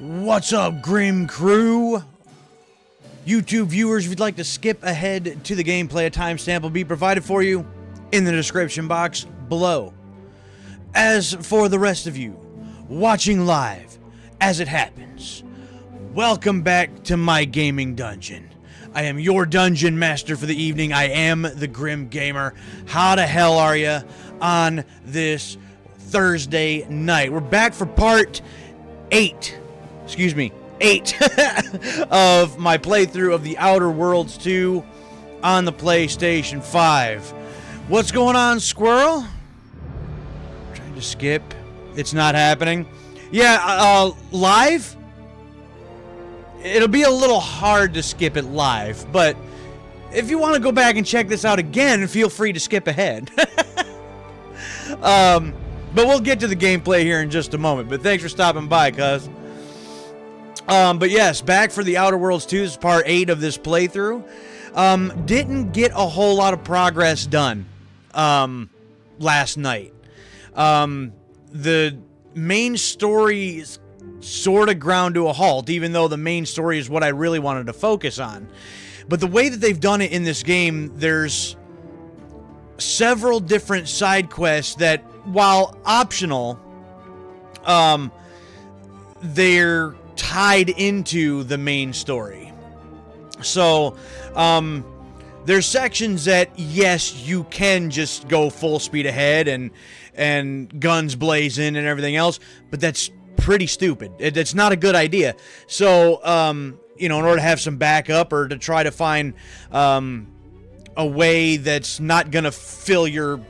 What's up, Grim Crew? YouTube viewers, if you'd like to skip ahead to the gameplay, a timestamp will be provided for you in the description box below. As for the rest of you, watching live as it happens, welcome back to my gaming dungeon. I am your dungeon master for the evening. I am the Grim Gamer. How the hell are you on this Thursday night? We're back for part 8 of my playthrough of The Outer Worlds 2 on the PlayStation 5. What's going on, Squirrel? Trying to skip. It's not happening. Yeah, live? It'll be a little hard to skip it live, but if you want to go back and check this out again, feel free to skip ahead. But we'll get to the gameplay here in just a moment. But thanks for stopping by, cuz. But yes, back for The Outer Worlds 2. This is part 8 of this playthrough. Didn't get a whole lot of progress done last night. The main story is sort of ground to a halt, even though the main story is what I really wanted to focus on. But the way that they've done it in this game, there's several different side quests that, while optional, they're tied into the main story. So, there's sections that, yes, you can just go full speed ahead and guns blazing and everything else, but that's pretty stupid. It's not a good idea. So, in order to have some backup or to try to find a way that's not going to fill your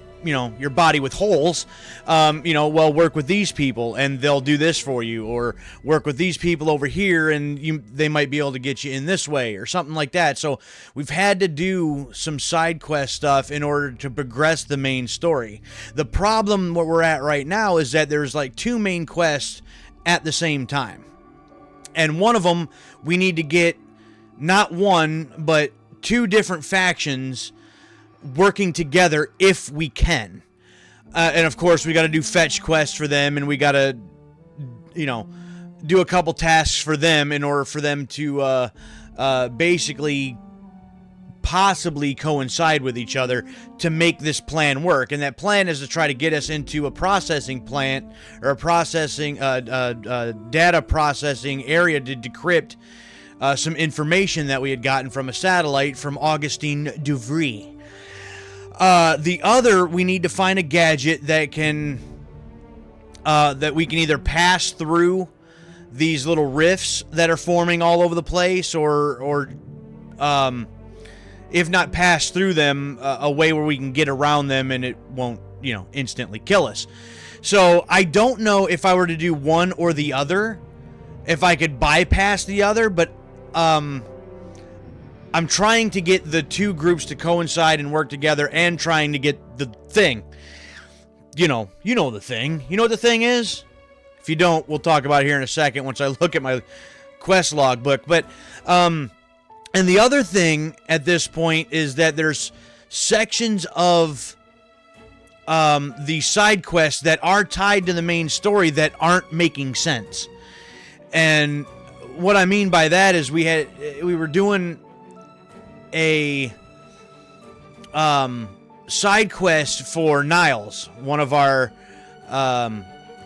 body with holes, work with these people and they'll do this for you, or work with these people over here and they might be able to get you in this way or something like that. So we've had to do some side quest stuff in order to progress the main story. The problem where we're at right now is that there's like 2 main quests at the same time. And one of them, we need to get not one, but 2 different factions working together if we can. And of course, we got to do fetch quests for them, and we got to, do a couple tasks for them in order for them to basically possibly coincide with each other to make this plan work. And that plan is to try to get us into a processing plant, or a processing data processing area to decrypt some information that we had gotten from a satellite from Augustine Duvry. The other, we need to find a gadget that can that we can either pass through these little rifts that are forming all over the place, or if not pass through them, a way where we can get around them and it won't, instantly kill us. So I don't know if I were to do one or the other, if I could bypass the other, but I'm trying to get the 2 groups to coincide and work together, and trying to get the thing. You know the thing. You know what the thing is? If you don't, we'll talk about it here in a second once I look at my quest log book. But, and the other thing at this point is that there's sections of the side quests that are tied to the main story that aren't making sense. And what I mean by that is we were doing a side quest for Niles, one of our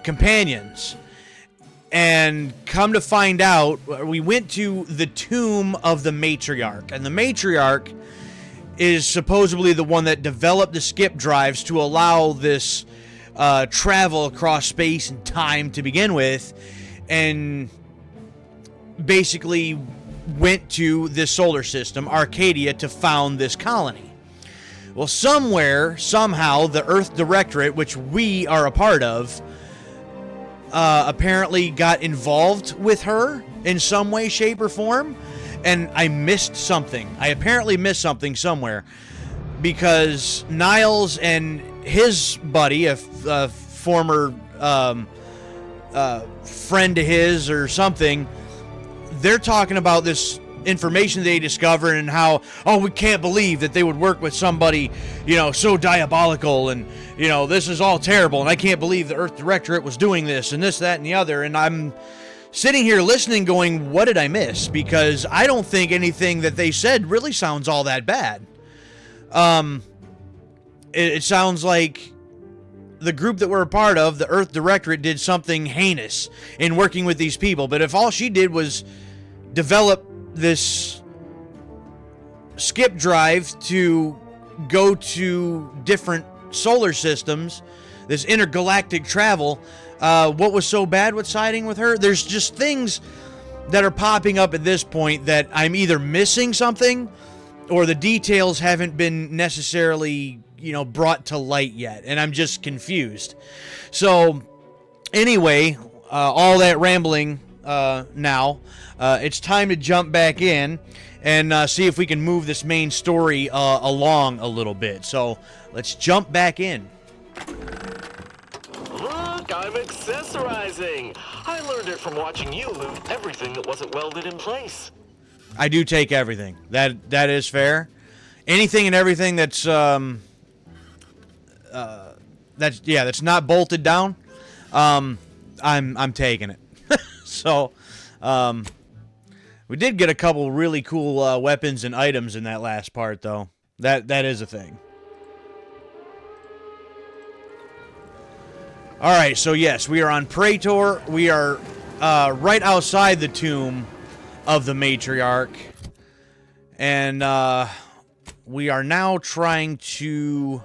companions, and come to find out, we went to the tomb of the matriarch, and the matriarch is supposedly the one that developed the skip drives to allow this travel across space and time to begin with, and basically went to this solar system, Arcadia, to found this colony. Well, somewhere, somehow, the Earth Directorate, which we are a part of, apparently got involved with her in some way, shape, or form, and I missed something. I apparently missed something somewhere, because Niles and his buddy, a former friend of his or something, they're talking about this information they discovered and how, we can't believe that they would work with somebody, so diabolical, and, this is all terrible, and I can't believe the Earth Directorate was doing this, and this, that, and the other, and I'm sitting here listening going, what did I miss? Because I don't think anything that they said really sounds all that bad. It sounds like the group that we're a part of, the Earth Directorate, did something heinous in working with these people. But if all she did was develop this skip drive to go to different solar systems, this intergalactic travel, what was so bad with siding with her? There's just things that are popping up at this point that I'm either missing something or the details haven't been necessarily, brought to light yet, and I'm just confused. So, anyway, all that rambling now, it's time to jump back in and see if we can move this main story along a little bit. So, let's jump back in. Look, I'm accessorizing. I learned it from watching you loot everything that wasn't welded in place. I do take everything. That is fair. Anything and everything that's not bolted down, I'm taking it. So, we did get a couple really cool weapons and items in that last part, though. That is a thing. All right, so yes, we are on Praetor. We are right outside the tomb of the matriarch, and we are now trying to.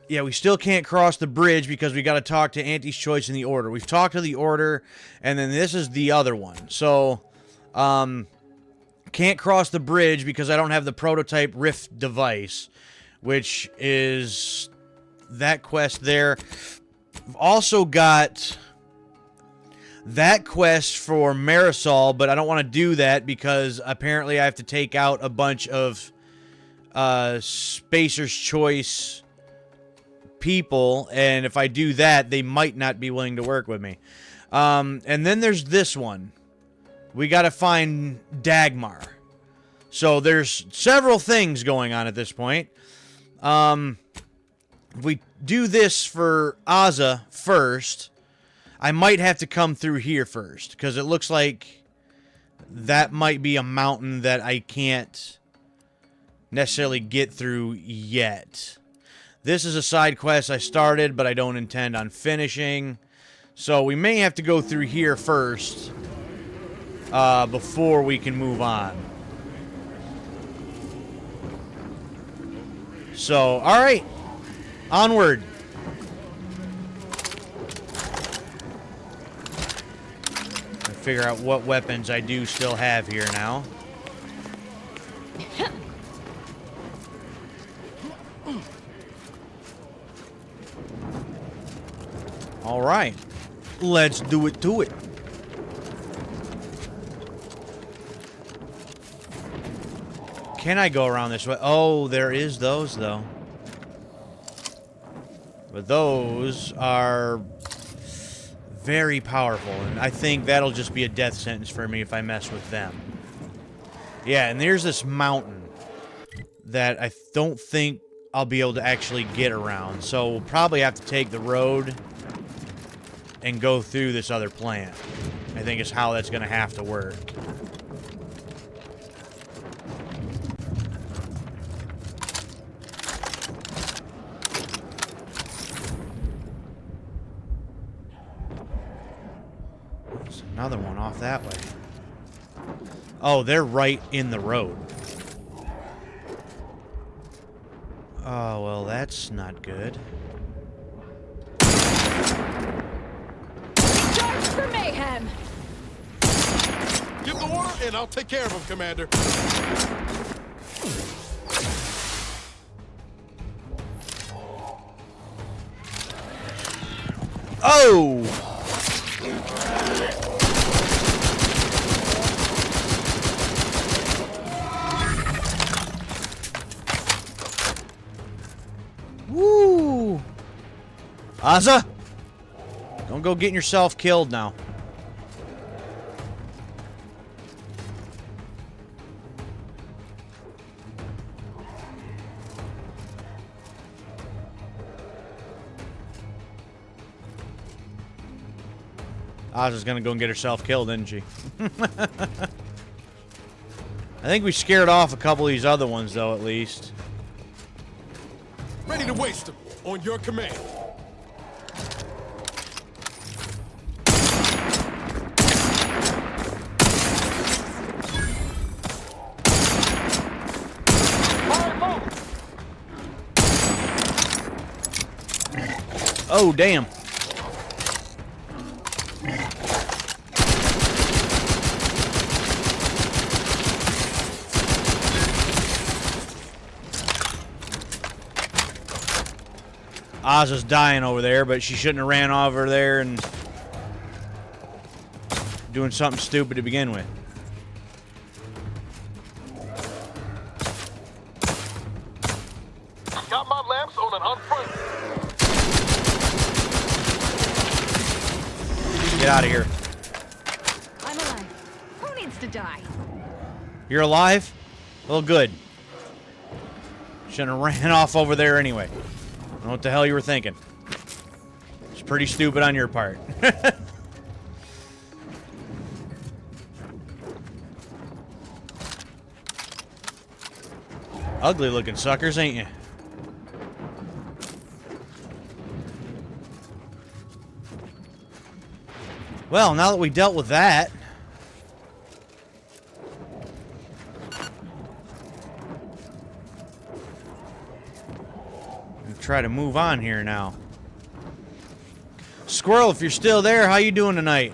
Yeah, we still can't cross the bridge because we got to talk to Auntie's Choice in the Order. We've talked to the Order, and then this is the other one. So, can't cross the bridge because I don't have the prototype Rift device, which is that quest there. I've also got that quest for Marisol, but I don't want to do that because apparently I have to take out a bunch of Spacer's Choice people, and if I do that, they might not be willing to work with me. And then there's this one. We got to find Dagmar. So there's several things going on at this point. If we do this for Azza first, I might have to come through here first, because it looks like that might be a mountain that I can't necessarily get through yet. This is a side quest I started, but I don't intend on finishing. So we may have to go through here first before we can move on. So, alright. Onward. Figure out what weapons I do still have here now. All right, let's do it to it. Can I go around this way? Oh, there is those, though. But those are very powerful, and I think that'll just be a death sentence for me if I mess with them. Yeah, and there's this mountain that I don't think I'll be able to actually get around, so we'll probably have to take the road and go through this other plant. I think is how that's going to have to work. There's another one off that way. Oh, they're right in the road. Oh, well, that's not good. For mayhem! Give the order, and I'll take care of him, Commander. Oh! Woo! Azza! Don't go getting yourself killed now. Oz is gonna go and get herself killed, isn't she? I think we scared off a couple of these other ones, though, at least. Ready to waste them. On your command. Oh, damn. Oz is dying over there, but she shouldn't have ran over there and doing something stupid to begin with. Got my lamps on an unfriend. Get out of here. I'm alive. Who needs to die? You're alive? Well, good. Shouldn't have ran off over there anyway. I don't know what the hell you were thinking. It's pretty stupid on your part. Ugly looking suckers, ain't you? Well, now that we dealt with that, we'll try to move on here now. Squirrel, if you're still there, how you doing tonight?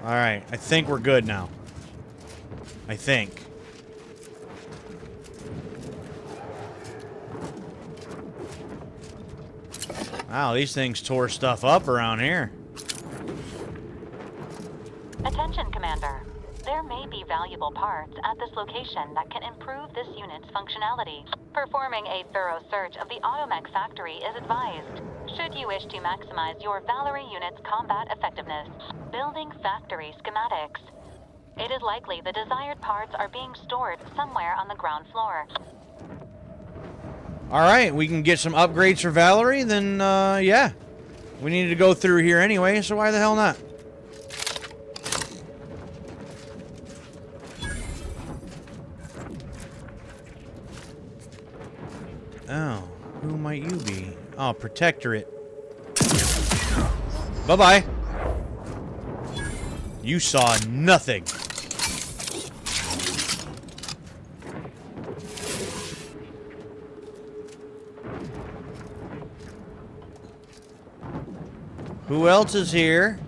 Alright, I think we're good now. I think. Wow, these things tore stuff up around here. Attention, Commander. There may be valuable parts at this location that can improve this unit's functionality. Performing a thorough search of the Automech factory is advised, should you wish to maximize your Valerie unit's combat effectiveness. Building factory schematics. It is likely the desired parts are being stored somewhere on the ground floor. Alright, we can get some upgrades for Valerie, then, yeah. We needed to go through here anyway, so why the hell not? Oh, who might you be? Oh, Protectorate. Bye-bye. You saw nothing. Who else is here?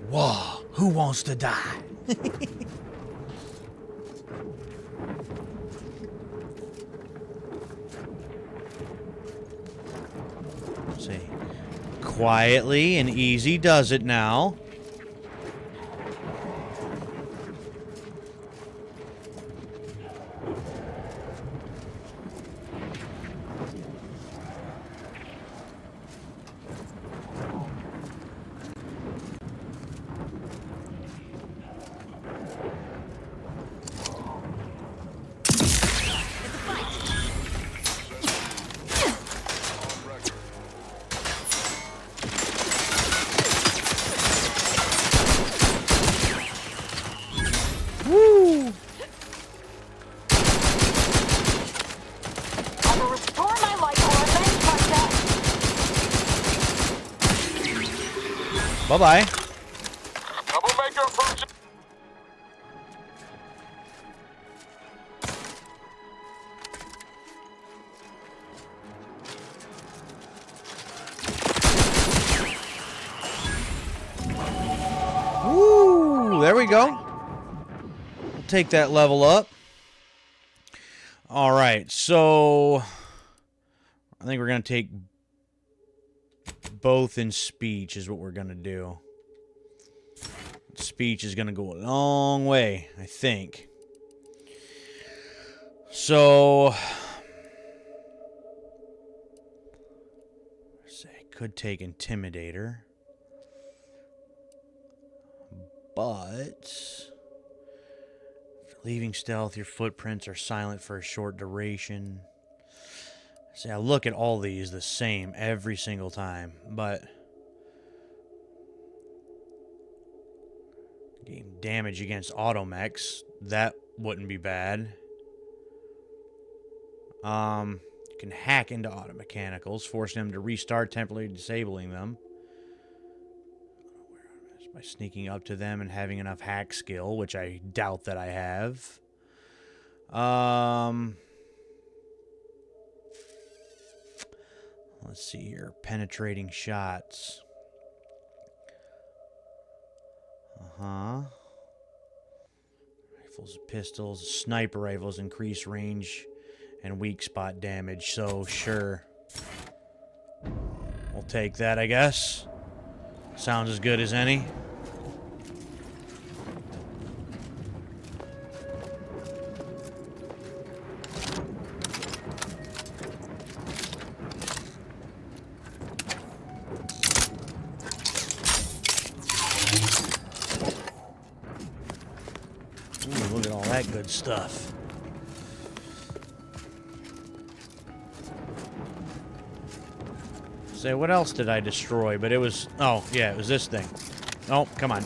Whoa, who wants to die? See. Quietly and easy does it now. Woo! I will restore my light or avenge my death. Bye-bye. Troublemaker approaching. Woo! There we go. Take that level up. All right, so I think we're going to take both in speech is what we're going to do. Speech is going to go a long way, I think. So Say, could take Intimidator. But leaving stealth, your footprints are silent for a short duration. See, I look at all these the same every single time, but gain damage against automechs, that wouldn't be bad. You can hack into automechanicals, forcing them to restart, temporarily disabling them. By sneaking up to them and having enough hack skill, which I doubt that I have. Let's see here. Penetrating shots. Rifles, pistols, sniper rifles increase range and weak spot damage, so sure. We'll take that, I guess. Sounds as good as any. Ooh, look at all that good stuff. Say, what else did I destroy? But it was... Oh, yeah, it was this thing. Oh, come on.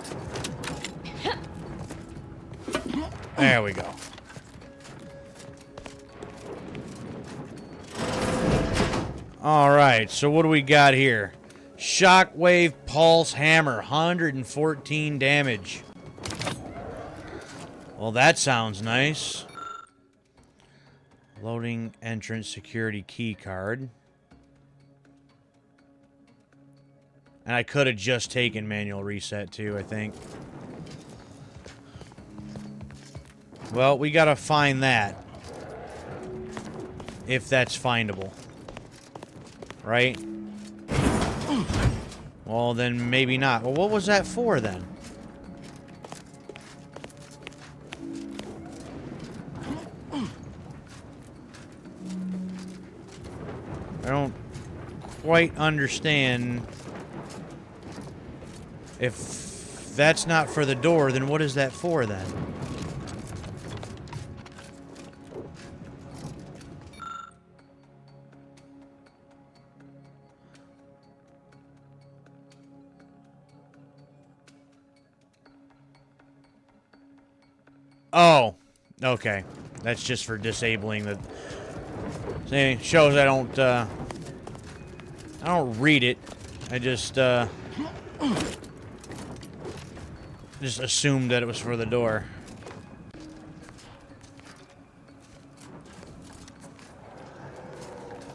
There we go. Alright, so what do we got here? Shockwave Pulse Hammer, 114 damage. Well, that sounds nice. Loading entrance security key card. And I could have just taken manual reset too, I think. Well, we gotta find that. If that's findable. Right? Well, then maybe not. Well, what was that for then? I don't quite understand. If that's not for the door, then what is that for then? Oh, okay. That's just for disabling the... See, shows I don't read it. I just assumed that it was for the door.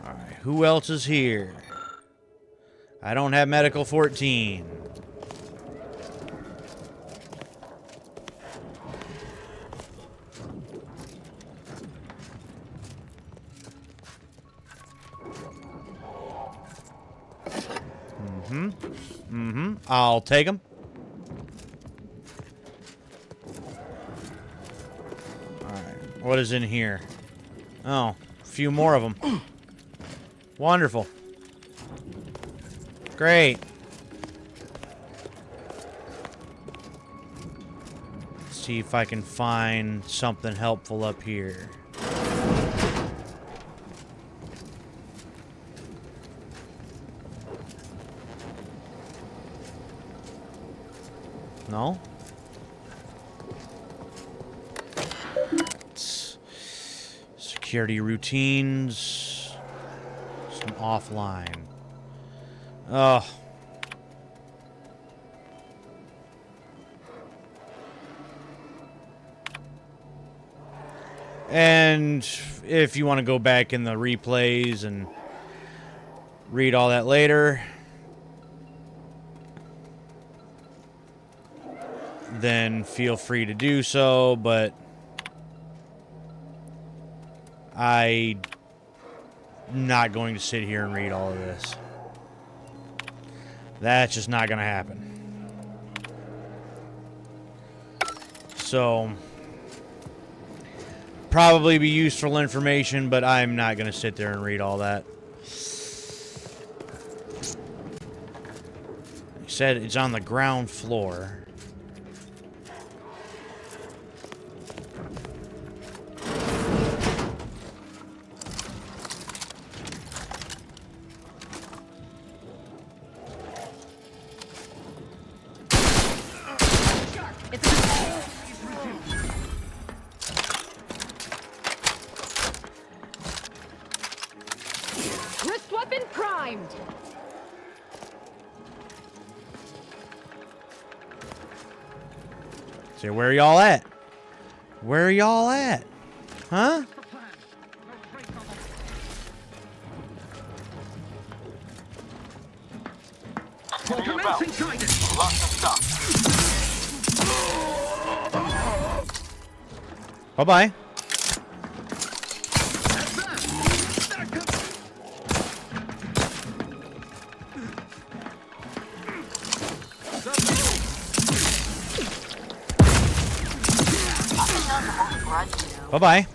Alright, who else is here? I don't have medical 14. I'll take them. Alright, what is in here? Oh, a few more of them. Wonderful. Great. Let's see if I can find something helpful up here. No? Security routines. Some offline. Oh. And if you want to go back in the replays and read all that later, then feel free to do so, but I'm not going to sit here and read all of this. That's just not going to happen. So, probably be useful information, but I'm not going to sit there and read all that. said it's on the ground floor. Wrist weapon primed. So where are y'all at? Where are y'all at? Huh? Lots of stuff. Bye-bye. Bye-bye.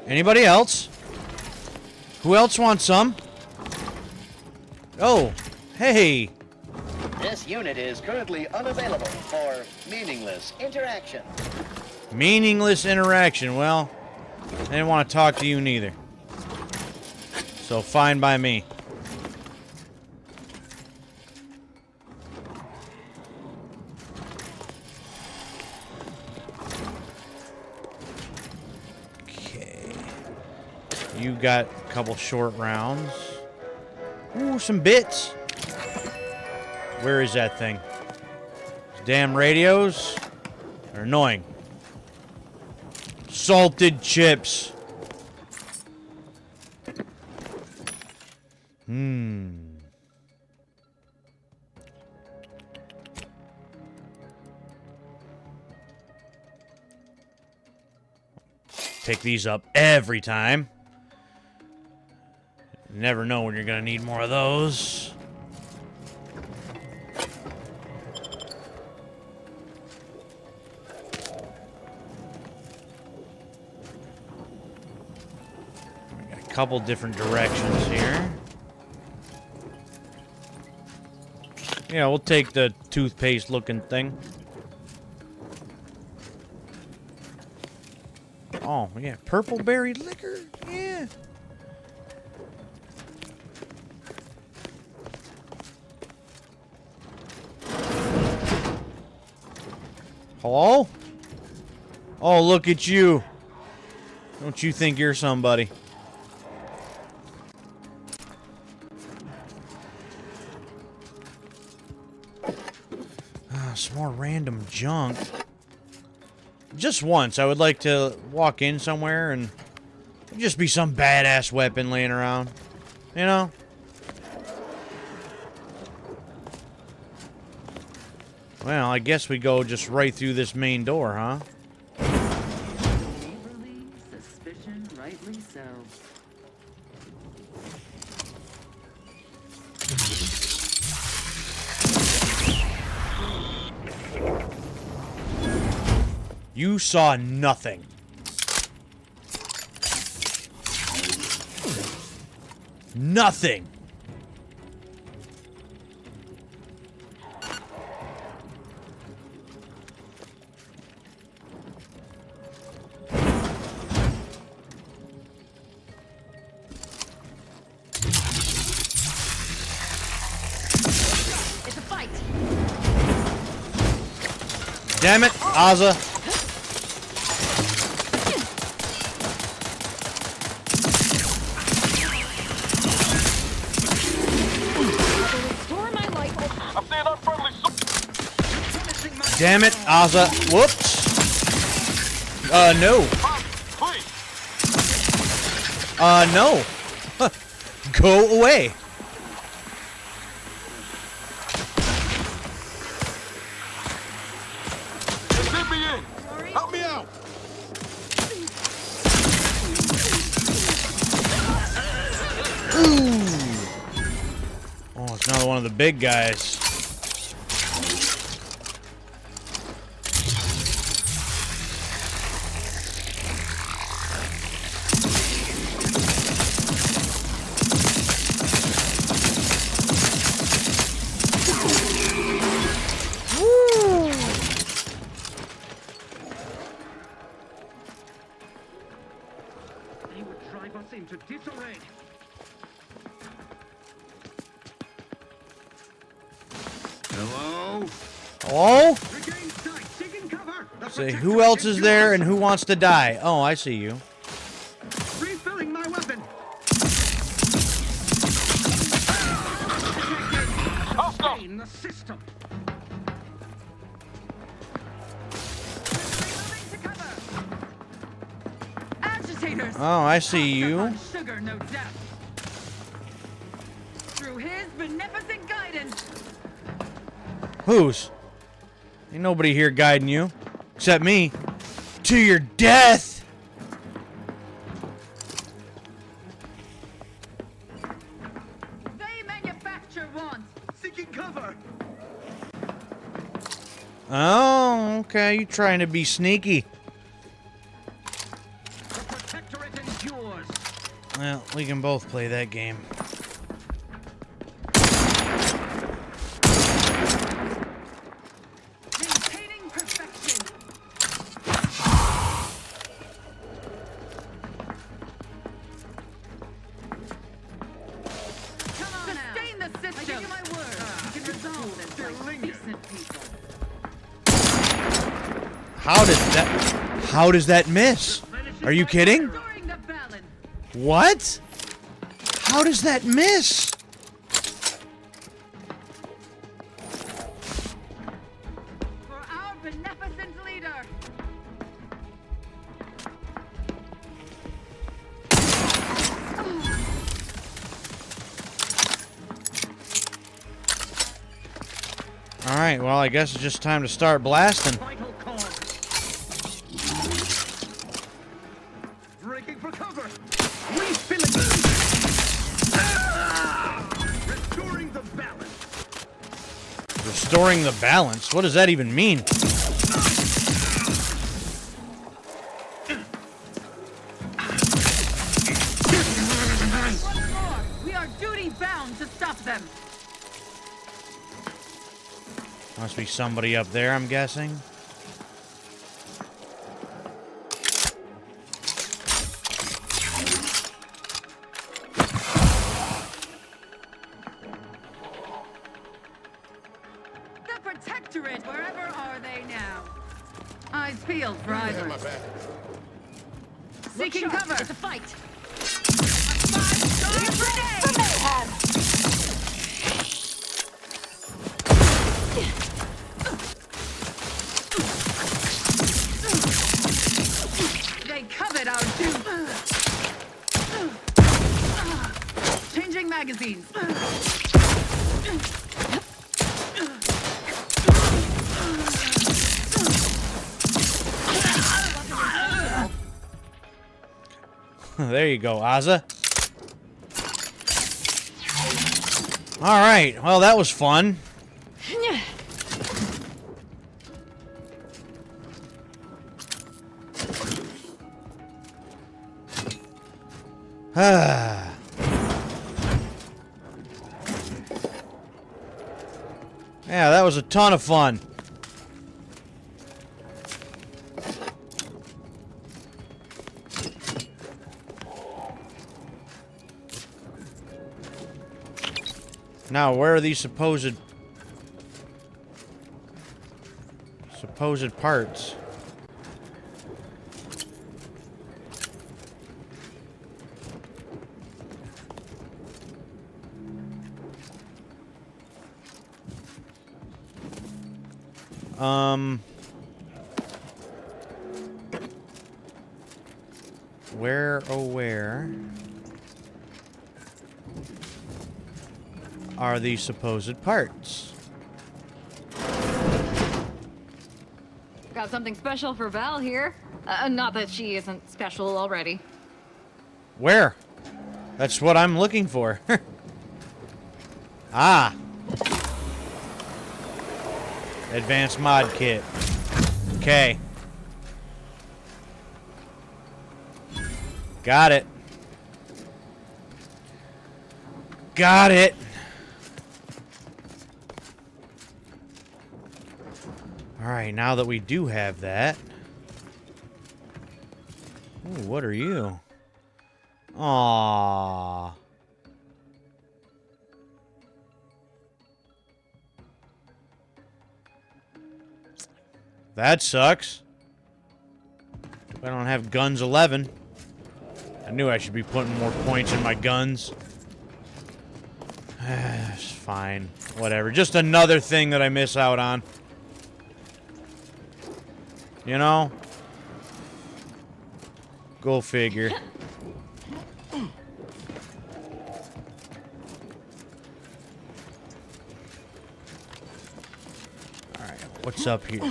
Anybody else? Who else wants some? Oh, hey. This unit is currently unavailable for meaningless interaction. Meaningless interaction. Well, I didn't want to talk to you neither. So fine by me. You got a couple short rounds. Ooh, some bits. Where is that thing? These damn radios are annoying. Salted chips. Pick these up every time. Never know when you're gonna need more of those. We got a couple different directions here. Yeah, we'll take the toothpaste looking thing. Oh, yeah, purple berry liquor. Yeah. Hello? Oh, look at you. Don't you think you're somebody? Some more random junk. Just once, I would like to walk in somewhere and just be some badass weapon laying around. You know? Well, I guess we go just right through this main door, huh? Neighborly suspicion, rightly so. You saw nothing. Nothing. It's a fight. Damn it, Ozza. Restore my life. I'm seeing unfriendly Damn it, Ozza. Whoops. No. Please. No. Go away. Let me in. Help me out. Oh, it's another one of the big guys. us into disarray. Hello? Oh? Regain sight. Seeking cover. The Say, protector who else is there yours. and who wants to die? Oh, I see you. Refilling my weapon. Hostile! In the system. Moving to cover. Agitators. Oh, I see you. On sugar, no doubt. Through his beneficent guidance. Whose? Ain't nobody here guiding you. Except me. To your death! They manufacture wants. Seeking cover. Oh, okay. You trying to be sneaky. The protectorate endures. Well, we can both play that game. Maintaining perfection. Come on Sustain now. The system. I give you my word. You can resolve this like decent people. How does that miss? Are you kidding? Restoring the balance. What? How does that miss? For our beneficent leader. All right, well, I guess it's just time to start blasting. Vital cause. Breaking for cover. Refilling. Restoring the balance. Restoring the balance? What does that even mean? Once more, we are duty bound to stop them. Must be somebody up there, I'm guessing. The protectorate. Wherever are they now? Eyes peeled for either. Seeking cover. It's a fight. They covet our doom. Changing magazines. There you go, Ozza. All right, well, that was fun. Ah. Yeah, that was a ton of fun. Now, where are these supposed parts? Where, oh where are these supposed parts? Got something special for Val here. Not that she isn't special already. Where? That's what I'm looking for. Ah. Advanced mod kit. Okay. Got it. Got it. Alright, now that we do have that. Ooh, what are you? Aww. That sucks. I don't have guns 11. I knew I should be putting more points in my guns. It's fine. Whatever. Just another thing that I miss out on. You know? Go figure. Alright, what's up here?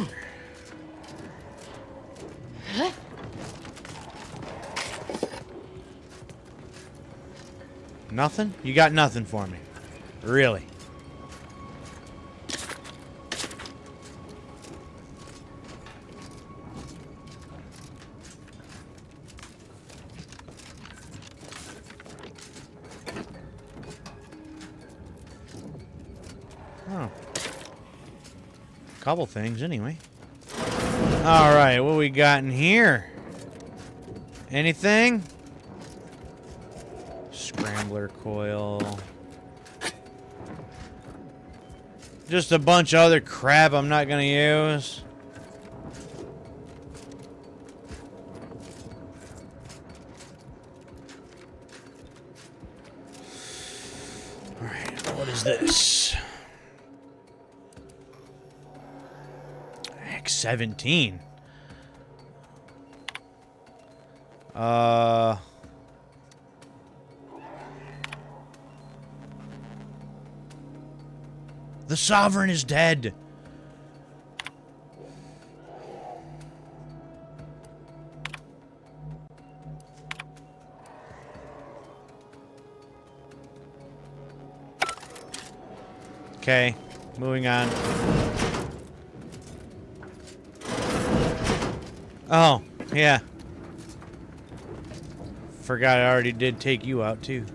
Nothing? You got nothing for me. Really? Oh. Couple things, anyway. Alright, what we got in here? Anything? Scrambler coil. Just a bunch of other crap I'm not gonna use. Alright, what is this? X17. The Sovereign is dead. Okay, moving on. Oh, yeah. Forgot I already did take you out, too.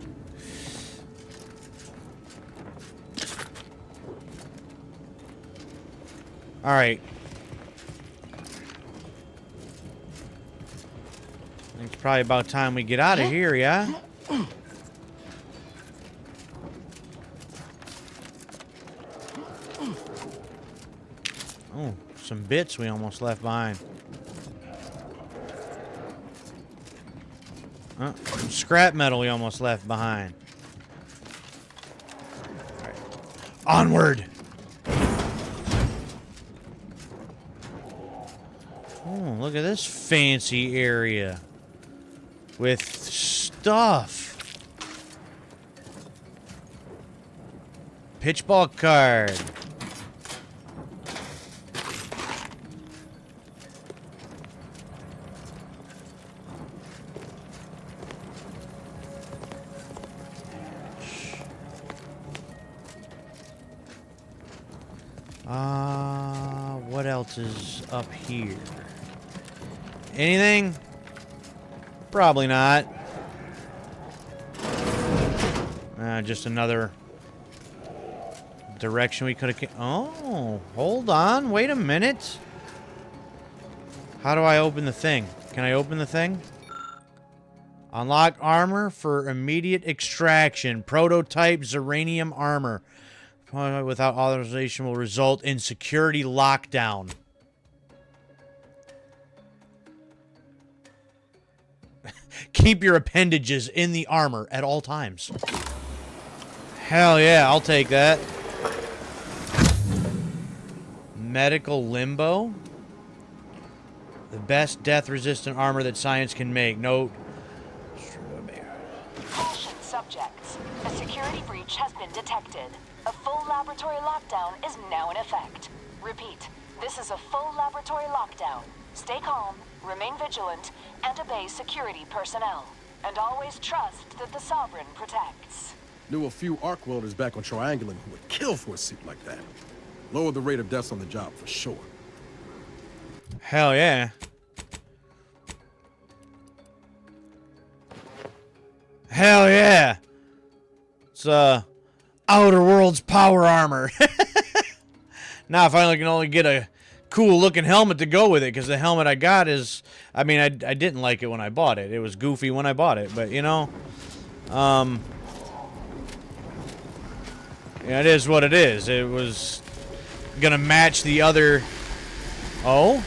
Alright. I think it's probably about time we get out of here, yeah? Oh, some bits we almost left behind. Some scrap metal we almost left behind. All right. Onward! Oh, look at this fancy area. With stuff. Pitchball card. What else is up here? Anything? Probably not. Just another direction we could have... Oh, hold on. Wait a minute. How do I open the thing? Can I open the thing? Unlock armor for immediate extraction. Prototype Zeranium armor. Without authorization will result in security lockdown. Keep your appendages in the armor at all times. Hell yeah, I'll take that. Medical limbo. The best death-resistant armor that science can make. No... Caution subjects. A security breach has been detected. A full laboratory lockdown is now in effect. Repeat, this is a full laboratory lockdown. Stay calm, remain vigilant, and obey security personnel. And always trust that the Sovereign protects. Knew a few arc welders back on Triangulum who would kill for a suit like that. Lower the rate of deaths on the job for sure. Hell yeah. Hell yeah. It's Outer Worlds power armor. Now I finally can only get a cool looking helmet to go with it, because the helmet I got is, I mean, I didn't like it when I bought it. It was goofy when I bought it, but you know, yeah, it is what it is. It was gonna match the other. Oh?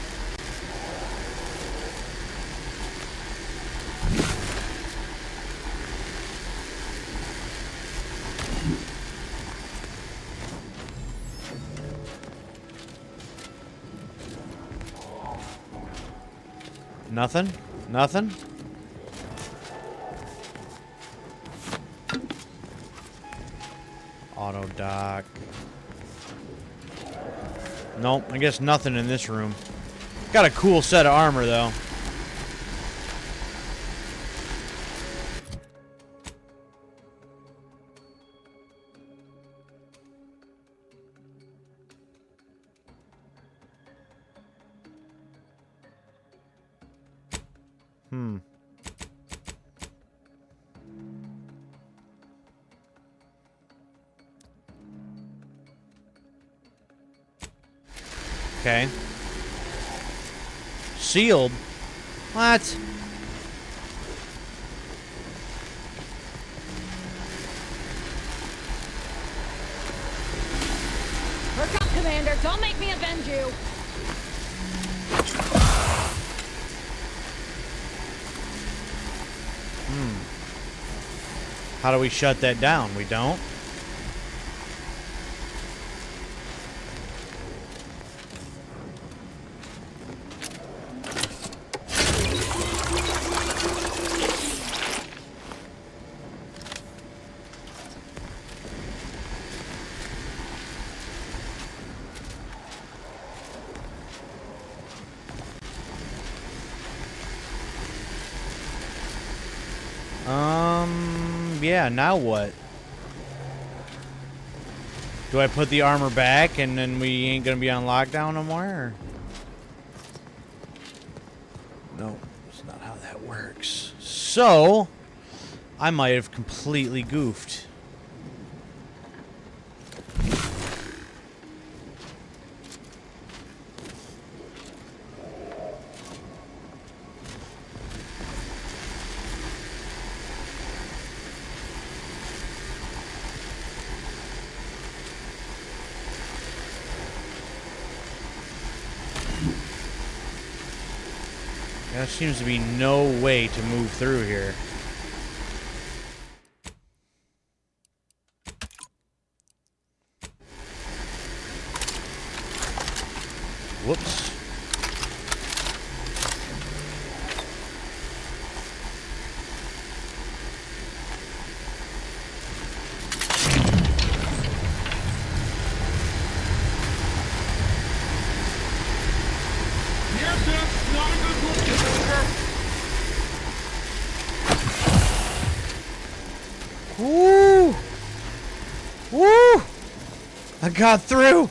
Nothing? Nothing? Auto dock. Nope, I guess nothing in this room. Got a cool set of armor, though. Okay. Sealed? What? Perk up, Commander. Don't make me avenge you. How do we shut that down? We don't? Yeah, now what? Do I put the armor back and then we ain't gonna be on lockdown no more? Or? No, that's not how that works. So, I might have completely goofed. There seems to be no way to move through here. Whoops. Woo! Woo! I got through!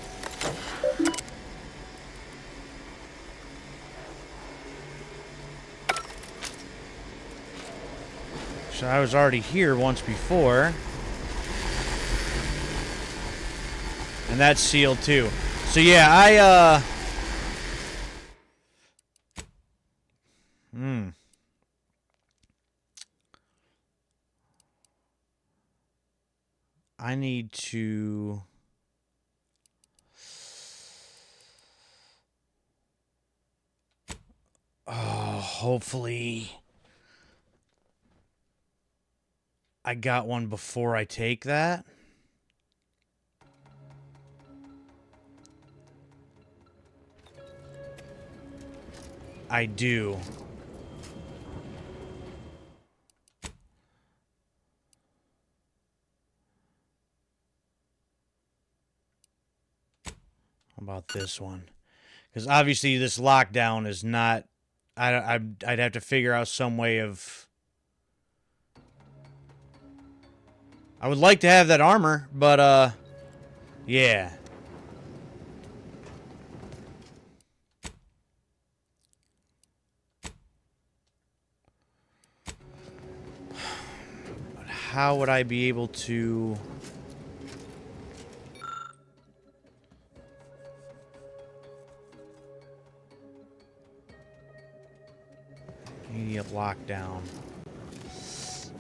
So I was already here once before. And that's sealed too. So yeah, I need to... Oh, hopefully... I got one before I take that. I do. How about this one? Because obviously this lockdown is not... I'd have to figure out some way of... I would like to have that armor, but, yeah. But how would I be able to... Immediate lockdown.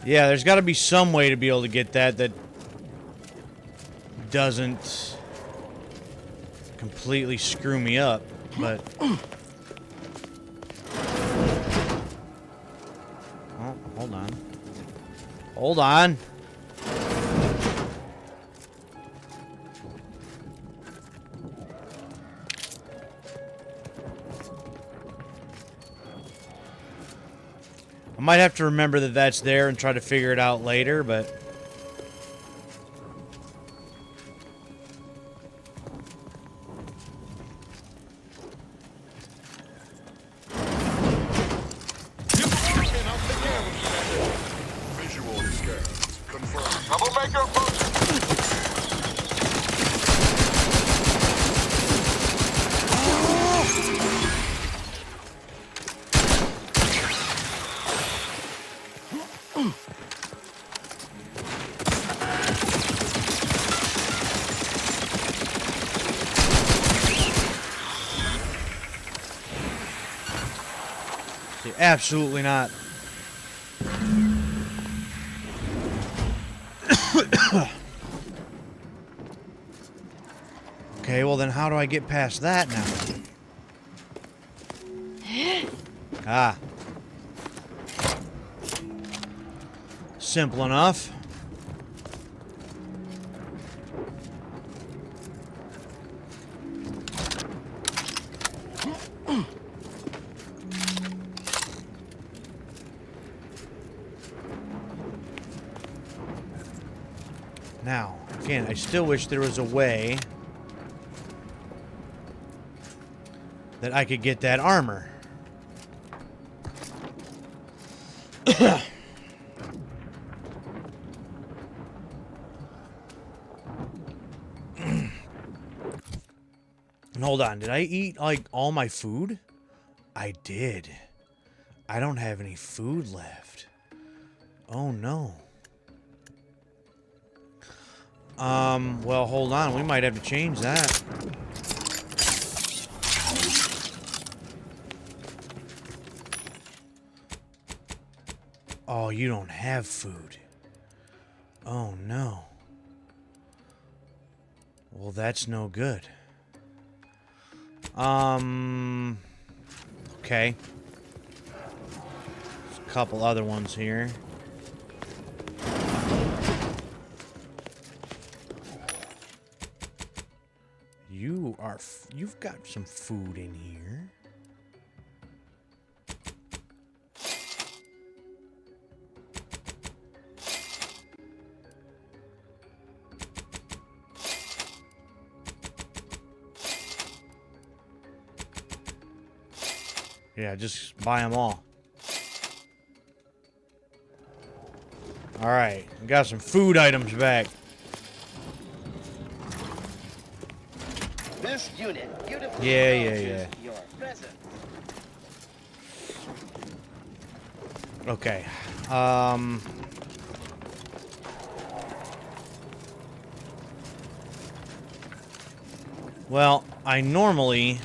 Yeah, there's got to be some way to be able to get that doesn't completely screw me up, but... Oh, hold on. Hold on. I might have to remember that that's there and try to figure it out later, but... Visual scan. Confirmed. Troublemaker approaching. Absolutely not. Okay, well then how do I get past that now? Ah. Simple enough. Now, again, I still wish there was a way that I could get that armor. And hold on, did I eat, like, all my food? I did. I don't have any food left. Oh, no. Well, hold on. We might have to change that. Oh, you don't have food. Oh, no. Well, that's no good. Okay. There's a couple other ones here. You've got some food in here. Yeah, just buy them all. All right, we got some food items back. This unit beautifully Yeah. your presence. Okay. Well, I normally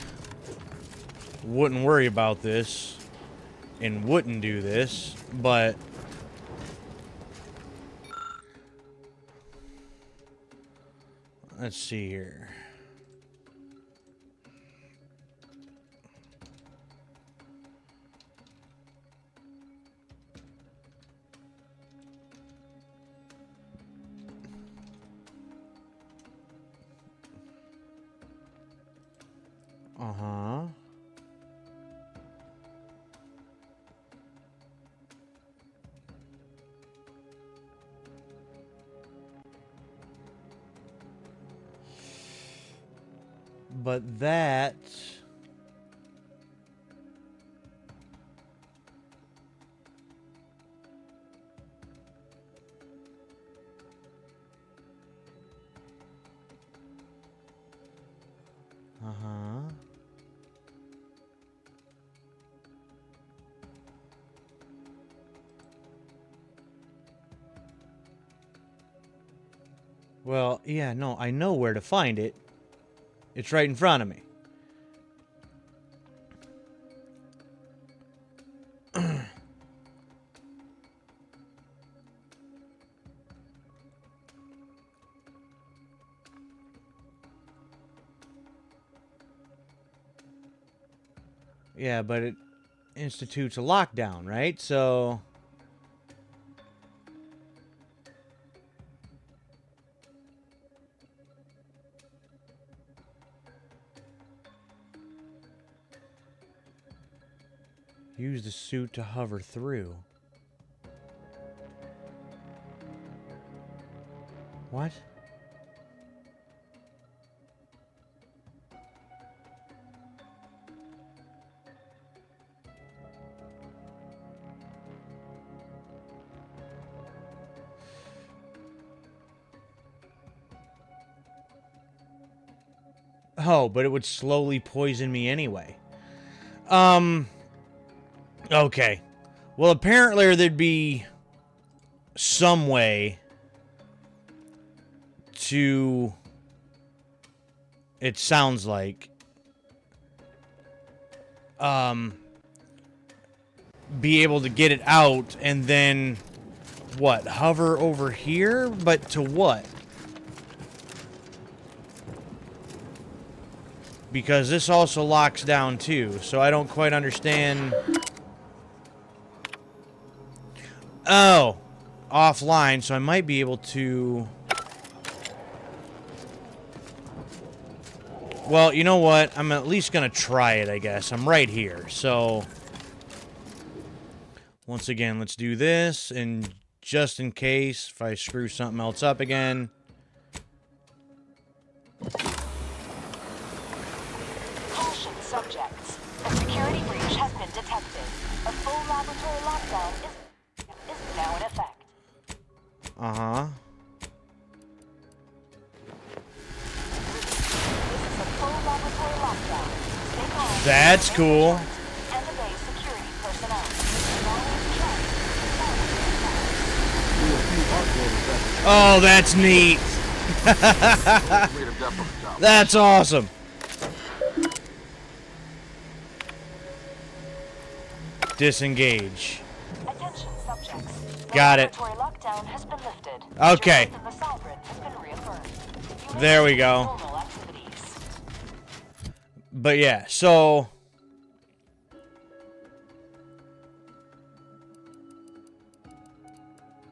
wouldn't worry about this and wouldn't do this, but let's see here. Uh-huh. But that... Uh-huh. Well, yeah, no, I know where to find it. It's right in front of me. Yeah, but it institutes a lockdown, right? So... use the suit to hover through. What? Oh, but it would slowly poison me anyway. Okay. Well, apparently there'd be some way to... it sounds like... be able to get it out and then... what? Hover over here? But to what? Because this also locks down too, so I don't quite understand... Oh, offline, so I might be able to... Well, you know what? I'm at least going to try it, I guess. I'm right here, so... Once again, let's do this, and just in case, if I screw something else up again... Caution subjects. A security breach has been detected. A full laboratory lockdown is now in effect. Uh-huh. This is a full laboratory lockdown. Stay calm. That's cool. And obey security personnel. Oh, that's neat. That's awesome. Disengage. Attention subjects. Got it. The laboratory lockdown has been lifted. Okay. The sovereign has been reaffirmed. You There we may go. normal activities. But yeah, so...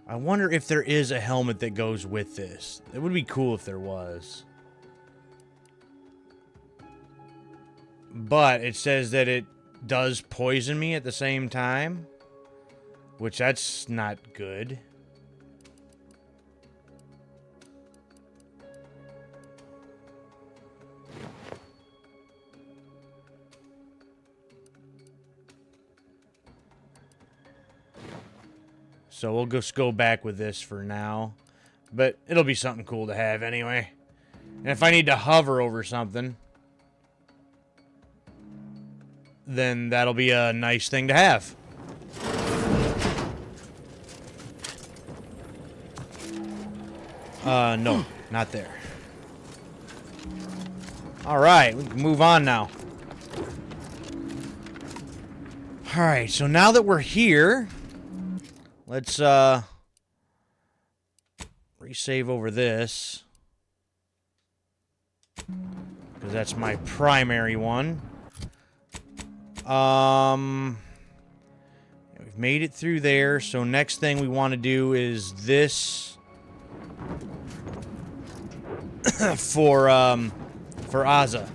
I wonder if there is a helmet that goes with this. It would be cool if there was. But it says that it does poison me at the same time. Which, that's not good. So we'll just go back with this for now. But it'll be something cool to have anyway. And if I need to hover over something, then that'll be a nice thing to have. No, not there. Alright, we can move on now. Alright, so now that we're here, let's, resave over this. Because that's my primary one. We've made it through there, so next thing we want to do is this... for Aza.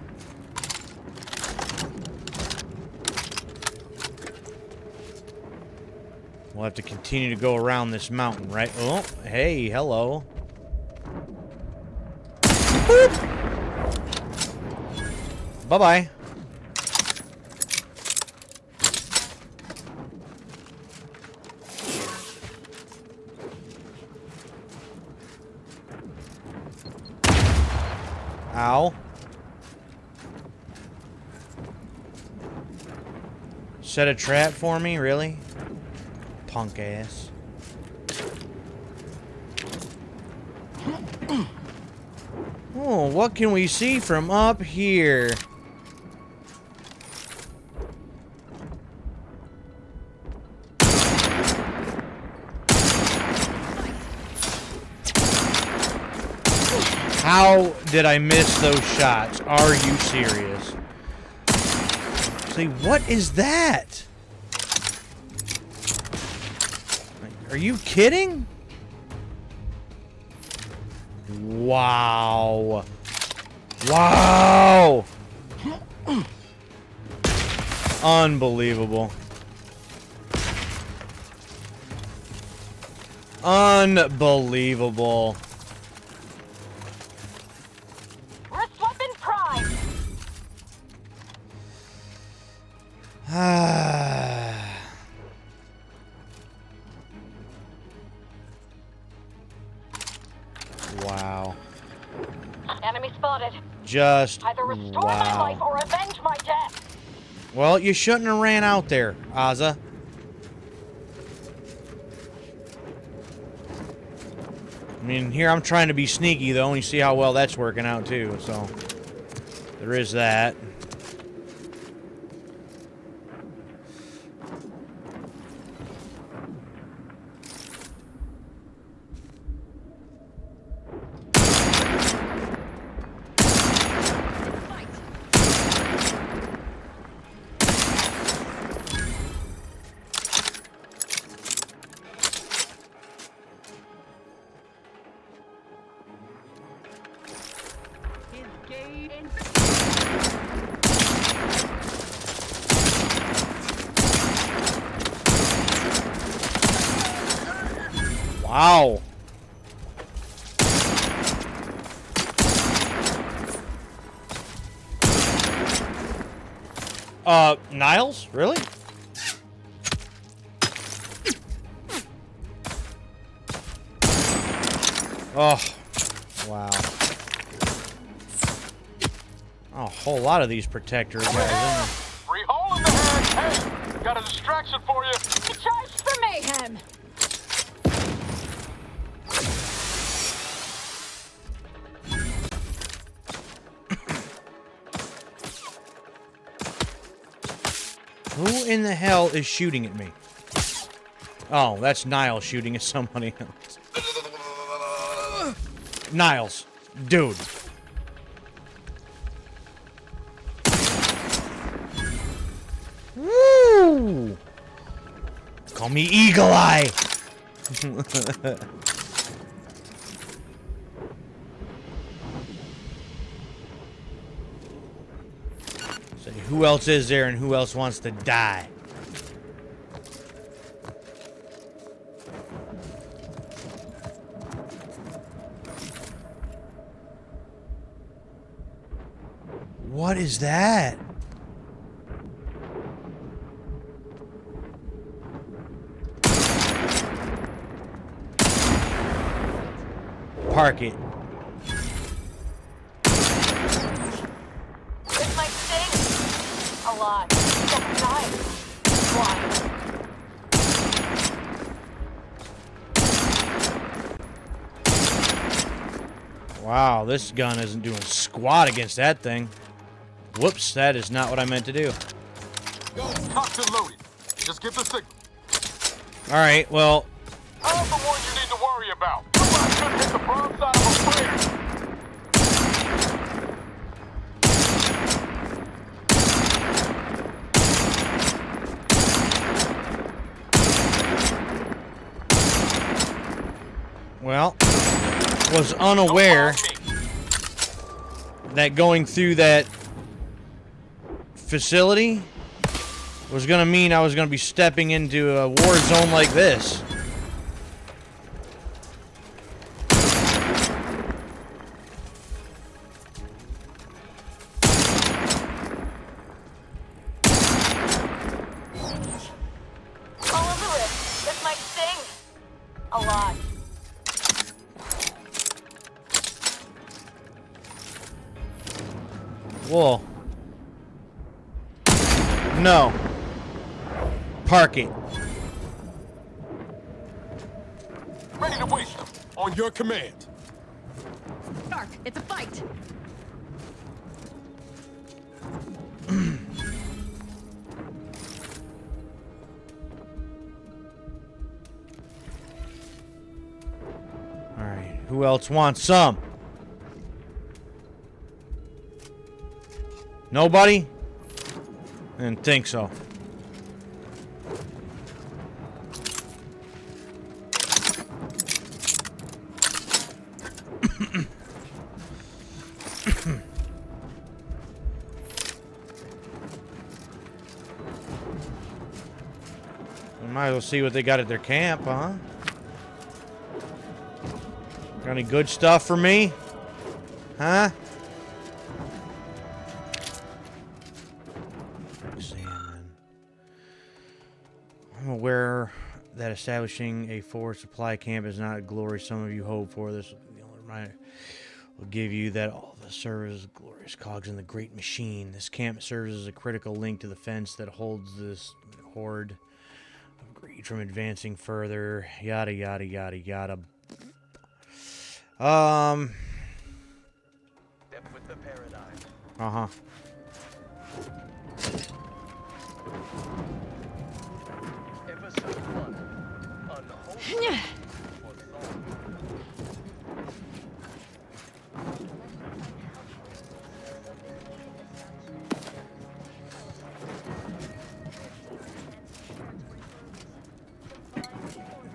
We'll have to continue to go around this mountain, right? Oh, hey, hello. Boop. Bye-bye. Ow. Set a trap for me, really? Punk ass. Oh, what can we see from up here? How did I miss those shots? Are you serious? Seriously, what is that? Are you kidding? Wow. Wow. Unbelievable. Unbelievable. Wrist weapon prime. Wow. Enemy spotted. Just Either restore wow. my life or avenge my death. Well, you shouldn't have ran out there, Ozza. I mean, here I'm trying to be sneaky, though, and you see how well that's working out, too, so... There is that. Wow. Niles? Really? Oh, wow. Oh, a whole lot of these protector guys, isn't there? Free hole in the head. Hey, got a distraction for you. Charge for mayhem. Who in the hell is shooting at me? Oh, that's Niles shooting at somebody else. Niles. Dude. Woo! Call me Eagle Eye. Say, who else is there and who else wants to die? What is that? Park it. This might sting. A lot. Just die. Why? Wow, this gun isn't doing squat against that thing. Whoops, that is not what I meant to do. Cocked and loaded. Just get the signal. Alright, well... I'm the one you need to worry about. Somebody could hit the broadside of a freighter. Well, was unaware that going through that facility was gonna mean I was gonna be stepping into a war zone like this. All on the wrist. This might sting. A lot. Whoa. No. Park it. Ready to waste them. On your command. Stark, it's a fight. Alright, who else wants some? Nobody? Didn't think so. We might as well see what they got at their camp, huh? Got any good stuff for me? Huh? Examine. I'm aware that establishing a forest supply camp is not a glory some of you hope for. This will give you that all the service glorious cogs in the great machine. This camp serves as a critical link to the fence that holds this horde of greed from advancing further. Yada yada yada yada. With the paradigm. Uh-huh. Episode 1. Unholy.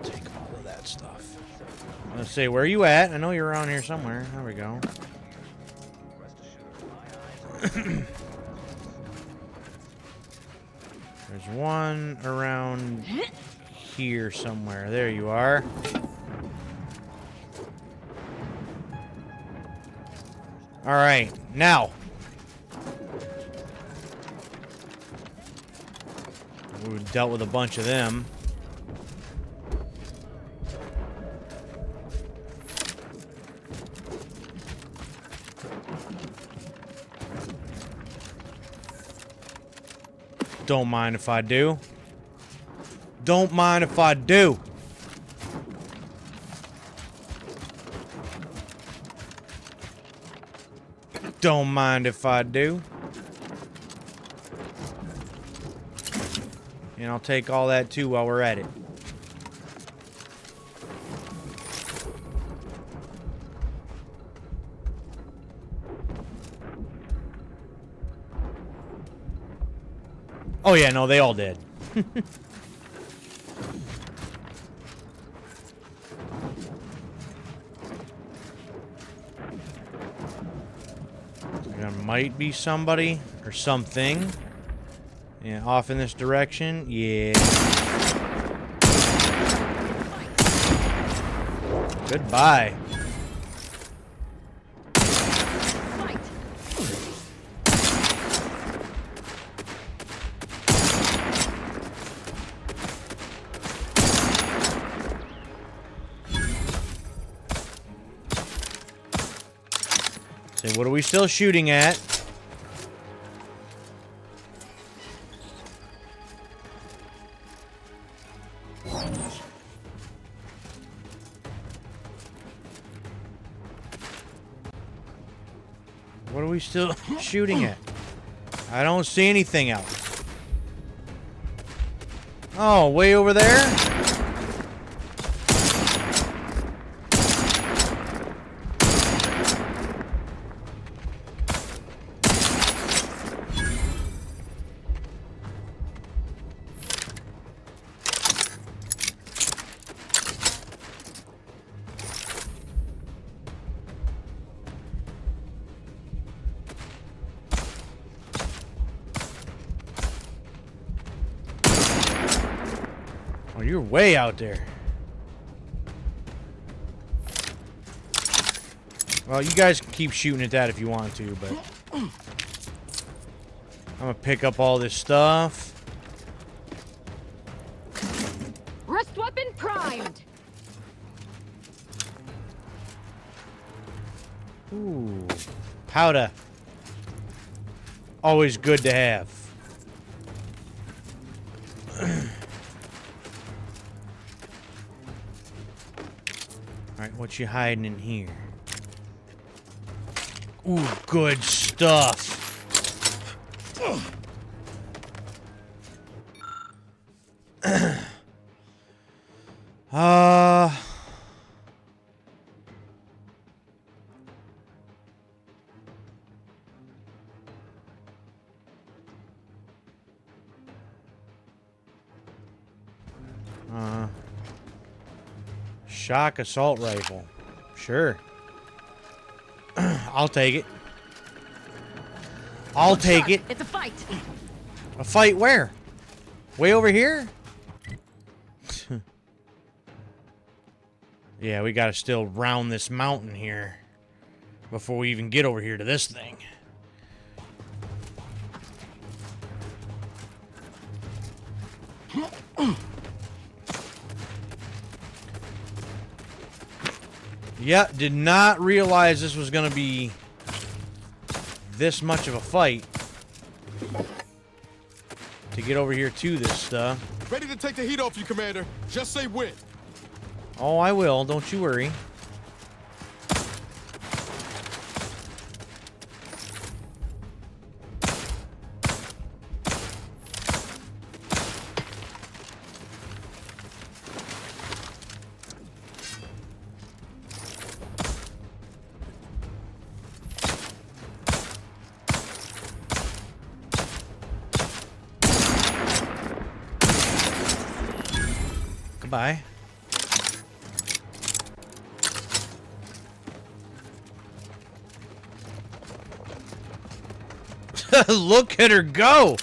Take all of that stuff. Let's see, where are you at? I know you're around here somewhere. There we go. There's one around here somewhere. There you are. All right, now. We dealt with a bunch of them. Don't mind if I do. Don't mind if I do. Don't mind if I do. And I'll take all that too while we're at it. Oh yeah, no, they all did. There might be somebody or something. Yeah, off in this direction. Yeah. Goodbye. So what are we still shooting at? What are we still shooting at? I don't see anything else. Oh, way over there? Oh, you're way out there. Well, you guys can keep shooting at that if you want to, but I'm gonna pick up all this stuff. Wrist weapon primed. Ooh, powder. Always good to have. Alright, what you hiding in here? Ooh, good stuff. Shock assault rifle. Sure. I'll take it. I'll take it. It's a fight. A fight where? Way over here? Yeah, we gotta still round this mountain here before we even get over here to this thing. Yeah, did not realize this was gonna be this much of a fight to get over here to this stuff. Ready to take the heat off you, Commander. Just say when. Oh, I will. Don't you worry. Goodbye. Look at her go!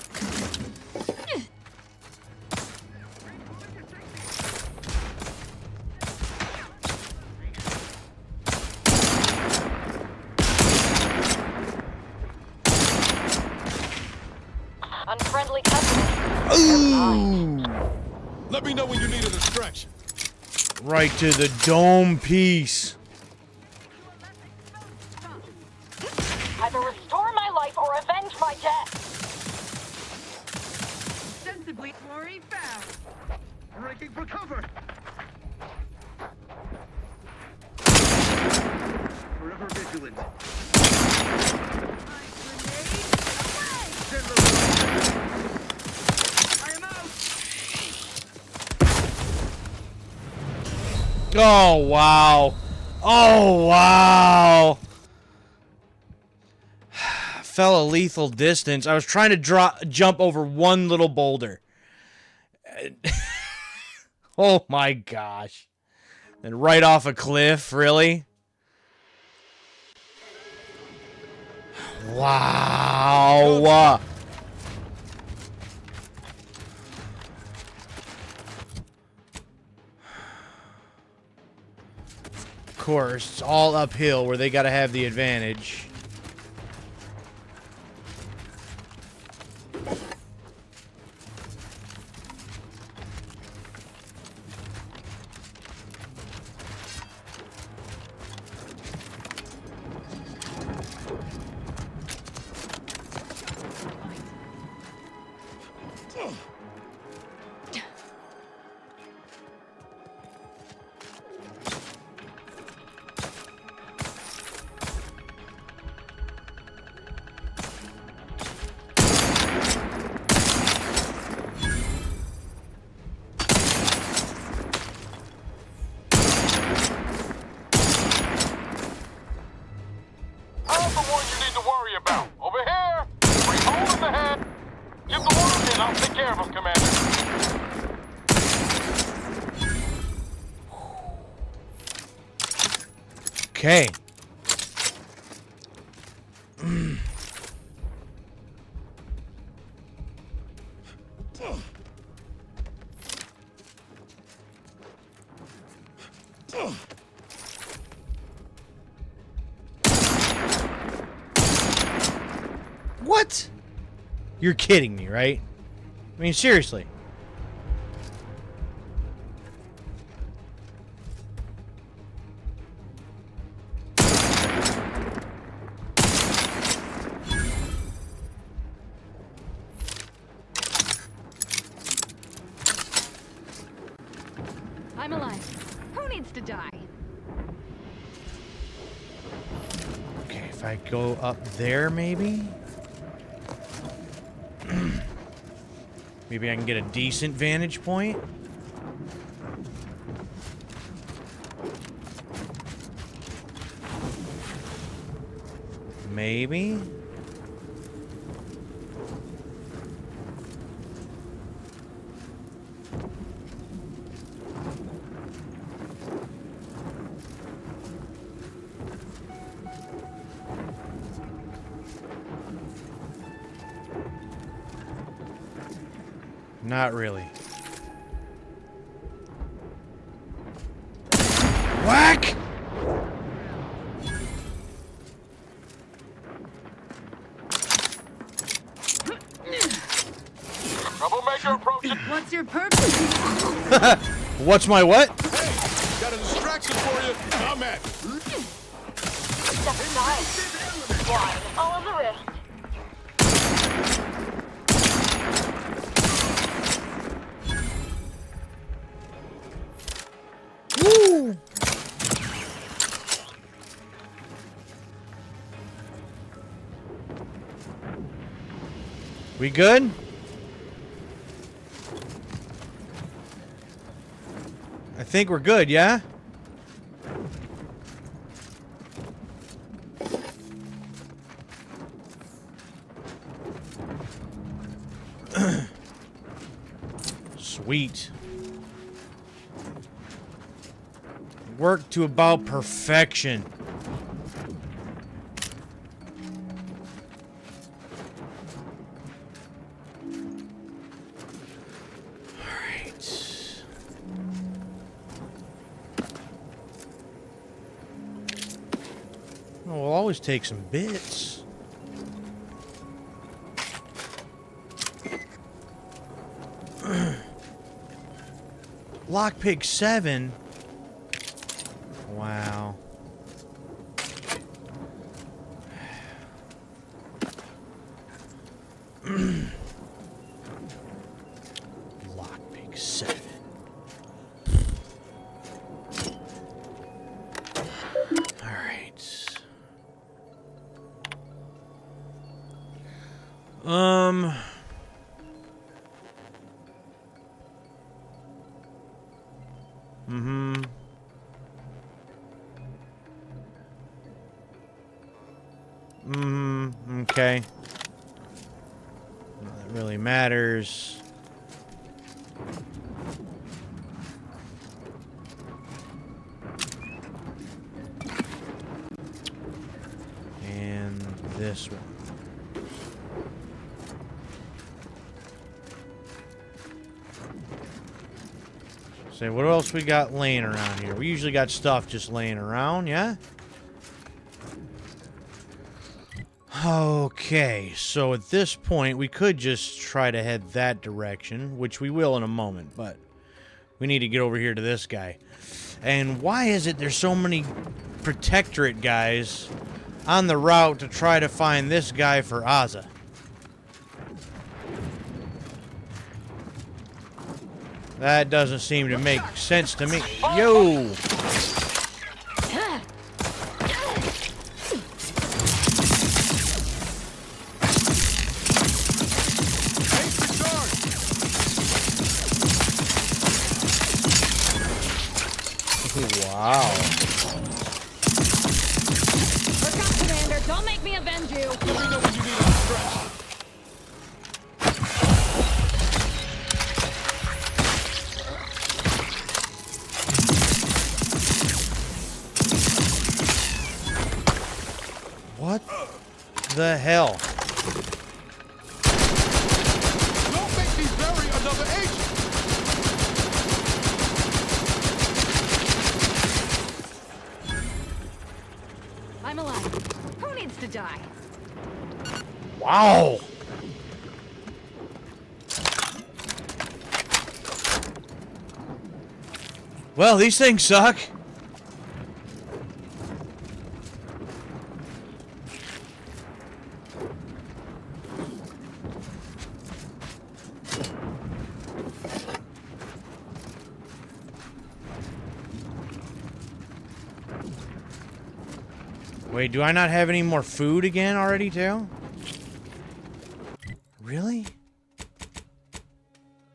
Unfriendly company. Ooh! Let me know when you need a distraction. Right to the dome piece. Either restore my life or avenge my death. Sensibly quarry found. Breaking for cover. Forever vigilant. I am out. Oh, wow. Oh, wow. Fell a lethal distance. I was trying to jump over one little boulder. Oh, my gosh. And right off a cliff, really? Wow. Of course, it's all uphill where they got to have the advantage. I'm the one you need to worry about. Over here! Bring hole in the head! Get the word in, I'll take care of him, Commander. Okay. What? You're kidding me, right? I mean, seriously. I'm alive. Who needs to die? Okay, if I go up there, maybe? Maybe I can get a decent vantage point? Maybe? Not really. Whack! Troublemaker approaching. What's your purpose? What's my what? Hey, got a distraction for you. I'm at. Step aside. One, all of the wrist. Woo! We good? I think we're good, yeah? Sweet. Work to about perfection. Alright. Oh, we'll always take some bits. Lockpick 7. Wow. Lockpick 7. All right. Okay. Well, that really matters. And this one. Say, what else we got laying around here? We usually got stuff just laying around, yeah? Okay, so at this point, we could just try to head that direction, which we will in a moment, but we need to get over here to this guy. And why is it there's so many Protectorate guys on the route to try to find this guy for Aza? That doesn't seem to make sense to me. Yo! Wow. Look out, Commander. Don't make me avenge you. Let me know when you need a stretch. What the hell? Don't make me bury another agent. I'm alive. Who needs to die? Wow. Well, these things suck. Wait, do I not have any more food again already, too? Really?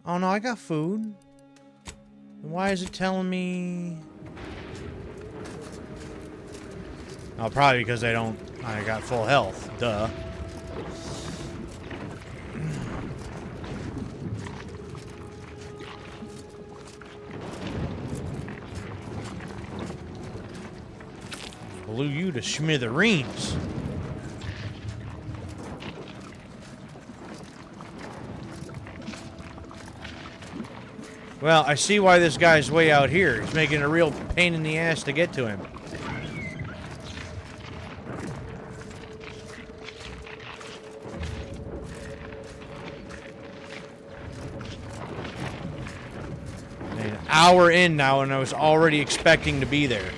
Oh, no, I got food. Why is it telling me... Oh, probably because I got full health. Duh. Blew you to smithereens. Well, I see why this guy's way out here. He's making a real pain in the ass to get to him. An hour in now, and I was already expecting to be there.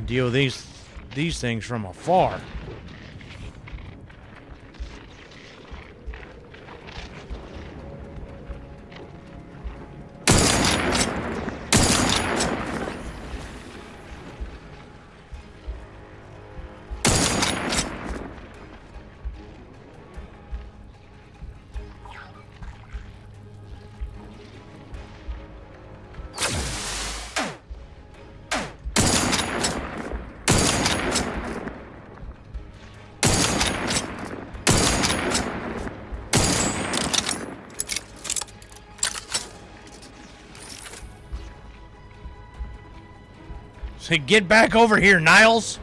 Deal with these things from afar. Say, get back over here, Niles.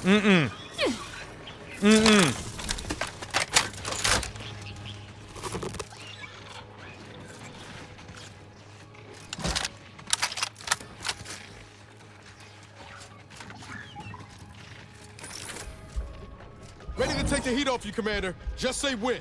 Mm-mm. Mm-mm. Ready to take the heat off you, Commander. Just say when.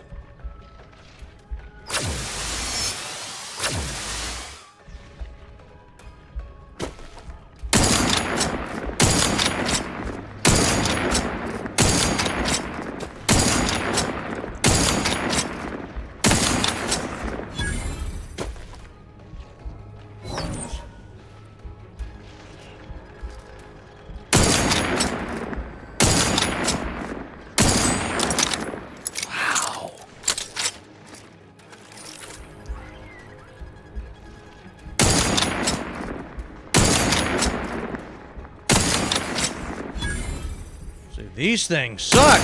These things suck.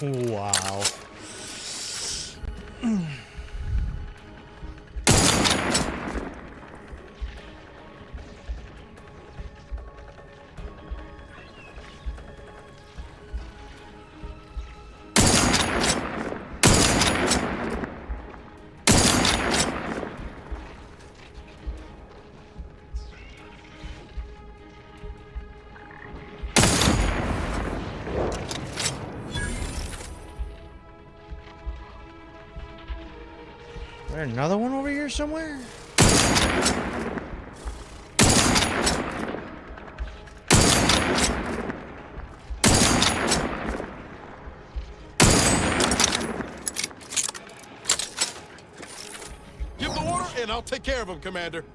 Wow. Is there another one over here somewhere? Give the order, and I'll take care of him, Commander.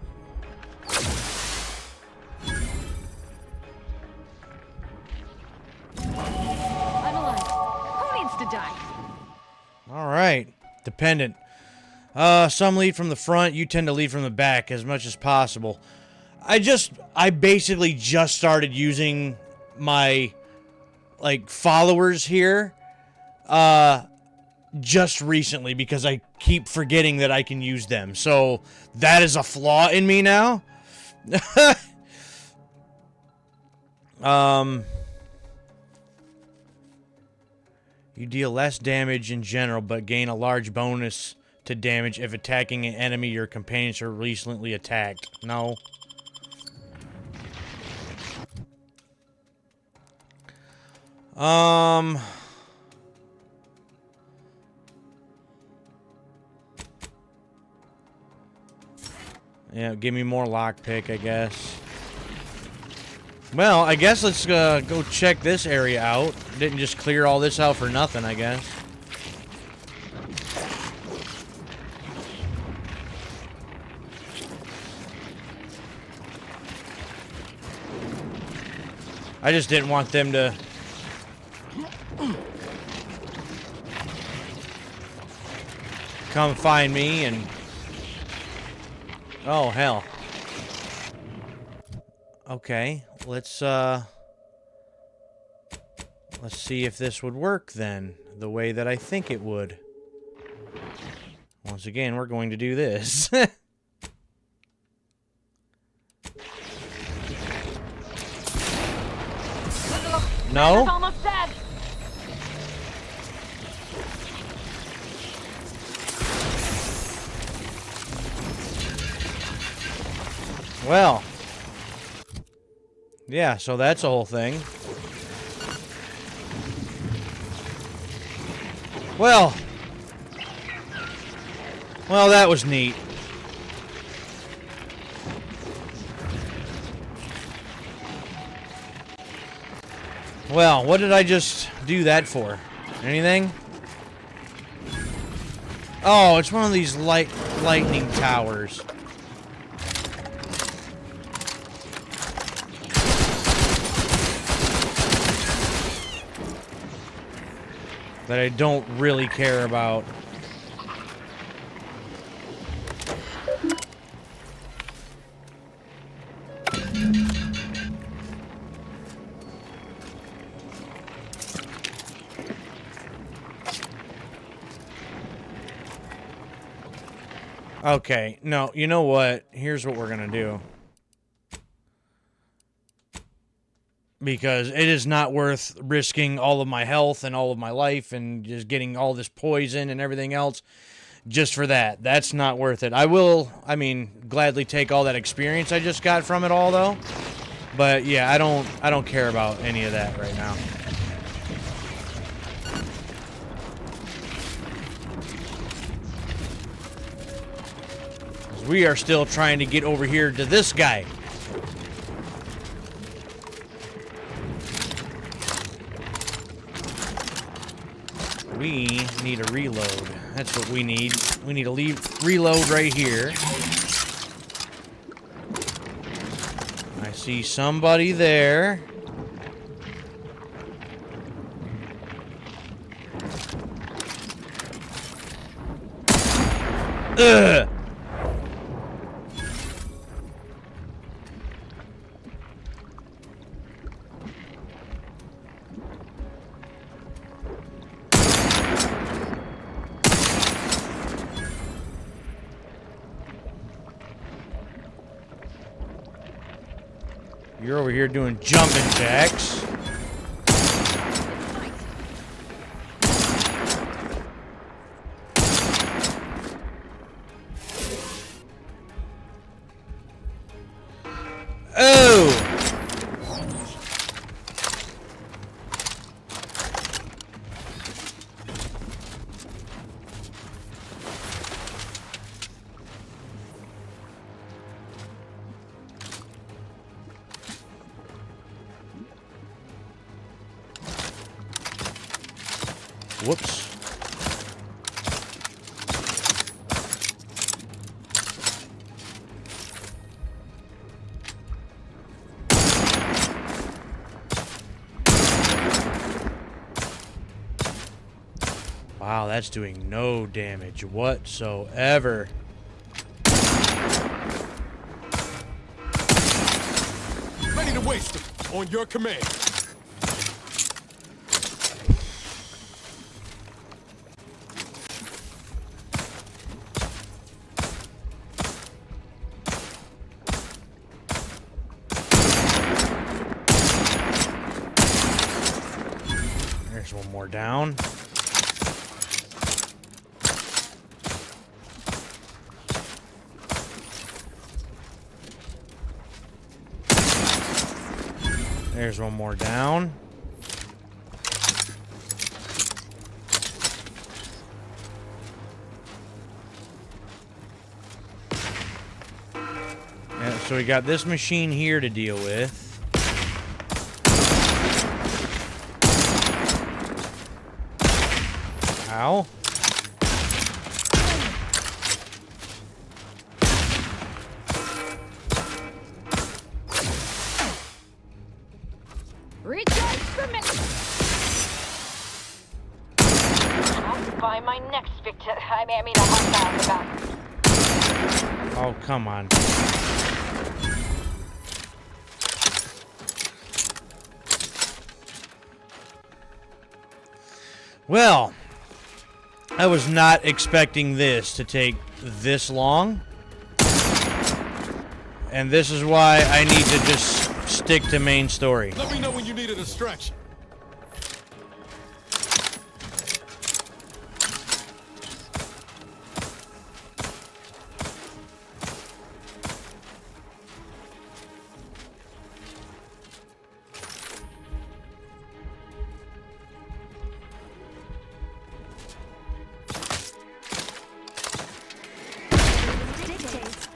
I'm alive. Who needs to die? All right. Dependent. Some lead from the front. You tend to lead from the back as much as possible. I basically just started using my, like, followers here, just recently because I keep forgetting that I can use them. So that is a flaw in me now. You deal less damage in general, but gain a large bonus to damage if attacking an enemy your companions are recently attacked. No. Yeah, give me more lockpick, I guess. Well, I guess let's go check this area out. Didn't just clear all this out for nothing, I guess. I just didn't want them to... come find me and... Oh, hell. Okay, let's see if this would work then, the way that I think it would. Once again, we're going to do this. No? It's almost dead. Well. Yeah, so that's a whole thing. Well. Well, that was neat. Well, what did I just do that for? Anything? Oh, it's one of these lightning towers. That I don't really care about. Okay, no, you know what? Here's what we're gonna do. Because it is not worth risking all of my health and all of my life and just getting all this poison and everything else just for that. That's not worth it. I will, I mean, gladly take all that experience I just got from it all, though. But yeah, I don't care about any of that right now. We are still trying to get over here to this guy. We need a reload. That's what we need. We need a reload right here. I see somebody there. Ugh! You're over here doing jumping jacks. Oh! Whoops. Wow, that's doing no damage whatsoever. Ready to waste them. On your command. There's one more down. There's one more down. Yeah, so we got this machine here to deal with. Ow. Recharge for me. I'll buy my next victim. I mean, a hostile about. Oh, come on. Well, I was not expecting this to take this long. And this is why I need to just stick to main story. Let me know when you need a distraction.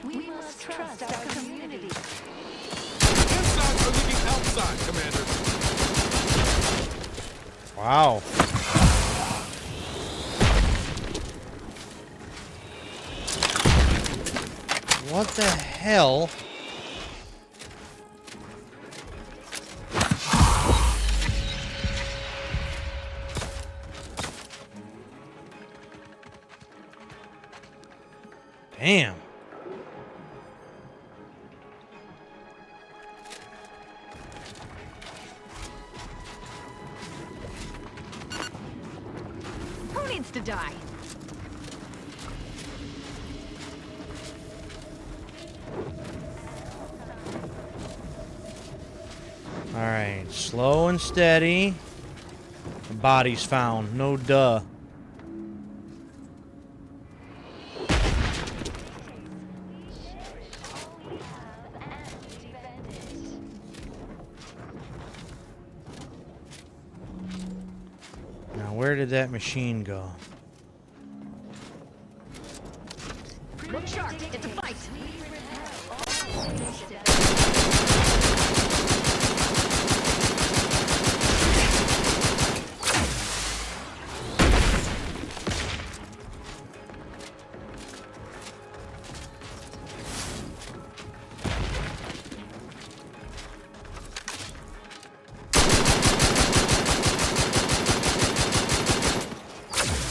We must trust our community. Inside are leaving outside, Commander. Wow. What the hell? Damn. Who needs to die? All right, slow and steady. Bodies found. No duh. Now, where did that machine go? Look sharp. It's a fight.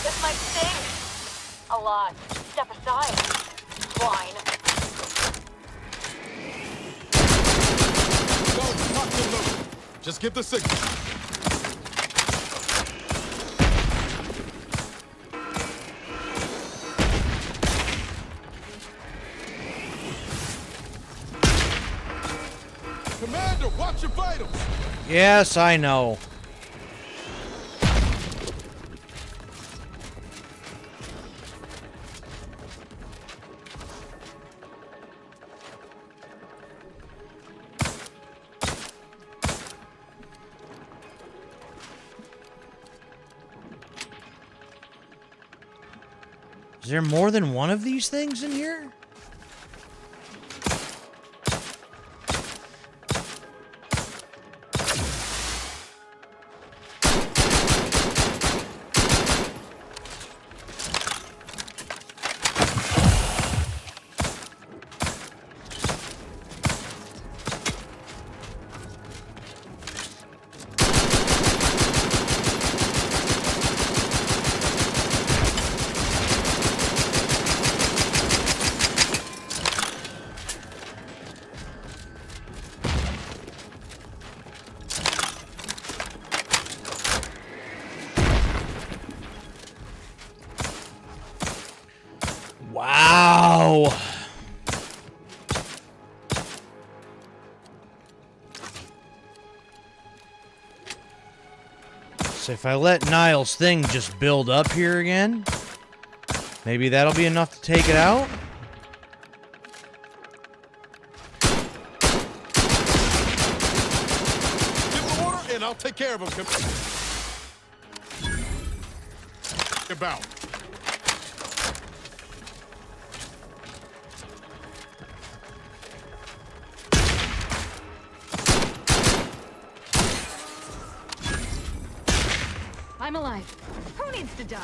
This might sting. A lot. Step aside. Swine. Go, lock and load. Just give the signal. Commander, watch your vitals. Yes, I know. Is there more than one of these things in here? Wow. So if I let Niall's thing just build up here again, maybe that'll be enough to take it out? in. I'll take care of him. About. I'm alive. Who needs to die?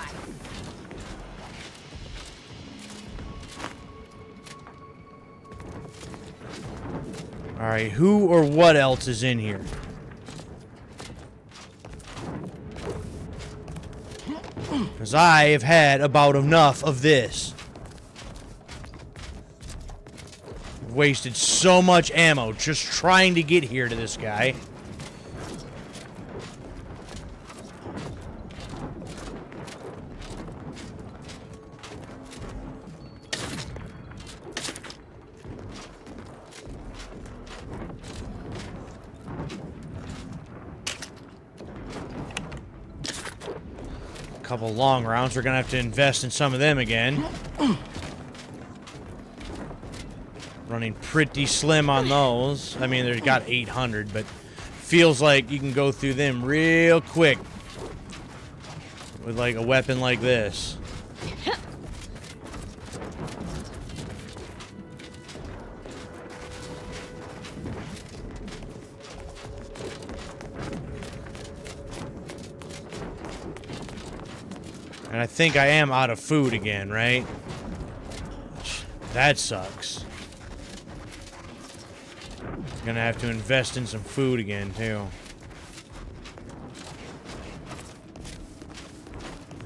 All right, who or what else is in here? Because I have had about enough of this. Wasted so much ammo just trying to get here to this guy. Couple long rounds. We're gonna have to invest in some of them again. Running pretty slim on those. I mean, they've got 800, but feels like you can go through them real quick with like a weapon like this. And I think I am out of food again, right? That sucks. Gonna have to invest in some food again, too.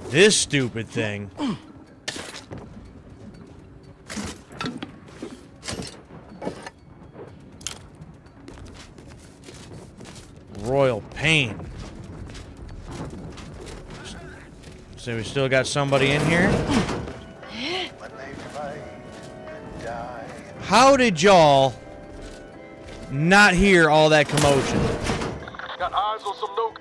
This stupid thing. Royal pain. So we still got somebody in here? How did y'all not hear all that commotion? Got eyes on some nuke.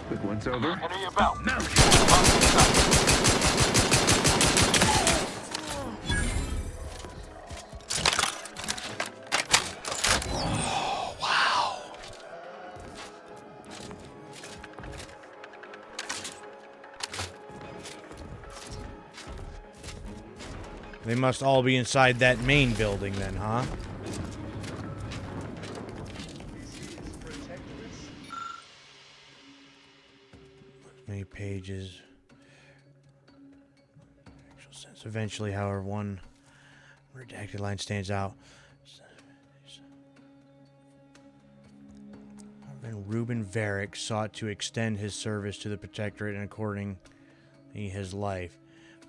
Quick one's over. Enemy about. Now. They must all be inside that main building then, huh? Many pages. Actual sense. Eventually, however, one redacted line stands out. When Reuben Varick sought to extend his service to the Protectorate and accordingly his life.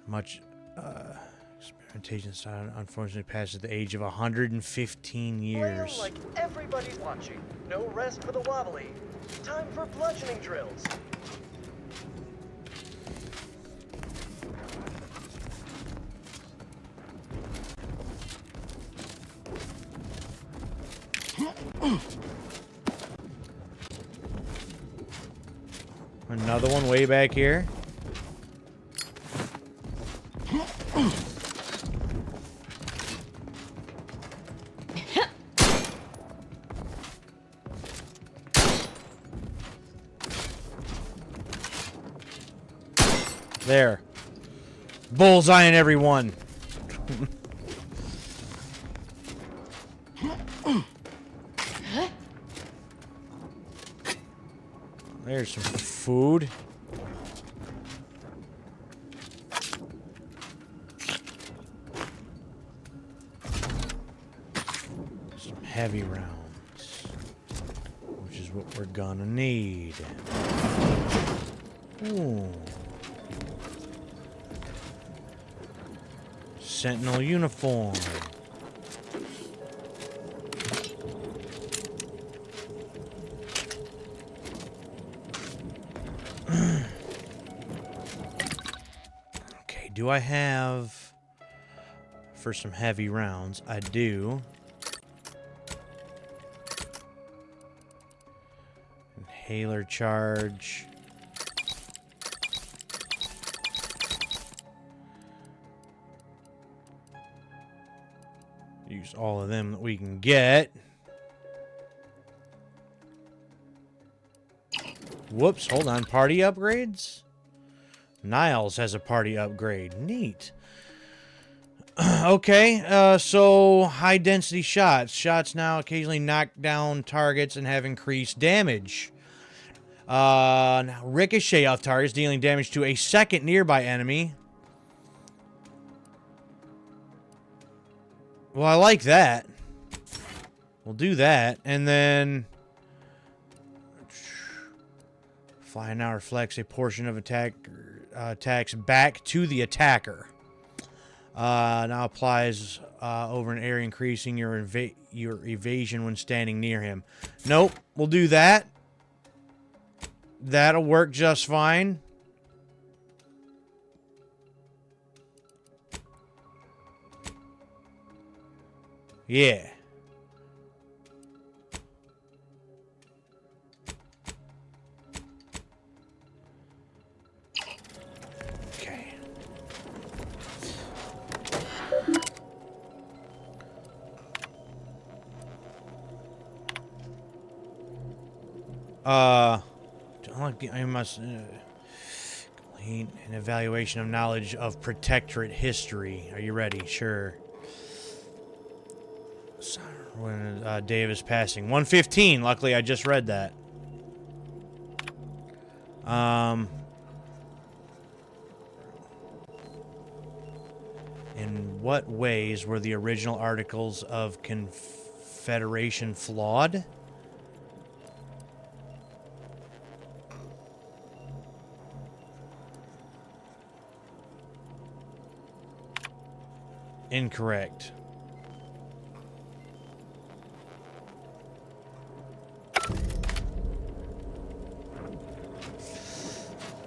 Much experimentation started, unfortunately passed at the age of 115 years. Flail like everybody's watching. No rest for the wobbly. Time for bludgeoning drills. Another one way back here. There. Bullseye on everyone. There's some food. Some heavy rounds, which is what we're gonna need. Ooh. Sentinel uniform. Okay, do I have for some heavy rounds? I do. Inhaler charge. Use all of them that we can get. Whoops, hold on. Party upgrades? Niles has a party upgrade. Neat. Okay, so high density shots. Shots now occasionally knock down targets and have increased damage. Now ricochet off targets, dealing damage to a second nearby enemy. Well, I like that. We'll do that. And then fly now reflects a portion of attacks back to the attacker. Now applies over an area, increasing your evasion when standing near him. Nope, we'll do that. That'll work just fine. Yeah. Okay. I must complete an evaluation of knowledge of Protectorate history. Are you ready? Sure. When Dave is passing 115. Luckily, I just read that. In what ways were the original Articles of Confederation flawed? Incorrect.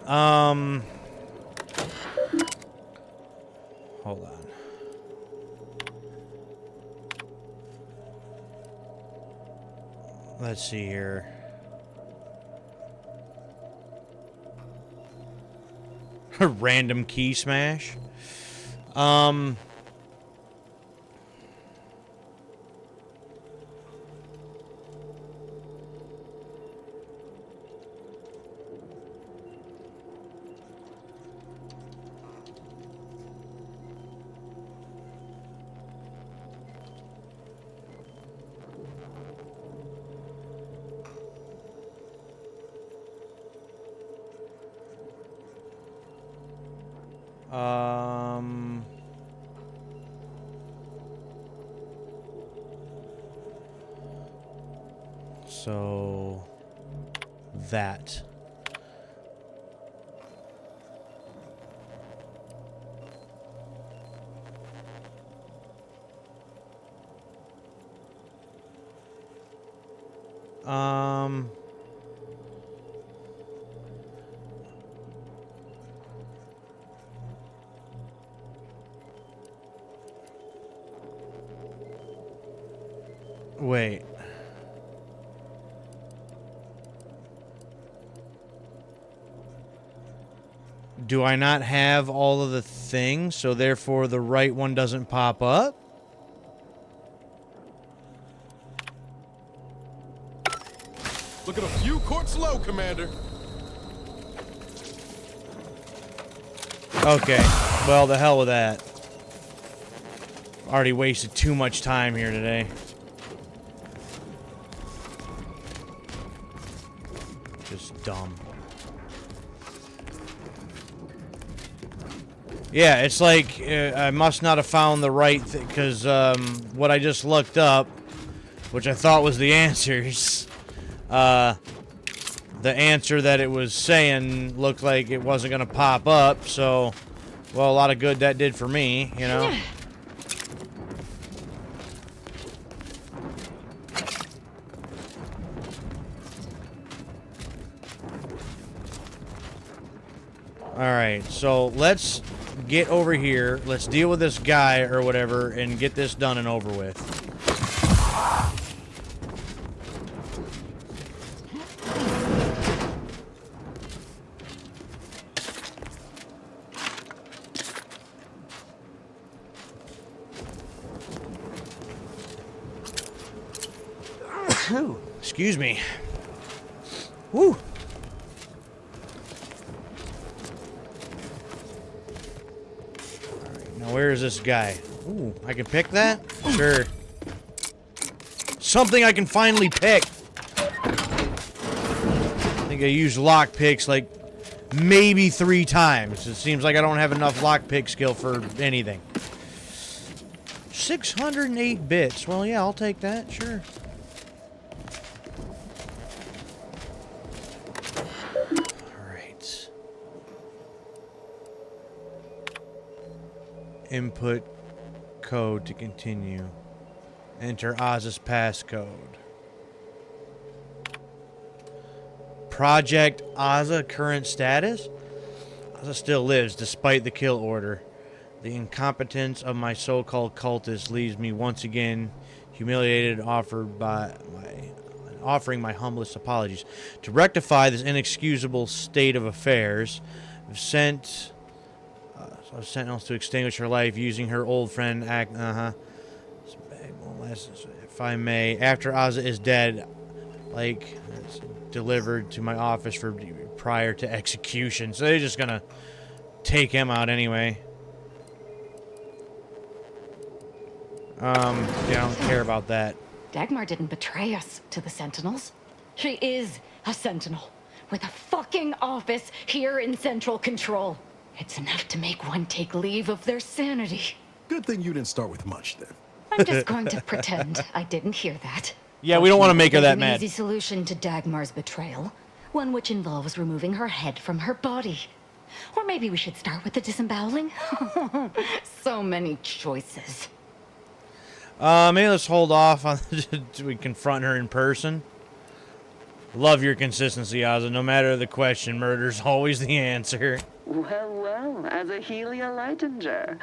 Hold on. Let's see here. Random key smash. So that. Wait. Do I not have all of the things, so therefore the right one doesn't pop up? Look at a few courts low, Commander. Okay. Well, the hell with that. Already wasted too much time here today. Just dumb. Yeah, it's like I must not have found the right thing, because what I just looked up, which I thought was the answers, the answer that it was saying looked like it wasn't going to pop up, so, well, a lot of good that did for me, you know? Alright, so let's get over here. Let's deal with this guy or whatever and get this done and over with. Excuse me. Woo. Alright, now where is this guy? Ooh, I can pick that? Sure. Something I can finally pick. I think I used lockpicks like maybe 3 times. It seems like I don't have enough lockpick skill for anything. 608 bits. Well, yeah, I'll take that. Sure. Input code to continue. Enter Oz's passcode. Project Ozza current status? Ozza still lives despite the kill order. The incompetence of my so-called cultist leaves me once again humiliated, offering my humblest apologies. To rectify this inexcusable state of affairs, I've sent Sentinels to extinguish her life using her old friend if I may. After Ozza is dead, it's delivered to my office for prior to execution. So they're just gonna take him out anyway. Yeah, I don't care about that. Dagmar didn't betray us to the Sentinels. She is a Sentinel with a fucking office here in Central Control. It's enough to make one take leave of their sanity. Good thing you didn't start with much, then. I'm just going to pretend I didn't hear that. Yeah, we don't want to make her that mad. An easy solution to Dagmar's betrayal. One which involves removing her head from her body. Or maybe we should start with the disemboweling? So many choices. Maybe let's hold off on till we confront her in person. Love your consistency, Ozza. No matter the question, murder's always the answer. Well, well, as a Helia Leitinger,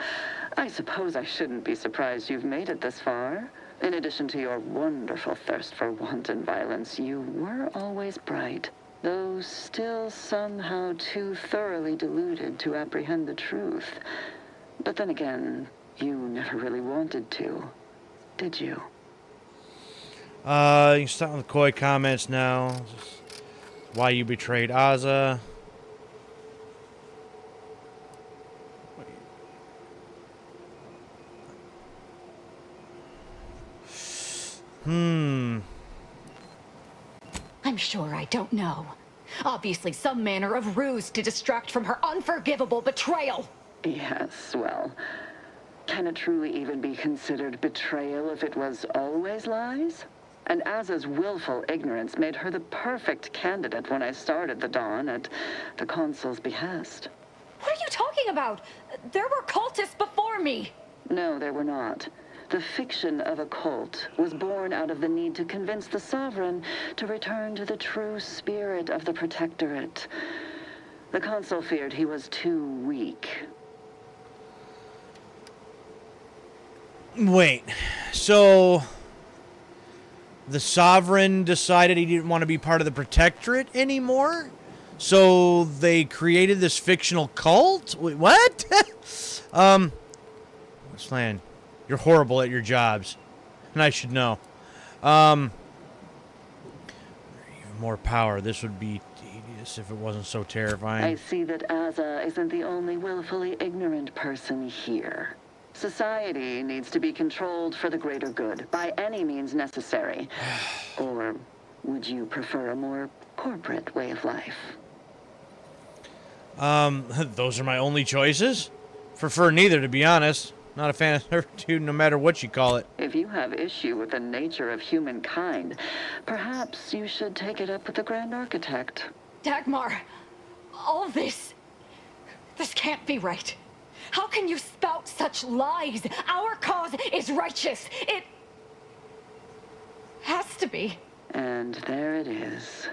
I suppose I shouldn't be surprised you've made it this far. In addition to your wonderful thirst for wanton violence, you were always bright, though still somehow too thoroughly deluded to apprehend the truth. But then again, you never really wanted to, did you? You can start with the coy comments now. Why you betrayed Ozza. I'm sure I don't know. Obviously some manner of ruse to distract from her unforgivable betrayal. Yes, well, can it truly even be considered betrayal if it was always lies? And Azza's willful ignorance made her the perfect candidate when I started the Dawn at the Consul's behest. What are you talking about? There were cultists before me. No, there were not. The fiction of a cult was born out of the need to convince the Sovereign to return to the true spirit of the Protectorate. The Consul feared he was too weak. Wait, so the Sovereign decided he didn't want to be part of the Protectorate anymore? So they created this fictional cult? Wait, what? Slan, you're horrible at your jobs. And I should know. Even more power. This would be tedious if it wasn't so terrifying. I see that Azza isn't the only willfully ignorant person here. Society needs to be controlled for the greater good, by any means necessary. Or would you prefer a more corporate way of life? Those are my only choices? Prefer neither, to be honest. Not a fan of servitude, no matter what you call it. If you have issue with the nature of humankind, perhaps you should take it up with the Grand Architect. Dagmar, all this can't be right. How can you spout such lies? Our cause is righteous. It has to be. And there it is.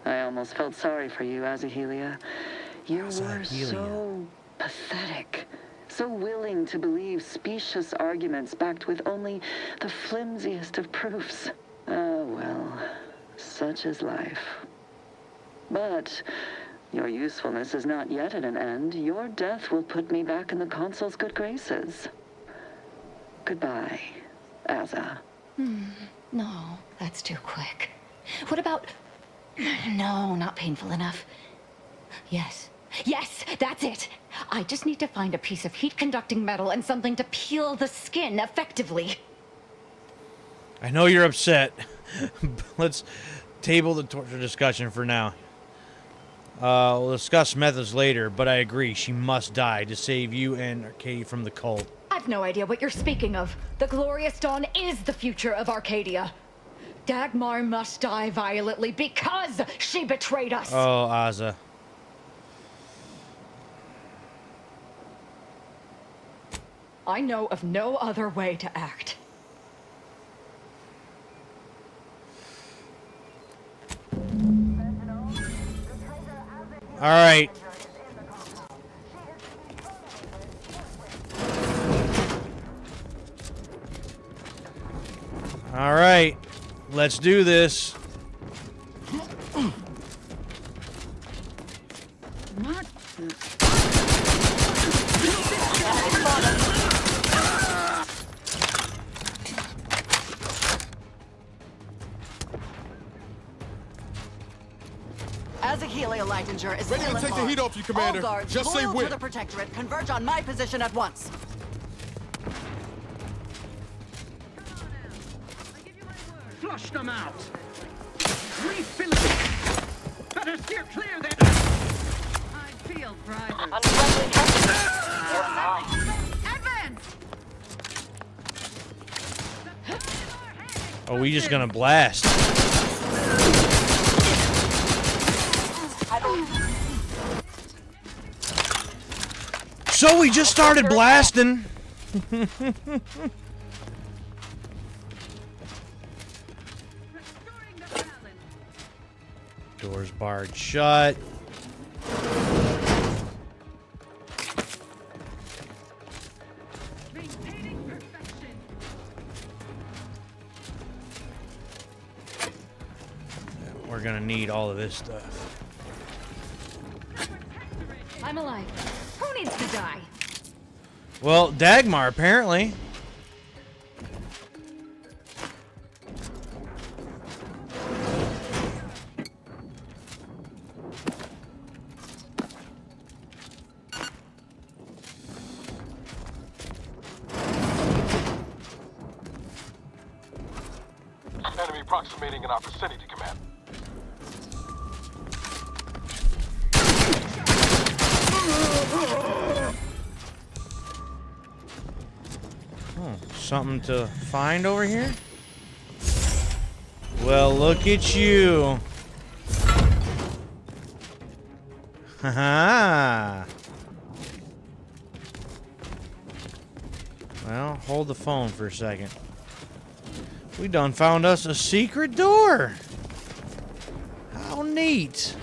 I almost felt sorry for you, Azahelia. You were so pathetic. So willing to believe specious arguments backed with only the flimsiest of proofs. Ah, well, such is life. But your usefulness is not yet at an end. Your death will put me back in the Consul's good graces. Goodbye, Azza. No, that's too quick. What about... No, not painful enough. Yes, that's it. I just need to find a piece of heat-conducting metal and something to peel the skin effectively. I know you're upset. Let's table the torture discussion for now. We'll discuss methods later, but I agree. She must die to save you and Arcadia from the cult. I've no idea what you're speaking of. The Glorious Dawn is the future of Arcadia. Dagmar must die violently because she betrayed us. Oh, Azza. I know of no other way to act. All right. All right. Let's do this. What? As a Heliolightinger is Ready still to take the involved. heat off you, Commander. All guards Just say loyal when. to the Protectorate converge on my position at once. Flush them out! Refill it! Better steer clear there! I feel drivers. Advance! Are we just gonna blast? So we just started blasting. Doors barred shut. We're gonna need all of this stuff. I'm alive. Who needs to die? Well, Dagmar, apparently. Enemy approximating in our vicinity, Command. Oh, something to find over here? Well, look at you. Haha. Well, hold the phone for a second. We done found us a secret door. How neat.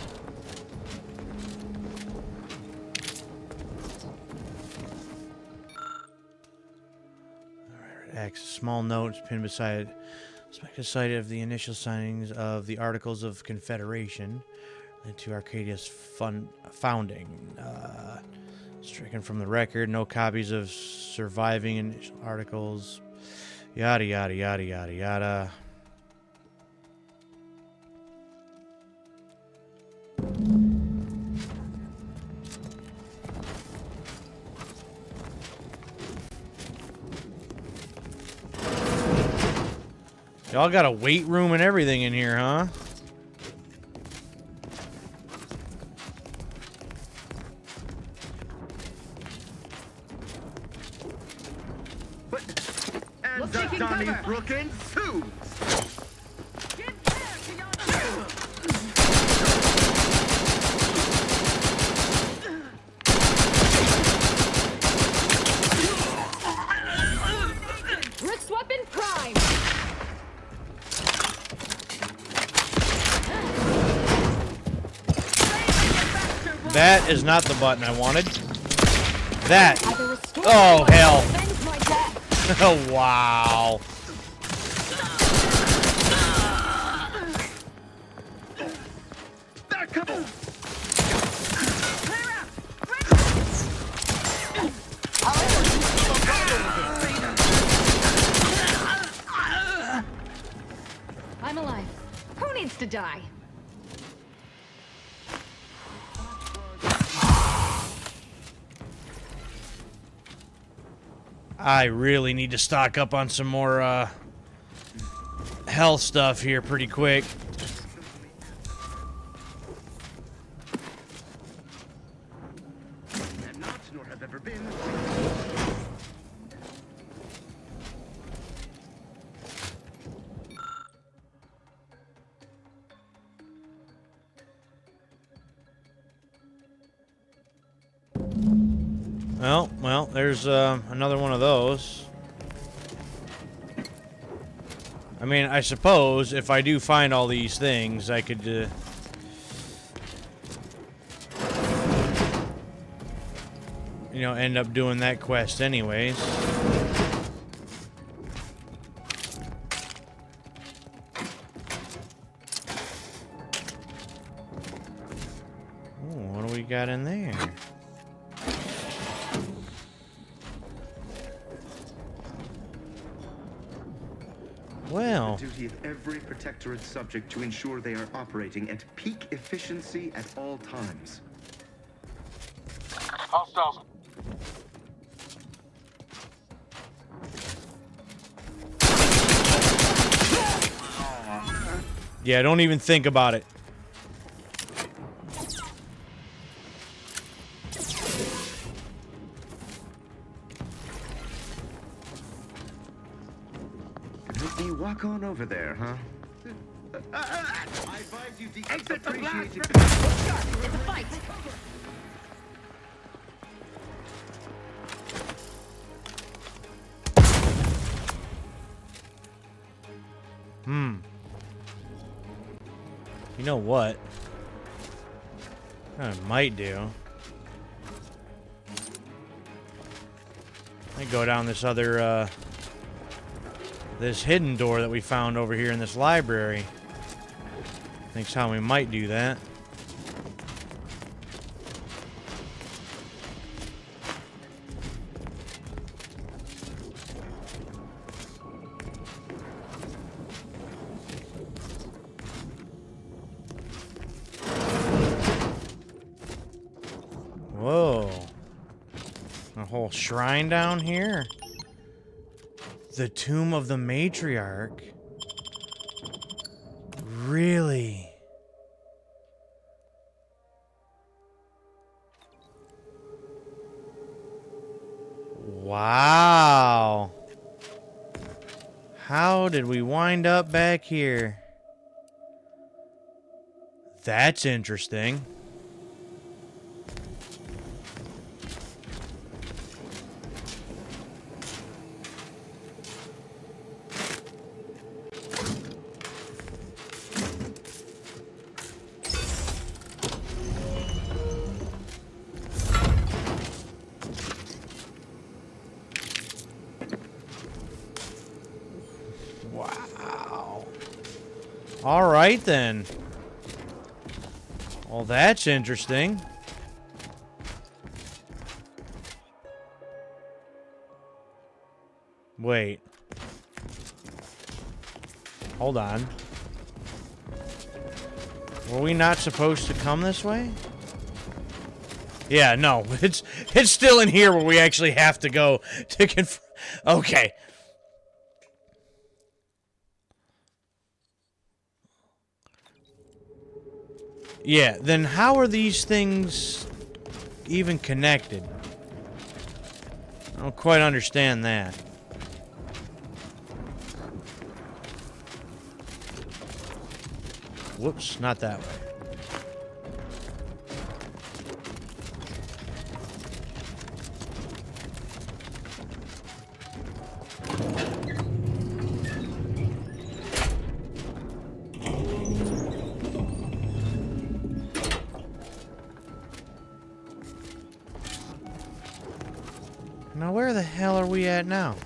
X, small notes pinned beside the site of the initial signings of the Articles of Confederation to Arcadia's founding. Stricken from the record, no copies of surviving initial articles. Yada, yada, yada, yada, yada. Y'all got a weight room and everything in here, huh? We'll take cover. Brookins suits. Give care to your Rick's weapon prime. That is not the button I wanted. That. Oh, hell. Oh, wow. I'm alive. Who needs to die? I really need to stock up on some more, health stuff here pretty quick. Well, there's another one of those. I mean, I suppose if I do find all these things, I could you know, end up doing that quest anyways. Ooh, what do we got in there? Well, the duty of every protectorate subject to ensure they are operating at peak efficiency at all times. Hostiles. yeah, don't even think about it. Let me walk on over there, huh? I advise you to exit the blast. It's a fight. You know what? I might do. I go down this other, this hidden door that we found over here in this library. Thinks how we might do that. Whoa. A whole shrine down here? The tomb of the matriarch? Really? Wow. How did we wind up back here? That's interesting. All right, then. Well, that's interesting. Wait. Hold on. Were we not supposed to come this way? Yeah, no. It's still in here where we actually have to go to confirm. Okay. Yeah, then how are these things even connected? I don't quite understand that. Whoops, not that way. Now, where the hell are we at now?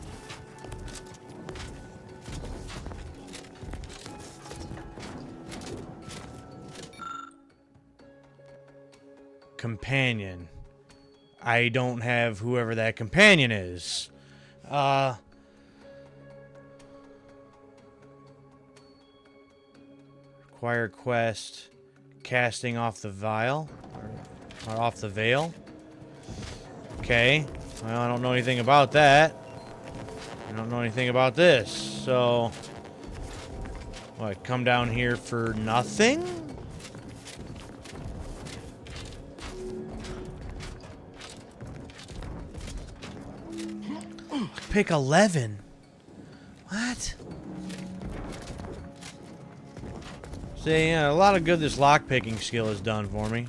Companion. I don't have whoever that companion is. Require quest. Casting off the vial. Or off the veil. Okay. Well, I don't know anything about that. I don't know anything about this. So, what, come down here for nothing? Pick 11. What? See, yeah, a lot of good this lock-picking skill has done for me.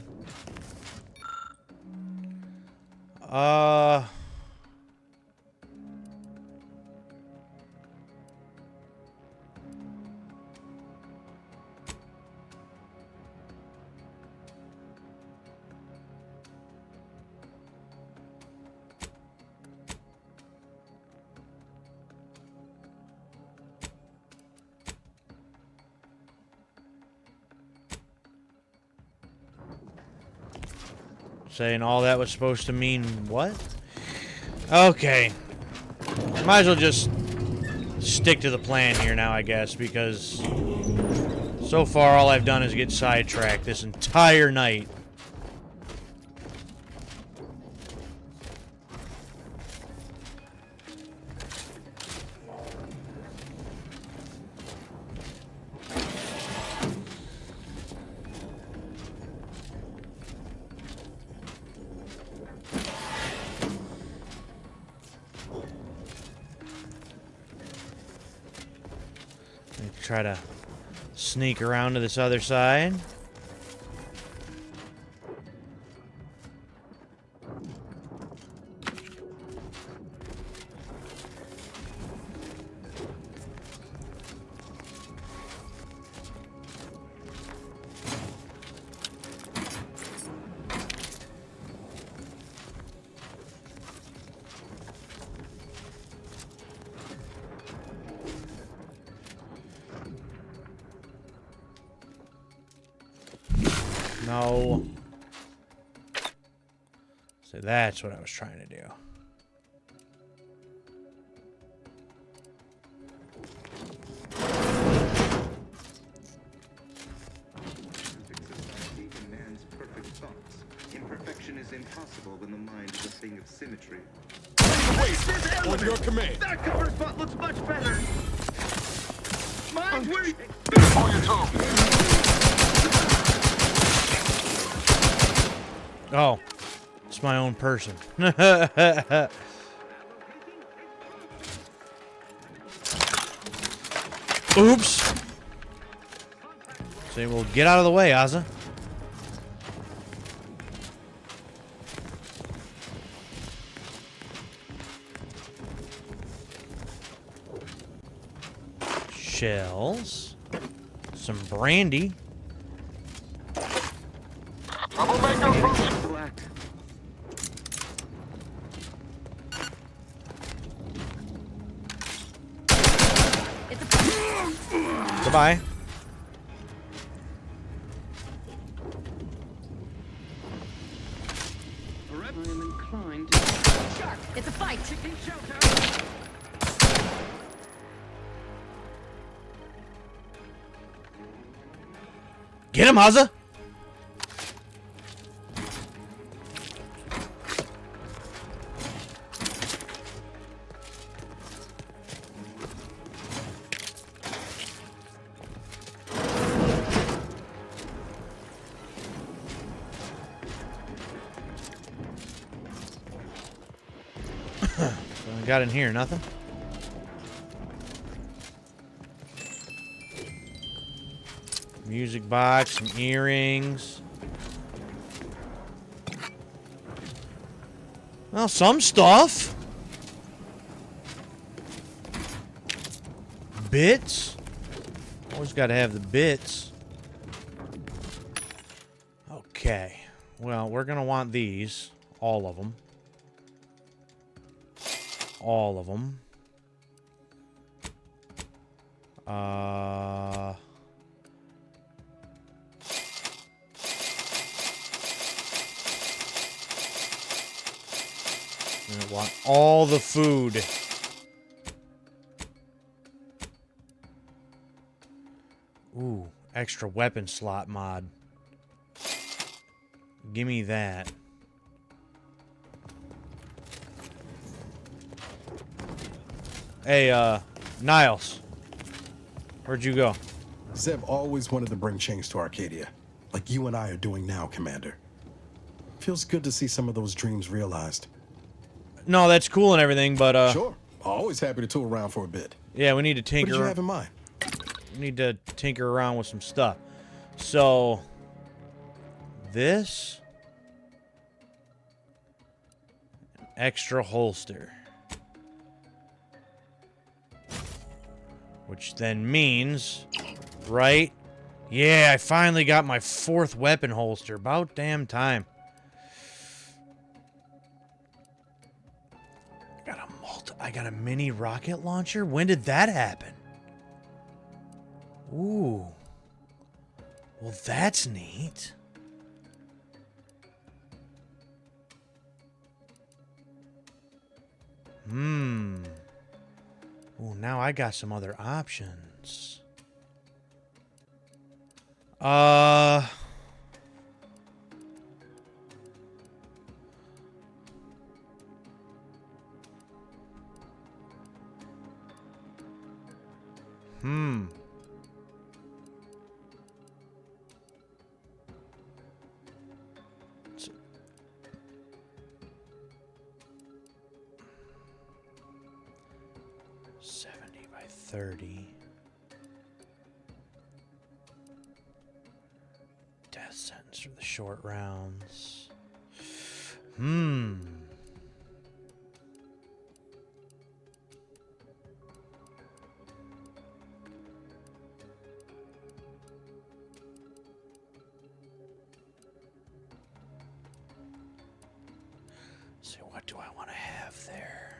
Saying all that was supposed to mean what? Okay. Might as well just stick to the plan here now, I guess, because so far all I've done is get sidetracked this entire night. Try to sneak around to this other side. No. So that's what I was trying to do. Imperfection is impossible when the mind is a thing of symmetry. On your command. That covered butt looks much better. Mine's where On your toe. Oh, it's my own person. Oops. Say, well, get out of the way, Ozza. Shells. Some brandy. Troublemaker approaching. Goodbye. I'm inclined to... It's a fight. Get him, Ozza. What I got in here? Nothing. Music box, some earrings. Well, some stuff. Bits. Always got to have the bits. Okay. Well, we're going to want these. All of them. all of them. I want all the food. Ooh, extra weapon slot mod. Give me that. Hey, Niles. Where'd you go? Zeb always wanted to bring change to Arcadia, like you and I are doing now, Commander. Feels good to see some of those dreams realized. No, that's cool and everything, but Sure. Always happy to tool around for a bit. yeah, we need to tinker. What did you have in mind? We need to tinker around with some stuff. So, this extra holster, which then means, right? Yeah, I finally got my 4th weapon holster. About damn time. I got a mini rocket launcher? When did that happen? Ooh. Well, that's neat. Ooh, now I got some other options. So, 70 by 30. Death sentence for the short rounds. So what do I want to have there?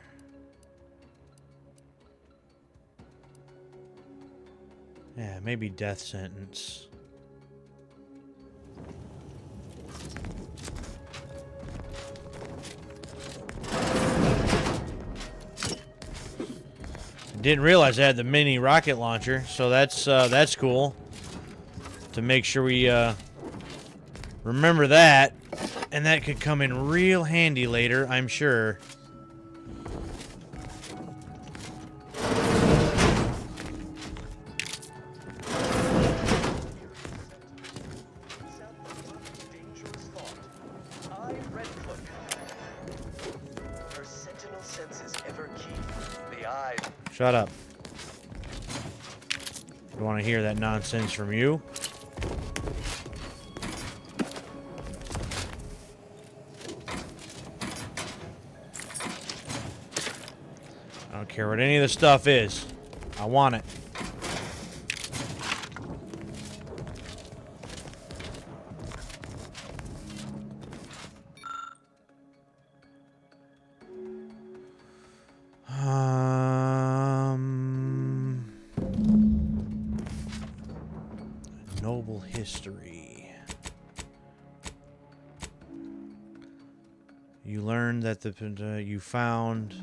Yeah, maybe death sentence. Didn't realize I had the mini rocket launcher, so that's cool. To make sure we remember that, and that could come in real handy later, I'm sure. Shut up. I want to hear that nonsense from you. I don't care what any of the stuff is. I want it. Noble history. You learned that you found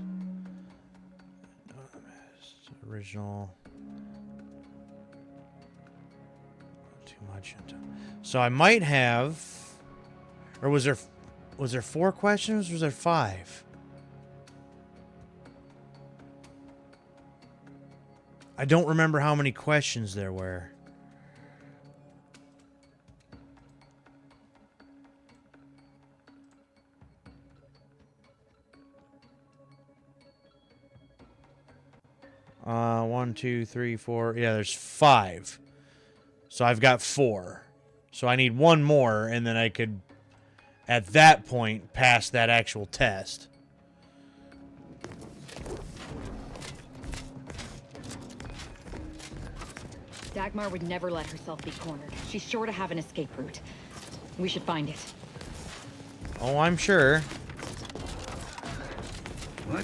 original too much. So I might have, or was there 4 questions? Or was there 5? I don't remember how many questions there were. One, two, three, 4. Yeah, there's 5. So I've got 4. So I need 1 more, and then I could, at that point, pass that actual test. Dagmar would never let herself be cornered. She's sure to have an escape route. We should find it. Oh, I'm sure. What?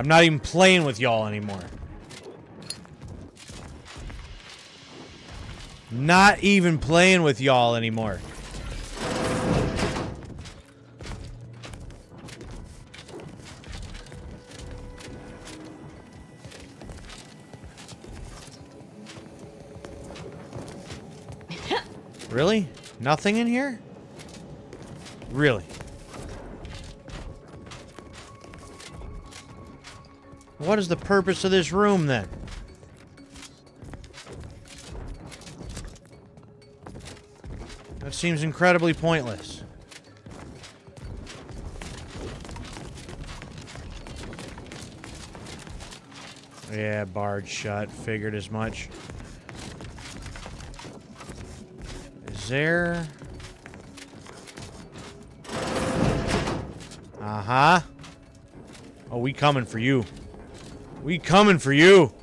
I'm not even playing with y'all anymore. Not even playing with y'all anymore. Really? Nothing in here? Really? What is the purpose of this room, then? That seems incredibly pointless. Yeah, barred shut. Figured as much. Is there... Uh-huh. Oh, we coming for you. We coming for you.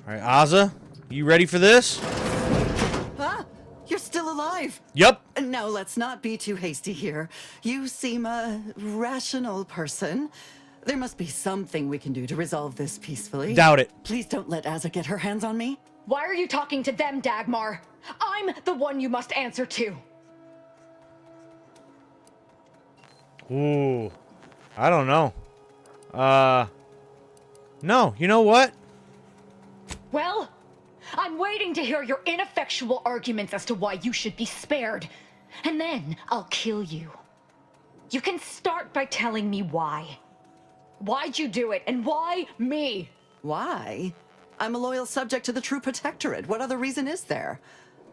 Alright, Ozza, you ready for this? Huh? You're still alive? Yep. No, let's not be too hasty here. You seem a rational person. There must be something we can do to resolve this peacefully. Doubt it. Please don't let Asa get her hands on me. Why are you talking to them, Dagmar? I'm the one you must answer to. Ooh. I don't know. No, you know what? Well, I'm waiting to hear your ineffectual arguments as to why you should be spared. And then I'll kill you. You can start by telling me why. Why'd you do it, and why me? Why? I'm a loyal subject to the True Protectorate. What other reason is there?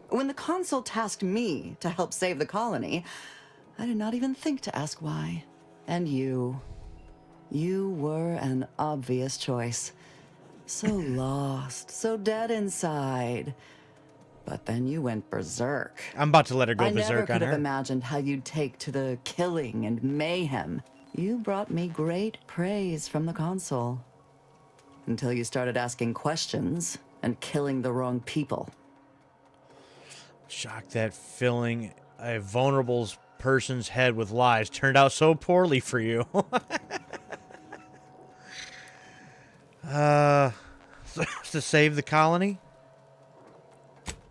When the Consul tasked me to help save the colony, I did not even think to ask why. And you were an obvious choice. So lost, so dead inside. But then you went berserk. I'm about to let her go I never berserk on could have her. imagined how you'd take to the killing and mayhem. You brought me great praise from the Consul. Until you started asking questions and killing the wrong people. Shocked that filling a vulnerable person's head with lies turned out so poorly for you. To save the colony?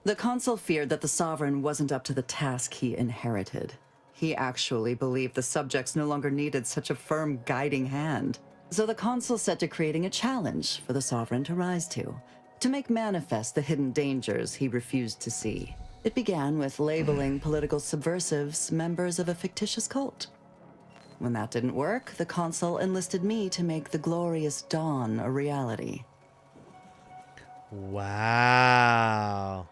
The Consul feared that the Sovereign wasn't up to the task he inherited. He actually believed the subjects no longer needed such a firm guiding hand. So the Consul set to creating a challenge for the Sovereign to rise to make manifest the hidden dangers he refused to see. It began with labeling political subversives members of a fictitious cult. When that didn't work, the Consul enlisted me to make the glorious dawn a reality. Wow.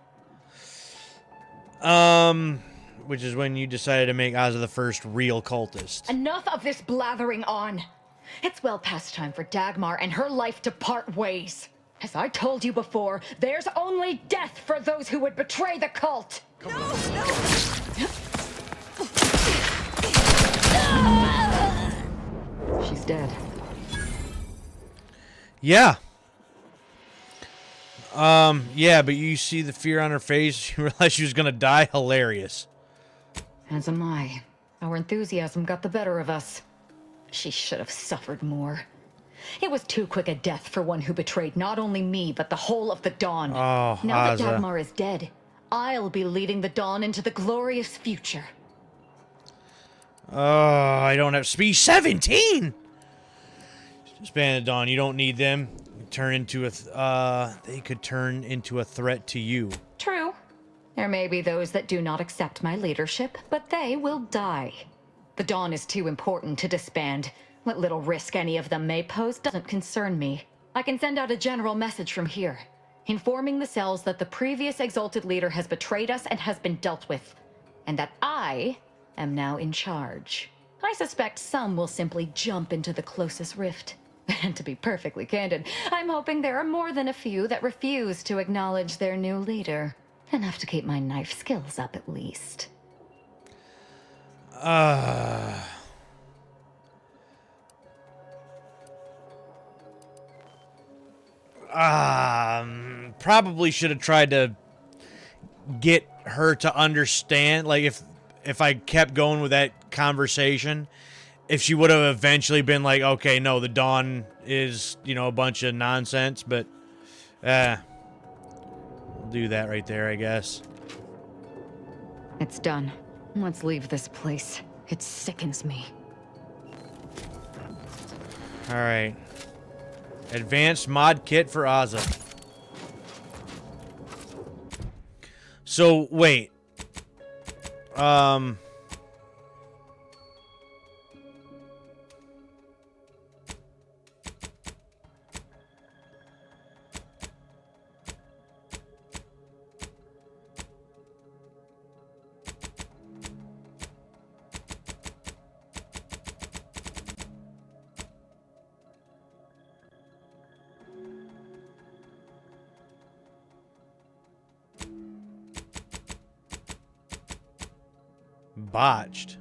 Which is when you decided to make Ozzy the first real cultist. Enough of this blathering on. It's well past time for Dagmar and her life to part ways. As I told you before, there's only death for those who would betray the cult. She's dead. Yeah. Yeah, but you see the fear on her face, you realize she was gonna die. Hilarious. As am I. Our enthusiasm got the better of us. She should have suffered more. It was too quick a death for one who betrayed not only me, but the whole of the Dawn. Oh, now that Ozzy. Dagmar is dead, I'll be leading the Dawn into the glorious future. Oh, I don't have speed 17! Disbanded Dawn, you don't need them. Turn into a, they could turn into a threat to you. True. There may be those that do not accept my leadership, but they will die. The Dawn is too important to disband. What little risk any of them may pose doesn't concern me. I can send out a general message from here, informing the cells that the previous exalted leader has betrayed us and has been dealt with, and that I am now in charge. I suspect some will simply jump into the closest rift. And to be perfectly candid, I'm hoping there are more than a few that refuse to acknowledge their new leader. Enough to keep my knife skills up at least. Probably should have tried to get her to understand, like if I kept going with that conversation, if she would have eventually been like, okay, no, the Dawn is, you know, a bunch of nonsense, but we'll do that right there, I guess. It's done. Let's leave this place. It sickens me. All right. Advanced mod kit for Ozza. So, wait. Botched.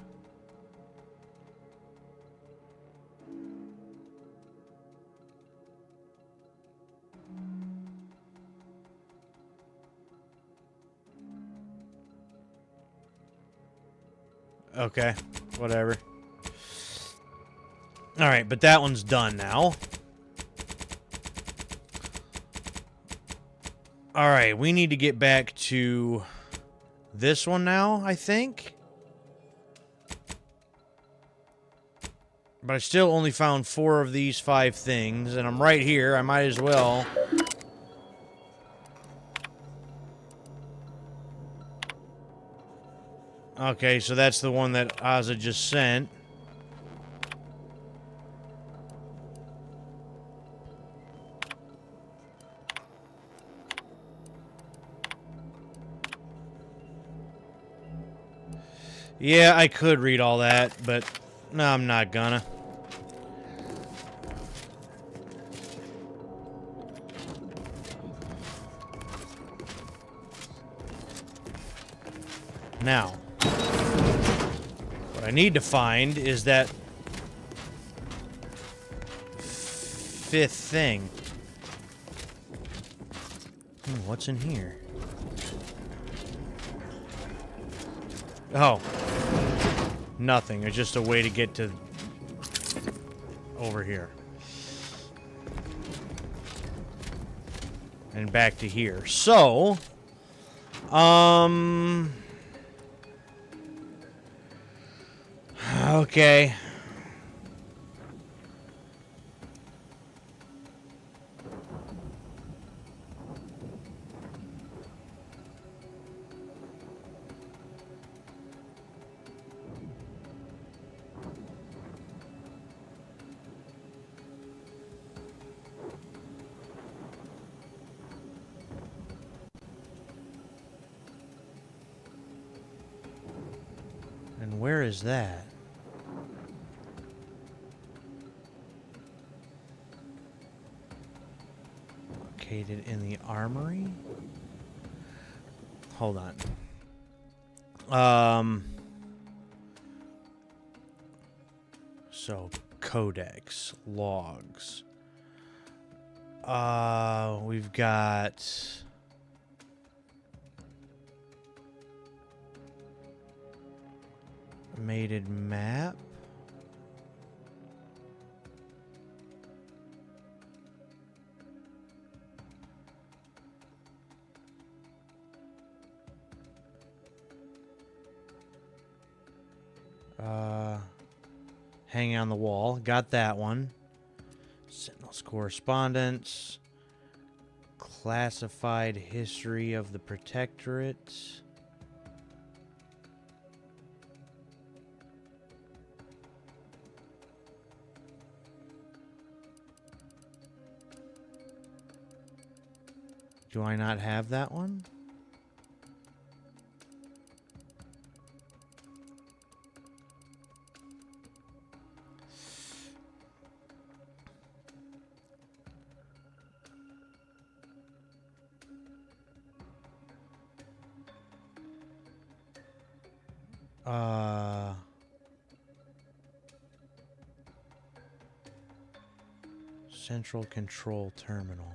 Okay, whatever. All right, but that one's done now. All right, we need to get back to this one now, I think. But I still only found 4 of these 5 things, and I'm right here. I might as well. Okay, so that's the one that Ozza just sent. Yeah, I could read all that, but no, I'm not gonna. Now, what I need to find is that 5th thing. What's in here? Oh. Nothing. It's just a way to get to over here. And back to here. So, okay. And where is that? Located in the armory? Hold on. So, codex, logs. We've got... mated map. Hanging on the wall. Got that one. Sentinel's correspondence. Classified history of the Protectorate. Do I not have that one? Central Control Terminal.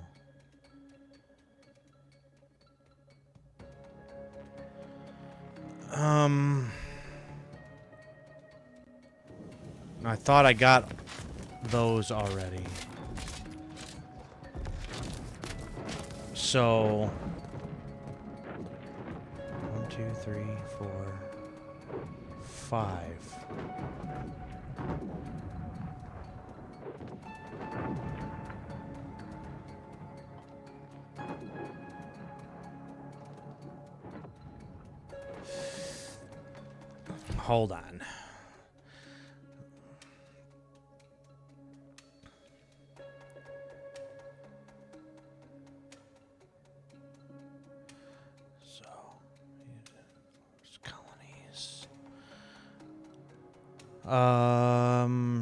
I thought I got those already. So 1, 2, 3, 4, 5. Hold on. So, colonies.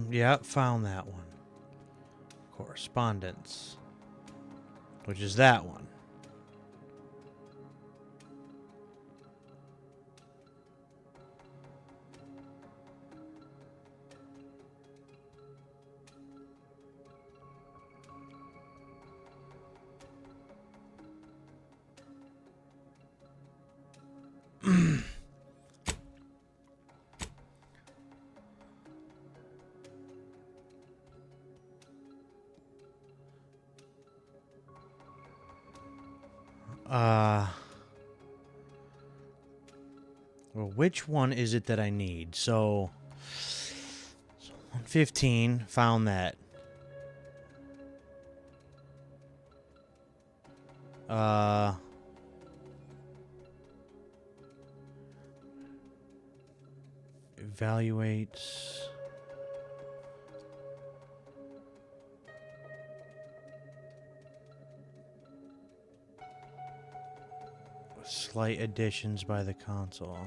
Yeah, found that one. Correspondence, which is that one. Well, which one is it that I need? So 115, found that. Evaluates. Slight additions by the console.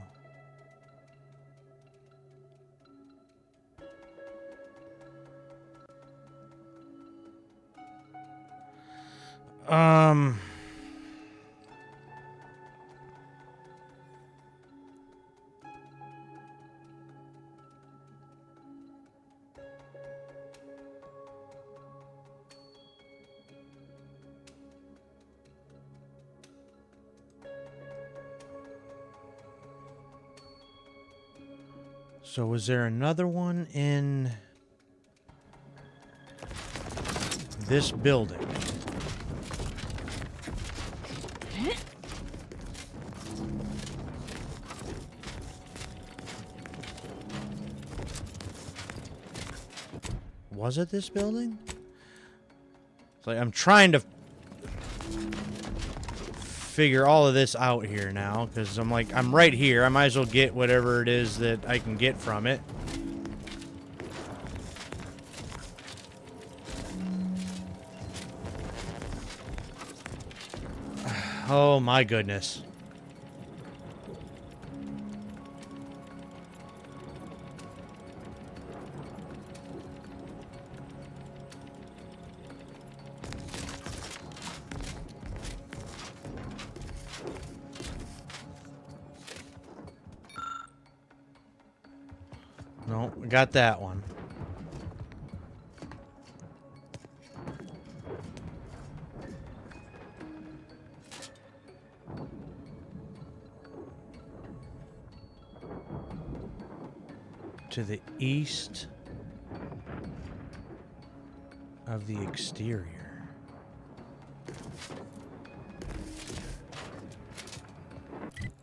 So was there another one in this building? Was it this building? It's like I'm trying to figure all of this out here now, because I'm like, I'm right here. I might as well get whatever it is that I can get from it. Oh my goodness. No, we got that one. To the east of the exterior.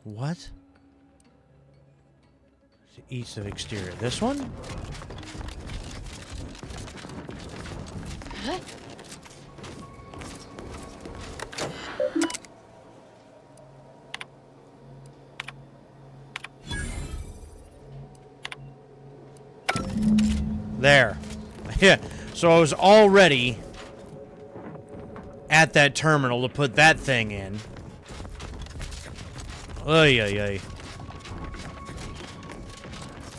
What? East of exterior. This one? Huh? There. Yeah. So I was already at that terminal to put that thing in. Oy, oy, oy.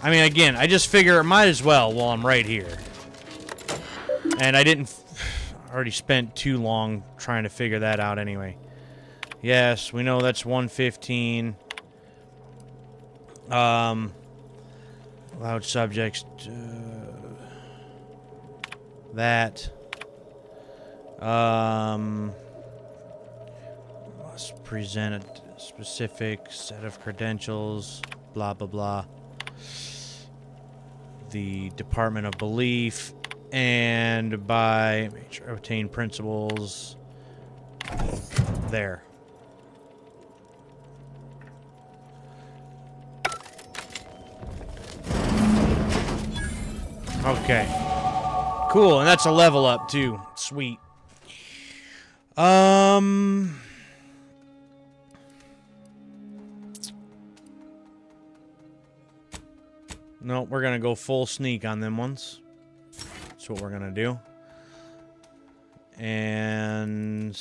I mean, again, I just figure it might as well while I'm right here. And I didn't... already spent too long trying to figure that out anyway. Yes, we know that's 115. Allowed subjects... that. Must present it... specific set of credentials, blah, blah, blah. The Department of Belief, and by obtain principles. There. Okay. Cool, and that's a level up too. Sweet. No, we're gonna go full sneak on them ones. That's what we're gonna do. And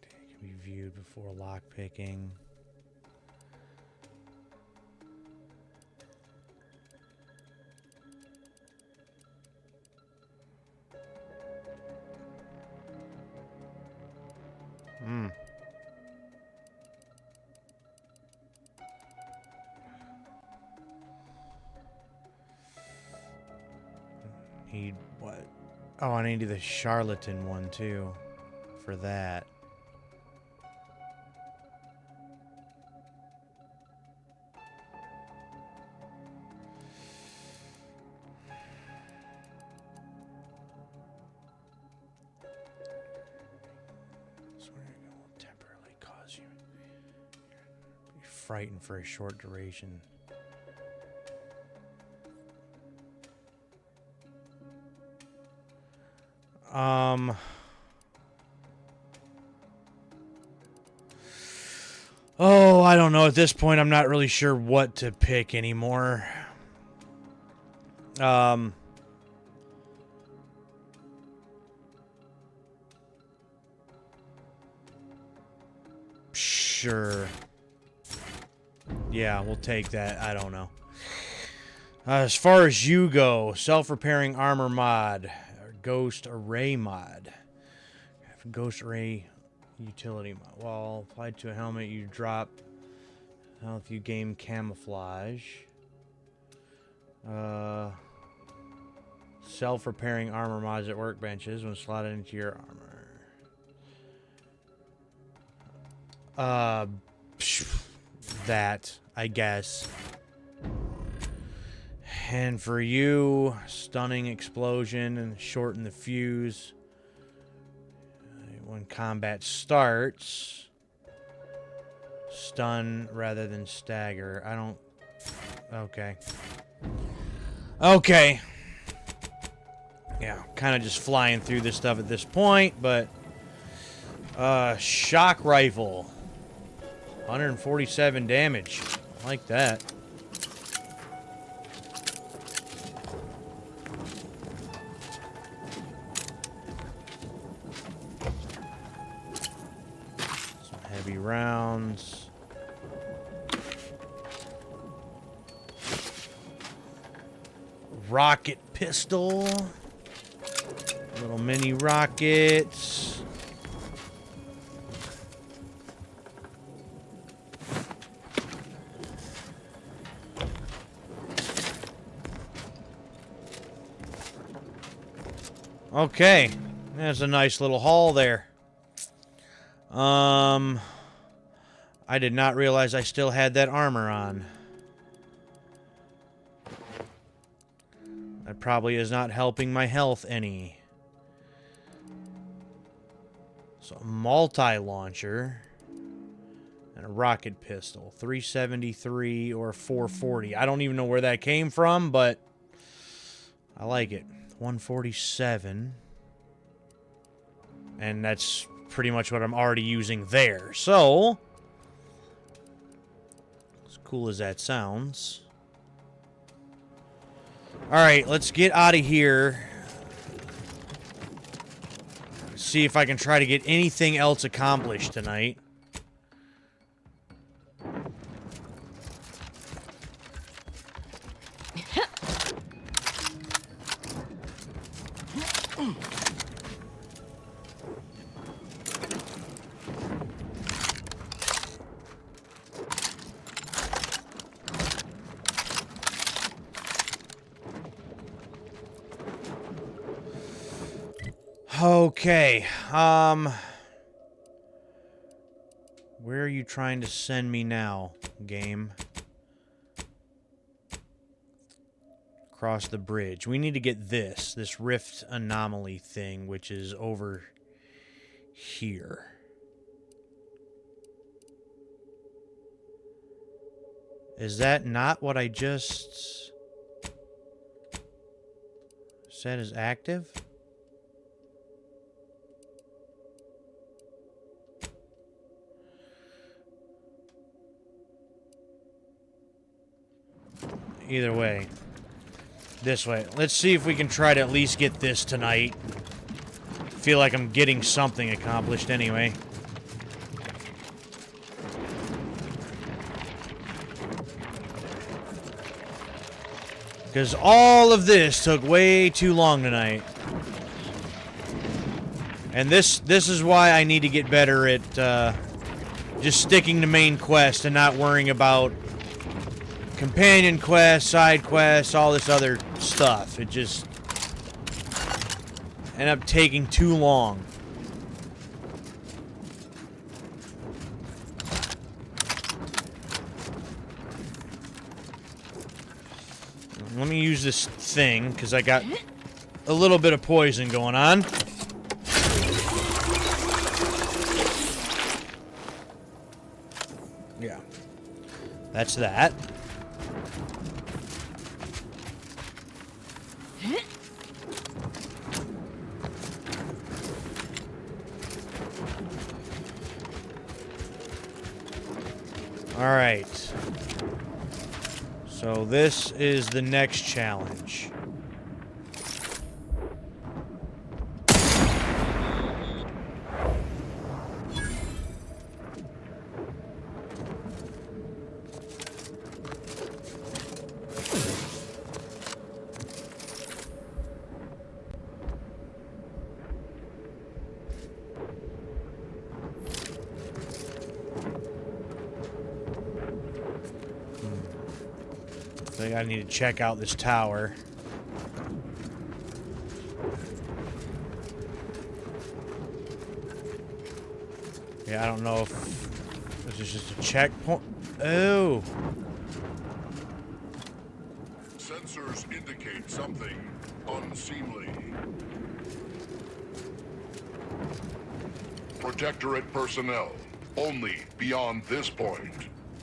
can be viewed before lockpicking. Need what? Oh, I need the charlatan one too for that. Temporarily cause you be frightened for a short duration. Oh, I don't know. At this point, I'm not really sure what to pick anymore. Sure. Yeah, we'll take that. I don't know. As far as you go, self-repairing armor mod, or ghost array mod. Ghost array utility mod. While applied to a helmet, you drop health. You gain camouflage. Self-repairing armor mods at workbenches when slotted into your armor. That, I guess. And for you, stunning explosion and shorten the fuse. When combat starts, stun rather than stagger. I don't... Okay. Okay. Yeah, kind of just flying through this stuff at this point, but... shock rifle. 147 damage. I like that. Some heavy rounds. Rocket pistol. Little mini rockets. Okay, there's a nice little haul there. I did not realize I still had that armor on. That probably is not helping my health any. So, a multi-launcher and a rocket pistol. 373 or 440. I don't even know where that came from, but I like it. 147. And that's pretty much what I'm already using there. So, as cool as that sounds. Alright, let's get out of here. See if I can try to get anything else accomplished tonight. Okay, where are you trying to send me now, game? Across the bridge. We need to get this rift anomaly thing, which is over here. Is that not what I just said is active? Either way. This way. Let's see if we can try to at least get this tonight. Feel like I'm getting something accomplished anyway. Because all of this took way too long tonight. And this is why I need to get better at just sticking to main quest and not worrying about companion quests, side quests, all this other stuff. It just ended up taking too long. Let me use this thing, because I got a little bit of poison going on. Yeah. That's that. Alright. So this is the next challenge. I think I need to check out this tower. Yeah, I don't know if this is just a checkpoint. Oh. Sensors indicate something unseemly. Protectorate personnel, only beyond this point.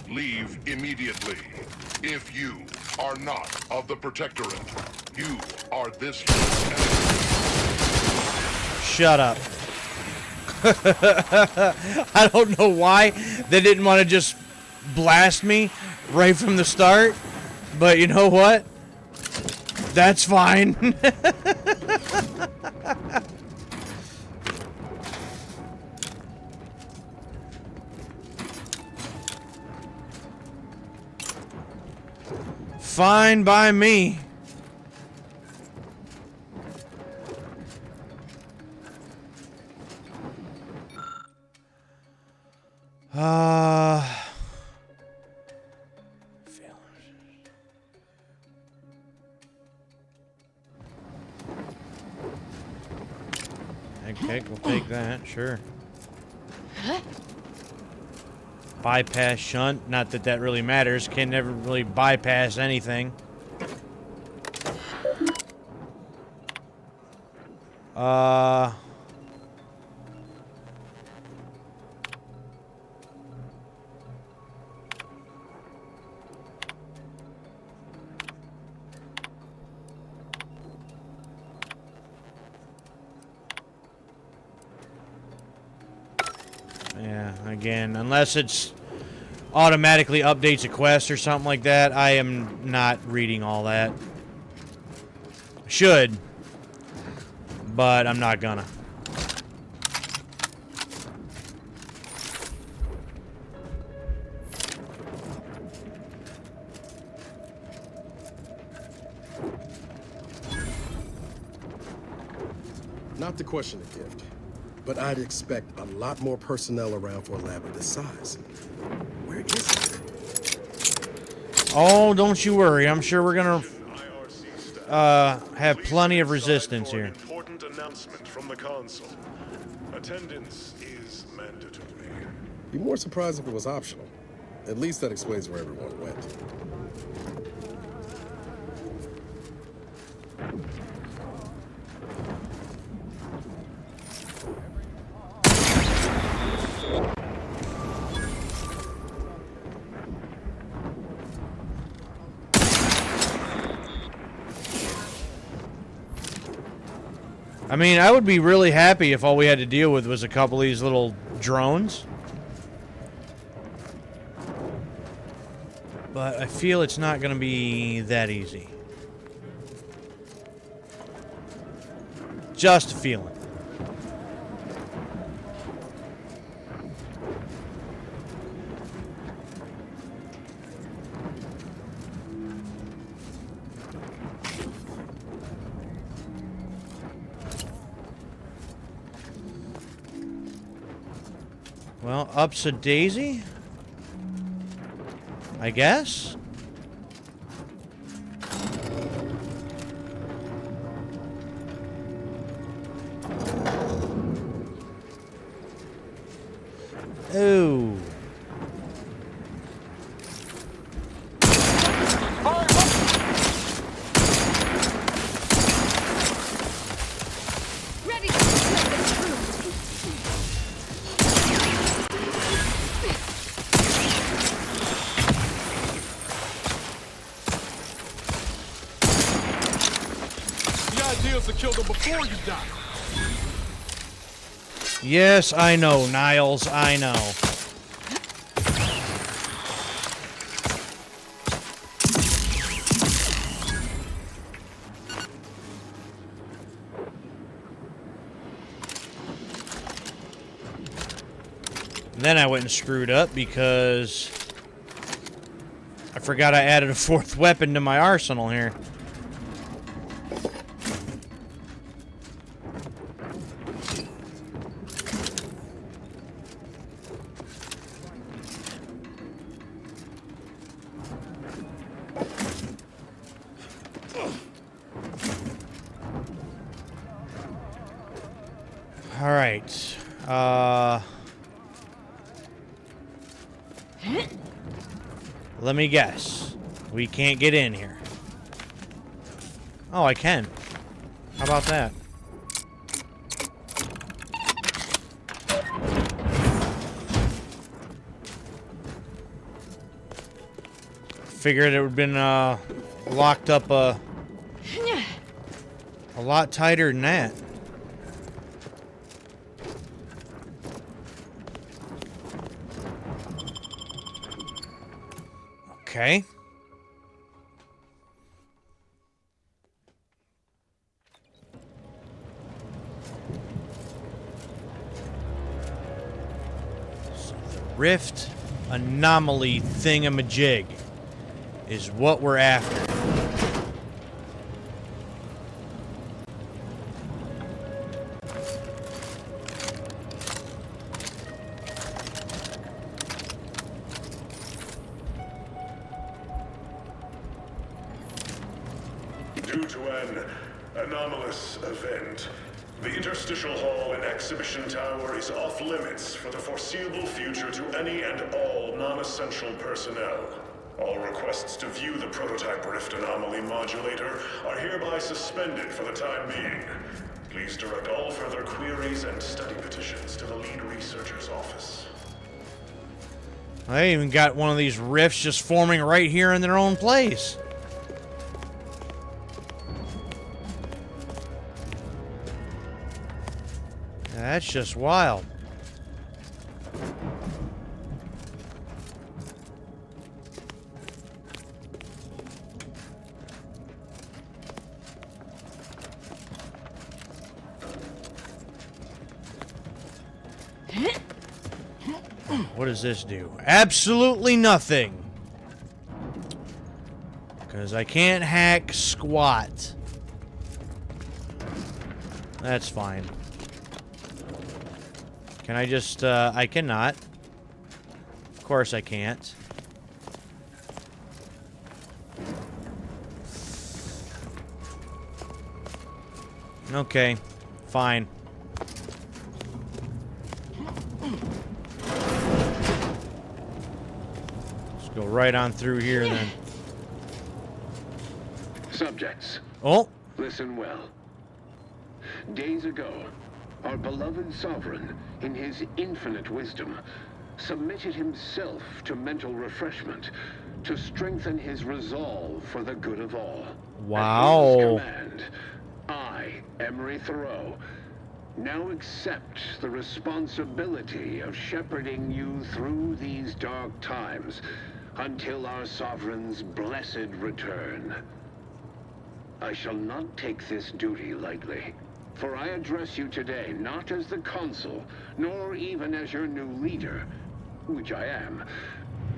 Leave immediately. If you are not of the Protectorate, you are this unit's enemy. Shut up. I don't know why they didn't want to just blast me right from the start, but you know what? That's fine. Fine by me. Okay, we'll take that, sure. Bypass shunt, not that that really matters. Can never really bypass anything. Yeah, again, unless it's automatically updates a quest or something like that, I am not reading all that. Should, but I'm not gonna. Not to question the gift, but I'd expect a lot more personnel around for a lab of this size. Where is it? Oh, don't you worry. I'm sure we're gonna have plenty of resistance here. Important announcement from the console. Attendance is mandatory. Be more surprised if it was optional. At least that explains where everyone went. I mean, I would be really happy if all we had to deal with was a couple of these little drones. But I feel it's not going to be that easy. Just a feeling. Well, up's a daisy, I guess. Ooh. Ready to split the truth. The idea is to kill them before you die. Yes, I know, Niles, I know. Then I went and screwed up because I forgot I added a fourth weapon to my arsenal here. All right. Let me guess. We can't get in here. Oh, I can. How about that? Figured it would have been locked up a lot tighter than that. Okay. So the rift anomaly thingamajig is what we're after. Due to an anomalous event, the interstitial hall and exhibition tower is off limits for the foreseeable future to any and all non-essential personnel. All requests to view the prototype rift anomaly modulator are hereby suspended for the time being. Please direct all further queries and study petitions to the lead researcher's office. I even got one of these rifts just forming right here in their own place. That's just wild. What does this do? Absolutely nothing. Because I can't hack squat. That's fine. Can I just, I cannot. Of course I can't. Okay, fine. Let's go right on through here then. Subjects. Oh. Listen well. Days ago, our beloved sovereign, in his infinite wisdom, submitted himself to mental refreshment to strengthen his resolve for the good of all. Wow. At his command, I, Emery Thoreau, now accept the responsibility of shepherding you through these dark times until our sovereign's blessed return. I shall not take this duty lightly, for I address you today not as the consul, nor even as your new leader, which I am,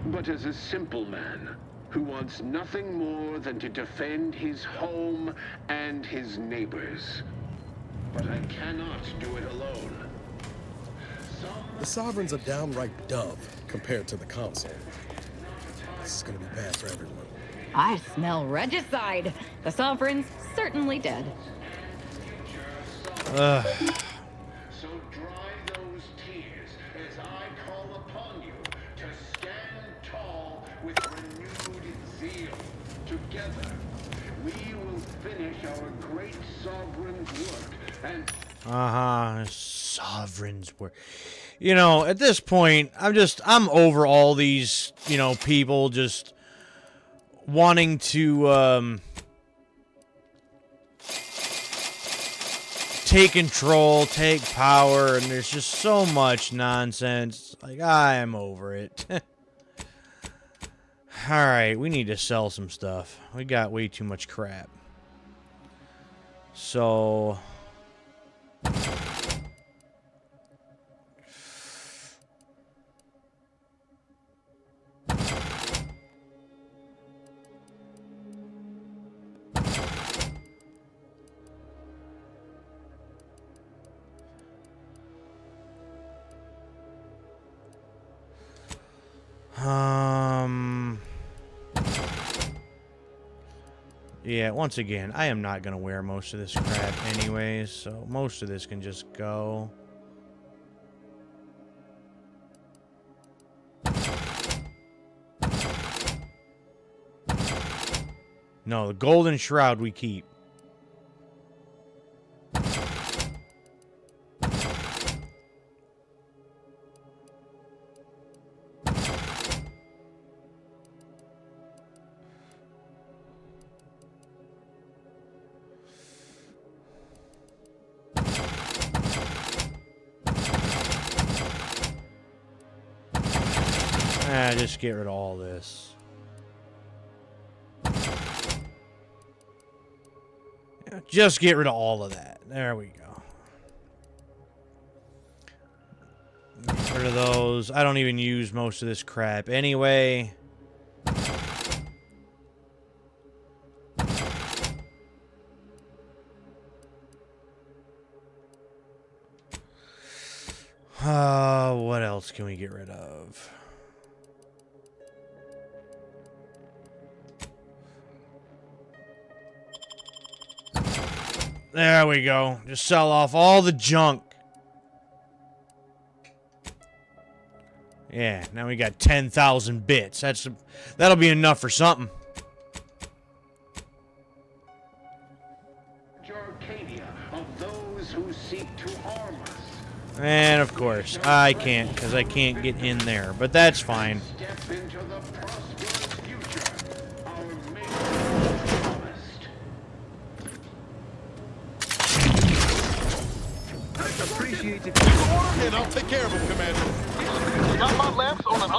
but as a simple man who wants nothing more than to defend his home and his neighbors. But I cannot do it alone. The Sovereign's a downright dove compared to the consul. This is gonna be bad for everyone. I smell regicide. The Sovereign's certainly dead. So dry those tears as I call upon you to stand tall with renewed zeal. Together, we will finish our great sovereign's work and... Sovereign's work. You know, at this point, I'm over all these, you know, people just wanting to, take control, take power, and there's just so much nonsense. Like, I am over it. Alright, we need to sell some stuff. We got way too much crap. So... Yeah, once again, I am not going to wear most of this crap anyways, so most of this can just go. No, the golden shroud we keep. Just get rid of all this. Yeah, just get rid of all of that. There we go. Get rid of those. I don't even use most of this crap anyway. What else can we get rid of? There we go. Just sell off all the junk. Yeah, now we got 10,000 bits. That'll be enough for something. Arcadia of those who seek to harm us. And of course, I can't because I can't get in there, but that's fine. Step into the prosperous future our maker promised. Appreciate it. And I'll take care of him, Commander. Got my lamps on an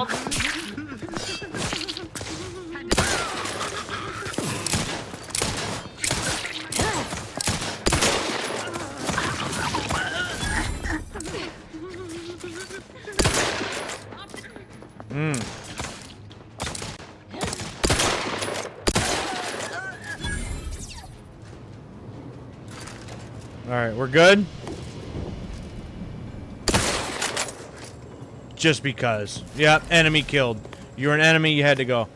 Alright, we're good? Just because. Yep, enemy killed. You're an enemy, you had to go.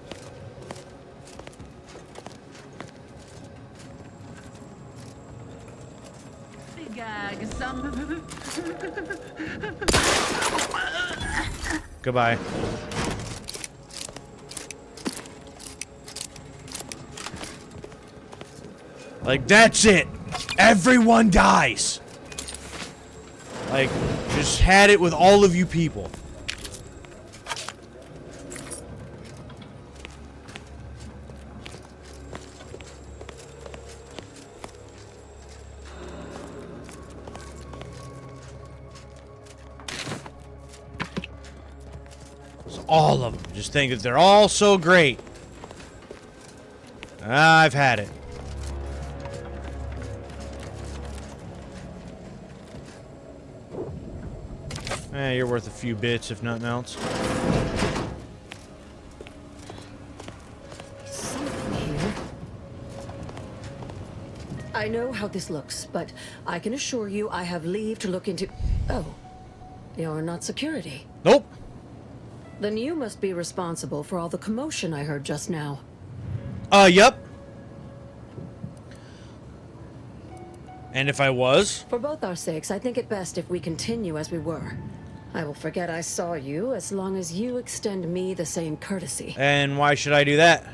Gag, some... Goodbye. Like, that's it! Everyone dies! Like, just had it with all of you people. So all of them. Just think that they're all so great. I've had it. Eh, you're worth a few bits, if nothing else. Something here. I know how this looks, but I can assure you I have leave to look into... Oh. You're not security. Nope. Then you must be responsible for all the commotion I heard just now. Yep. And if I was? For both our sakes, I think it best if we continue as we were. I will forget I saw you as long as you extend me the same courtesy. And why should I do that?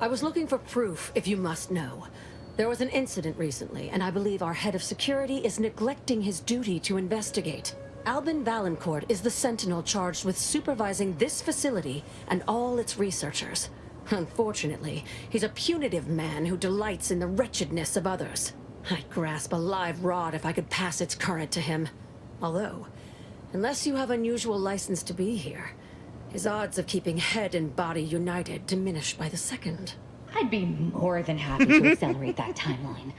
I was looking for proof, if you must know. There was an incident recently, and I believe our head of security is neglecting his duty to investigate. Albin Valancourt is the sentinel charged with supervising this facility and all its researchers. Unfortunately, he's a punitive man who delights in the wretchedness of others. I'd grasp a live rod if I could pass its current to him. Although, unless you have unusual license to be here, his odds of keeping head and body united diminish by the second. I'd be more than happy to accelerate that timeline.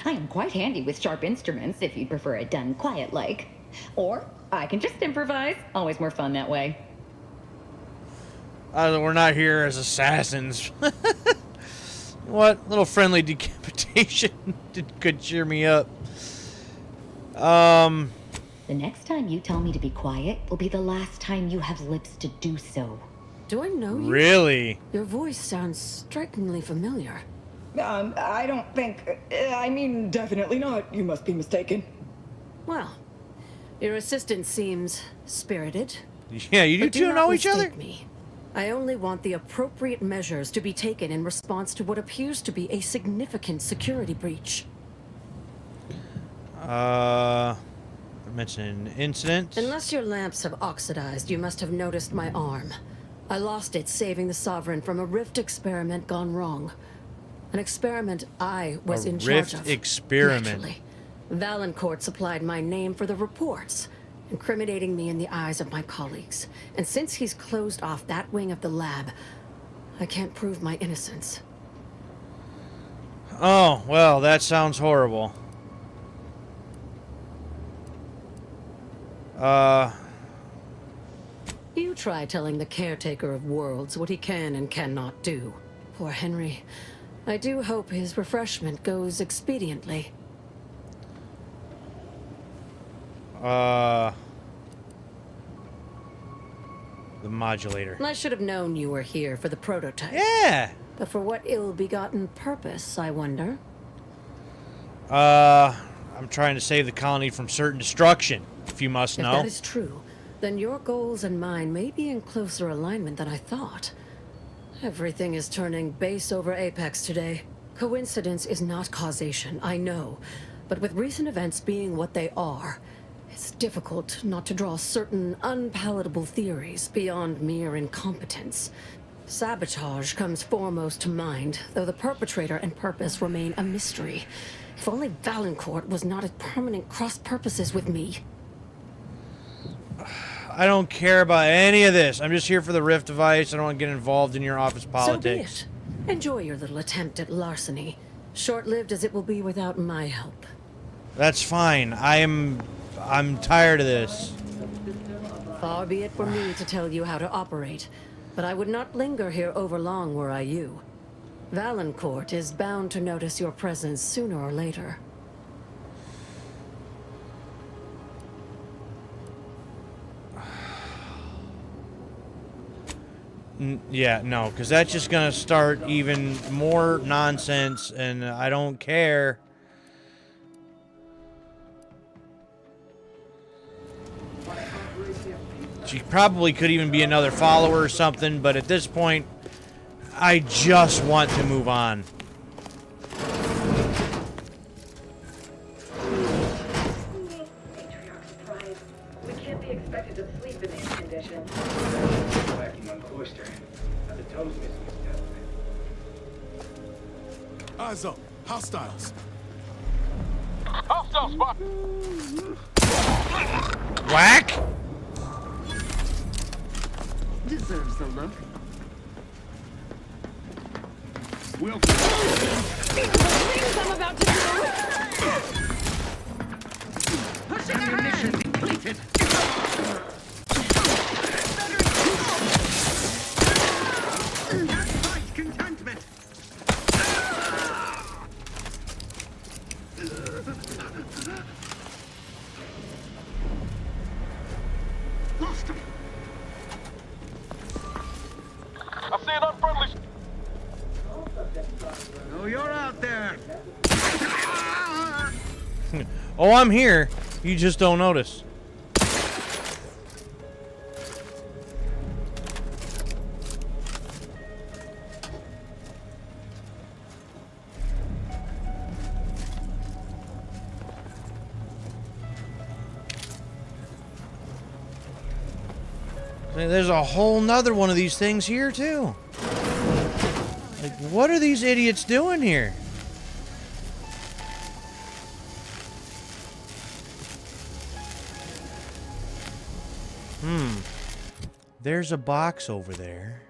I am quite handy with sharp instruments if you'd prefer it done quiet-like. Or I can just improvise. Always more fun that way. We're not here as assassins. What? Little friendly decapitation could cheer me up. The next time you tell me to be quiet will be the last time you have lips to do so. Do I know you? Really? Your voice sounds strikingly familiar. I don't think... I mean, definitely not. You must be mistaken. Well, your assistant seems spirited. Yeah, you two know each other? Me. I only want the appropriate measures to be taken in response to what appears to be a significant security breach. Mention an incident. Unless your lamps have oxidized, you must have noticed my arm. I lost it saving the Sovereign from a rift experiment gone wrong. An experiment I was in charge of. Rift experiment. Naturally. Valancourt supplied my name for the reports, incriminating me in the eyes of my colleagues. And since he's closed off that wing of the lab, I can't prove my innocence. Oh, well, that sounds horrible. You try telling the caretaker of worlds what he can and cannot do. Poor Henry. I do hope his refreshment goes expediently. The modulator. I should have known you were here for the prototype. Yeah! But for what ill-begotten purpose, I wonder? I'm trying to save the colony from certain destruction, if you must know. If that is true, then your goals and mine may be in closer alignment than I thought. Everything is turning base over apex today. Coincidence is not causation, I know. But with recent events being what they are, it's difficult not to draw certain unpalatable theories beyond mere incompetence. Sabotage comes foremost to mind, though the perpetrator and purpose remain a mystery. If only Valancourt was not at permanent cross-purposes with me. I don't care about any of this. I'm just here for the Rift device. I don't want to get involved in your office politics. So be it. Enjoy your little attempt at larceny, short-lived as it will be without my help. That's fine. I'm tired of this. Far be it from me to tell you how to operate, but I would not linger here overlong were I you. Valancourt is bound to notice your presence sooner or later. Yeah, no, because that's just gonna start even more nonsense, and I don't care. She probably could even be another follower or something, but at this point, I just want to move on. We can't be expected to sleep in these conditions. Eyes up. Hostiles. Hostile spot. Whack! Deserves a look. We'll I'm about to do. Pushing ahead. mission completed. Fight contentment. Lost him. I see an unfriendly. Oh, you're out there. Oh, I'm here. You just don't notice. There's a whole nother one of these things here, too. Like, what are these idiots doing here? There's a box over there.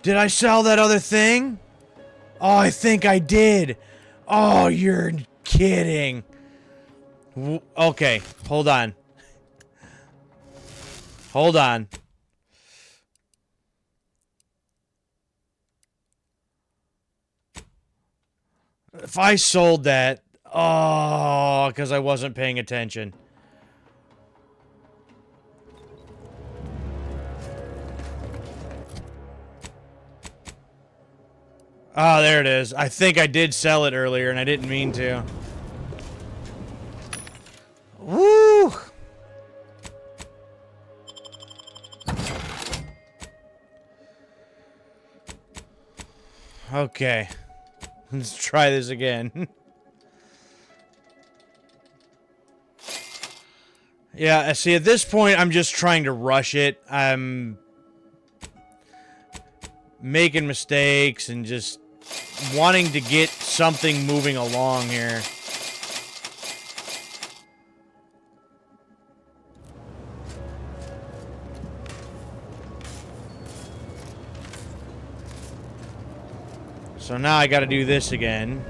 Did I sell that other thing? Oh, I think I did. Oh, you're kidding. Okay, hold on. Hold on. If I sold that... Oh, because I wasn't paying attention. Oh, there it is. I think I did sell it earlier, and I didn't mean to. Woo! Okay. Let's try this again. Yeah, see, at this point, I'm just trying to rush it. I'm making mistakes and just wanting to get something moving along here. So now I gotta do this again.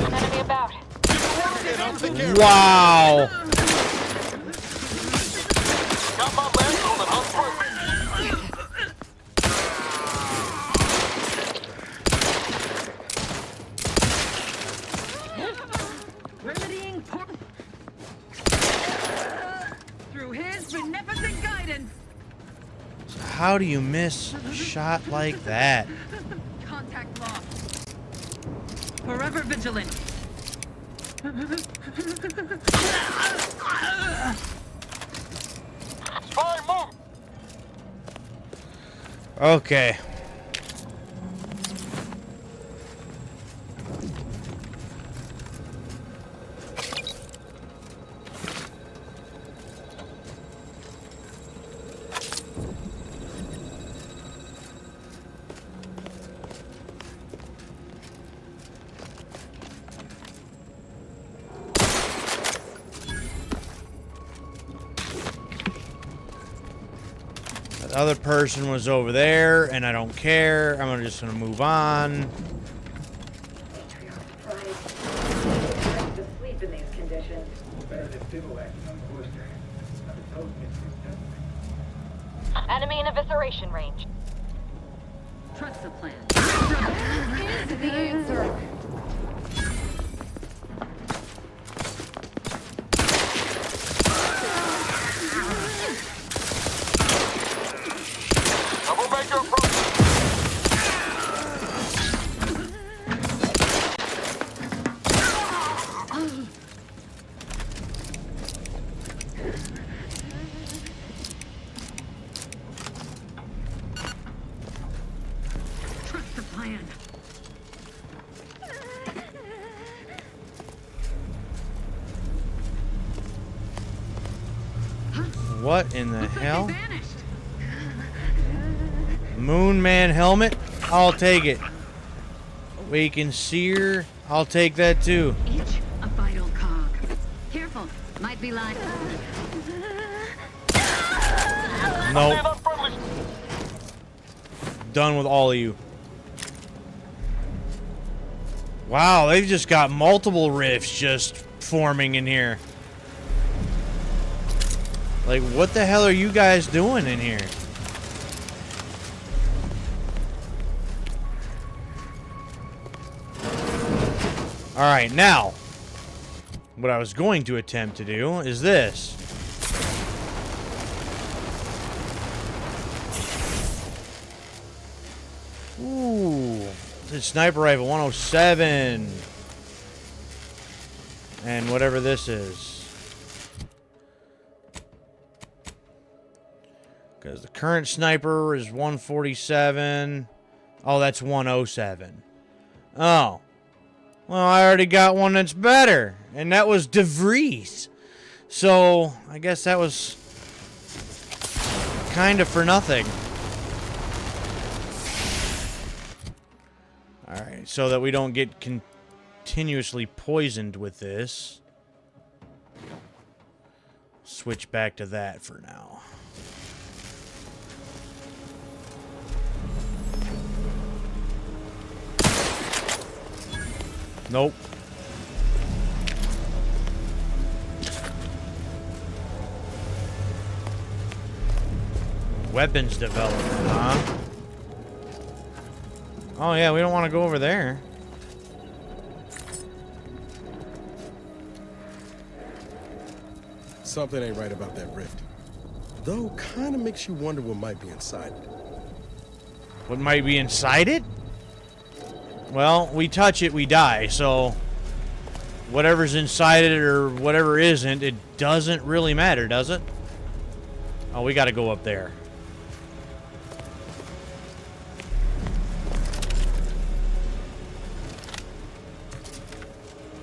Enemy about. Wow! Got my lens on an unfriendly. Remedying through his beneficent guidance. How do you miss a shot like that? Contact lost. Forever vigilant. Spy move. Okay. The other person was over there, and I don't care. I'm just gonna move on. To sleep in these conditions. Better than bivouacking on the oyster. Enemy in evisceration range. Trust the plan. Is the answer. Troublemaker approaching. Trust the plan. What in the hell? Moon Man helmet? I'll take it. Awaken Seer? I'll take that too. Each a vital cog. Careful, might be like. Nope. Done with all of you. Wow, they've just got multiple rifts just forming in here. Like, what the hell are you guys doing in here? Alright, now, what I was going to attempt to do is this. Ooh, the sniper rifle 107. And whatever this is. Because the current sniper is 147. Oh, that's 107. Oh. Well, I already got one that's better. And that was DeVries. So, I guess that was kind of for nothing. Alright, so that we don't get continuously poisoned with this. Switch back to that for now. Nope. Weapons development, huh? Oh yeah, we don't want to go over there. Something ain't right about that rift. Though, kind of makes you wonder what might be inside it. What might be inside it? Well, we touch it, we die, so whatever's inside it or whatever isn't, it doesn't really matter, does it? Oh, we gotta go up there.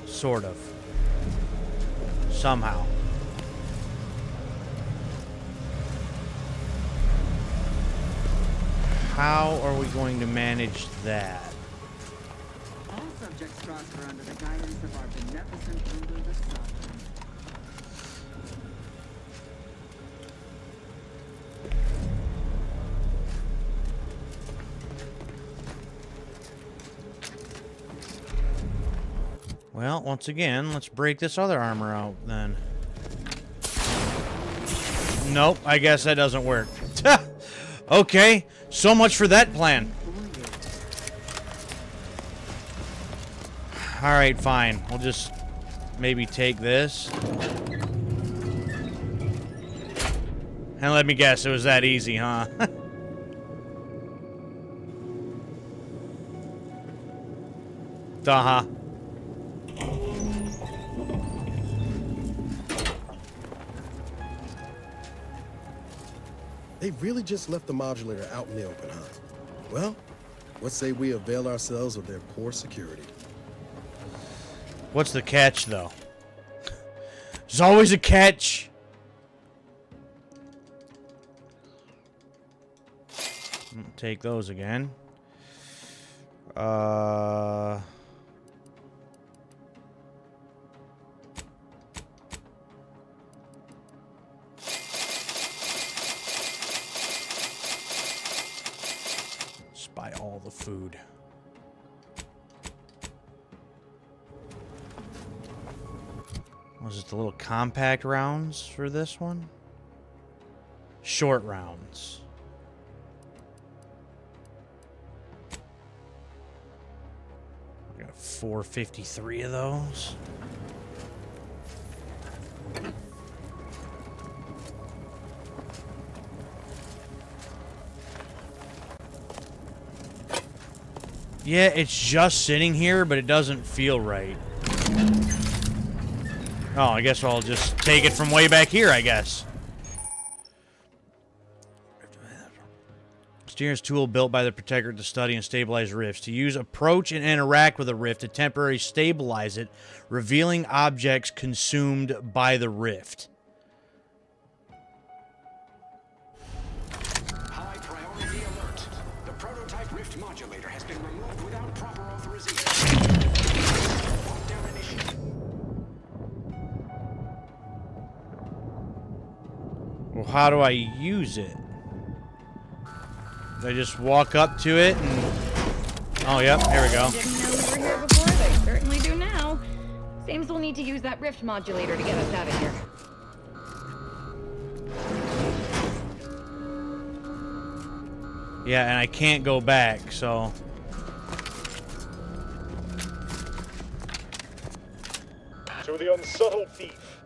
Sort of. Somehow. How are we going to manage that? All subjects prosper under the guidance of our beneficent ruler, the Sovereign. Well, once again, let's break this other armor out, then. Nope, I guess that doesn't work. Okay, so much for that plan. Alright, fine. We'll just maybe take this. And let me guess, it was that easy, huh? Uh-huh. They really just left the modulator out in the open, huh? Well, let's say we avail ourselves of their poor security. What's the catch, though? There's always a catch. Take those again. Buy all the food. Was it the little compact rounds for this one? Short rounds. Got 453 of those. Yeah, it's just sitting here, but it doesn't feel right. Oh, I guess I'll just take it from way back here, I guess. Steer's tool built by the Protector to study and stabilize rifts. To use, approach, and interact with a rift to temporarily stabilize it, revealing objects consumed by the rift. High priority alert. The prototype rift modulator has been removed without proper authorization. Lockdown initiated. Well, how do I use it? I just walk up to it and... Oh, yep, here we go. Didn't know we were here before. They certainly do now. Seems we'll need to use that rift modulator to get us out of here. Yeah, and I can't go back, so... To the unsettled thief.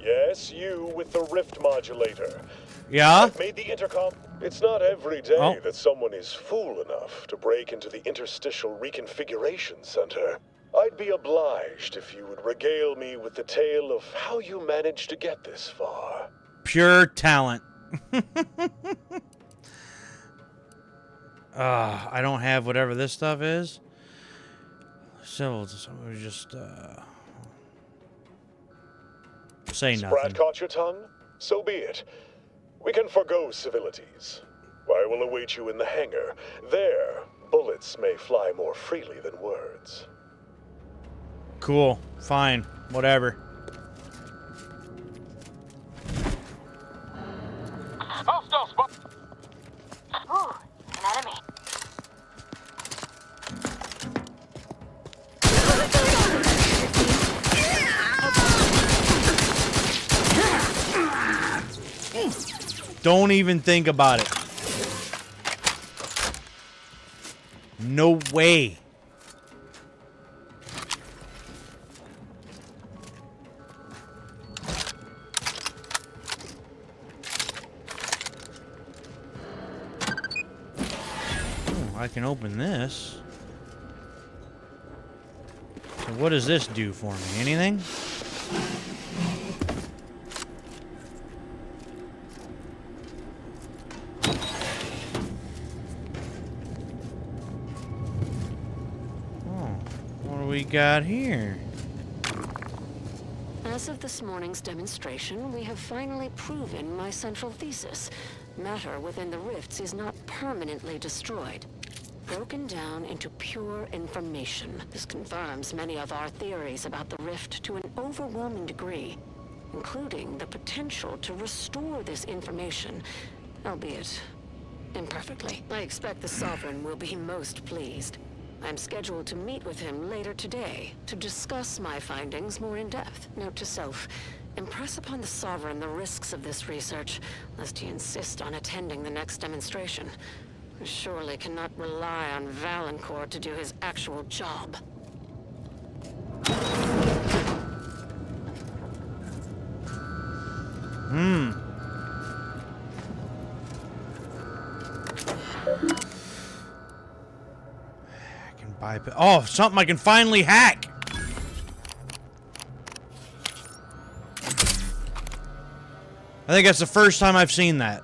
Yes, you with the rift modulator. Yeah? I've made the intercom. It's not every day that someone is fool enough to break into the Interstitial Reconfiguration Center. I'd be obliged if you would regale me with the tale of how you managed to get this far. Pure talent. I don't have whatever this stuff is. So just say nothing. Sprat caught your tongue? So be it. We can forgo civilities. I will await you in the hangar. There, bullets may fly more freely than words. Cool. Fine. Whatever. Hostile spot. Ooh, an enemy. Don't even think about it. No way. Oh, I can open this. So what does this do for me? Anything? We got here? As of this morning's demonstration, we have finally proven my central thesis. Matter within the rifts is not permanently destroyed. Broken down into pure information. This confirms many of our theories about the rift to an overwhelming degree, including the potential to restore this information, albeit imperfectly. I expect the Sovereign will be most pleased. I'm scheduled to meet with him later today to discuss my findings more in depth. Note to self, impress upon the Sovereign the risks of this research, lest he insist on attending the next demonstration. I surely cannot rely on Valancourt to do his actual job. Oh, something I can finally hack. I think that's the first time I've seen that.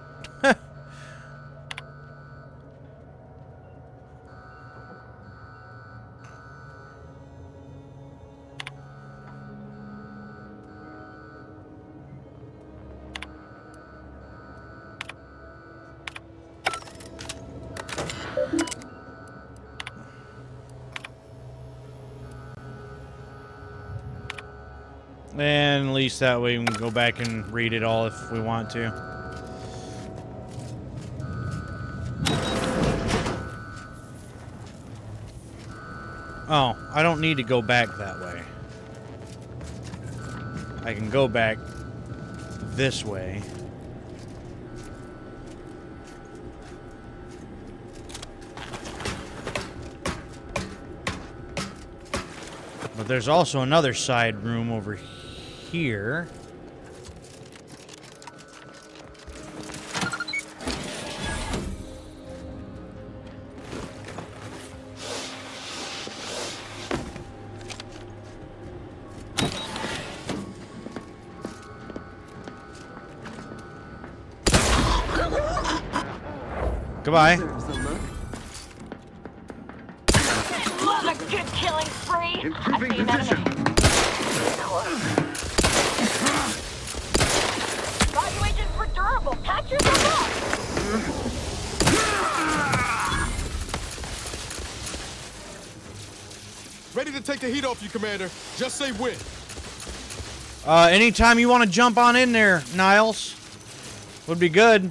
And at least that way we can go back and read it all if we want to. Oh, I don't need to go back that way. I can go back this way. But there's also another side room over here. Goodbye. Love a good killing spree. Improving I see an position. enemy. Evaluations were durable. Patch yourself up. Ready to take the heat off you, Commander. Just say when. Anytime you want to jump on in there, Niles, would be good.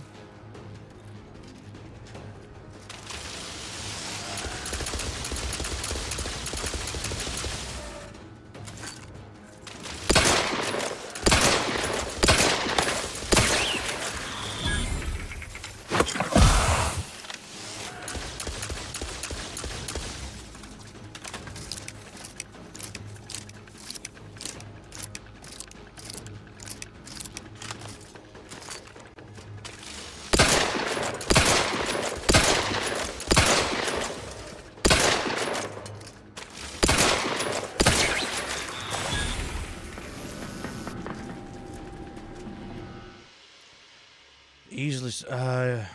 Easily, let's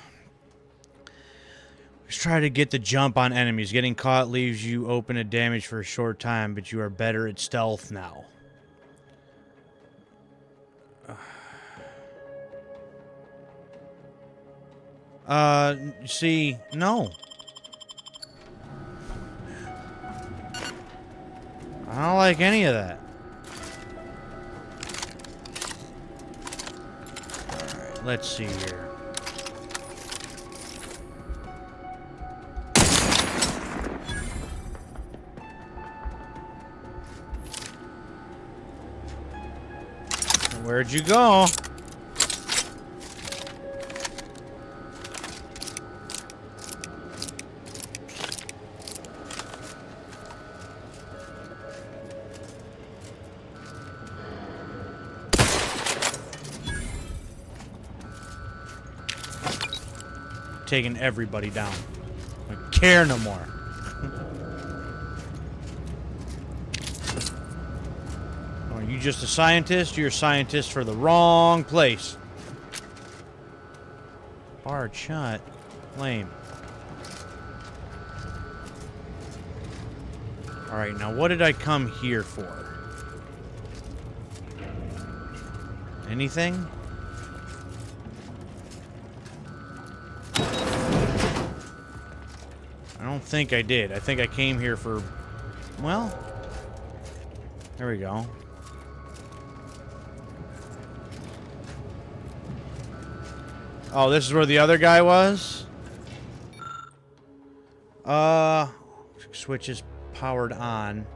try to get the jump on enemies. Getting caught leaves you open to damage for a short time, but you are better at stealth now. See, no. I don't like any of that. Alright, let's see here. Where'd you go? Taking everybody down. I don't care no more. Are you just a scientist? You're a scientist for the wrong place. Barred shot. Lame. Alright, now what did I come here for? Anything? I don't think I did. I think I came here for... Well... There we go. Oh, this is where the other guy was? Switch is powered on.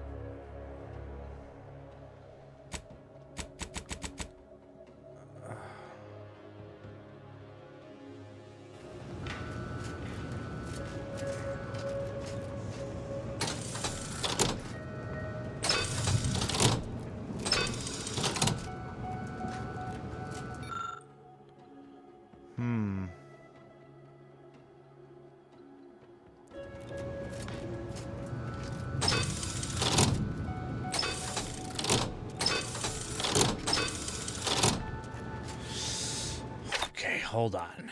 Hold on.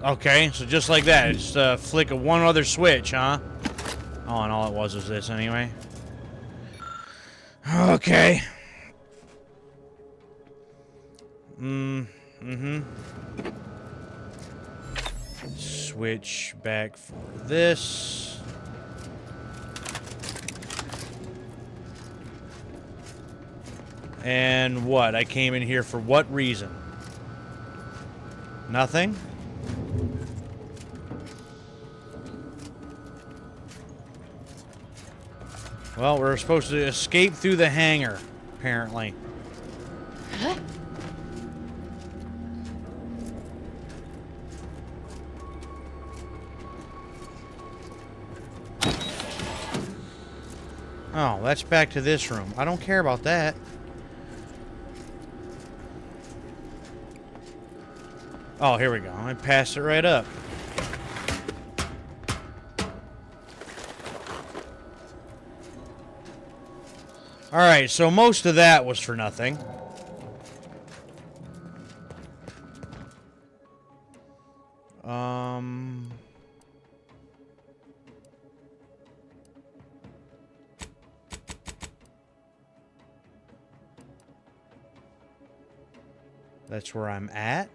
Okay, so just like that, just a flick of one other switch, huh? Oh, and all it was this anyway. Okay. Switch back for this. And what? I came in here for what reason? Nothing? Well, we're supposed to escape through the hangar, apparently. Oh, that's back to this room. I don't care about that. Oh, here we go. I passed it right up. Alright, so most of that was for nothing. That's where I'm at.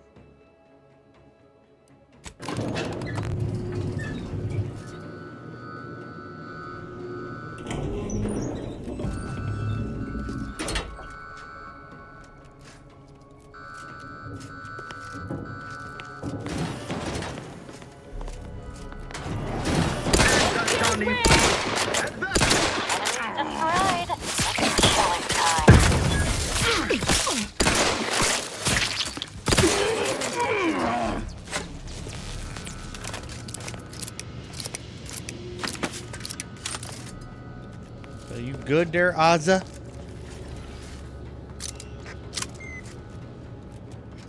Are you good there, Azza?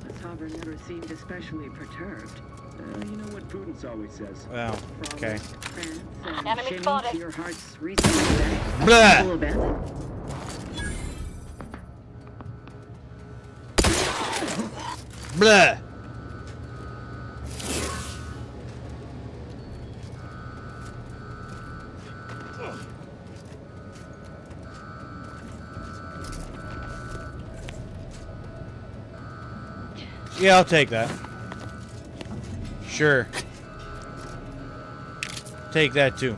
The Sovereign never seemed especially perturbed. You know what Prudence always says. Oh, okay. Enemy spotted. Your heart's recently Blah! Blah! Yeah, I'll take that. Sure. Take that too.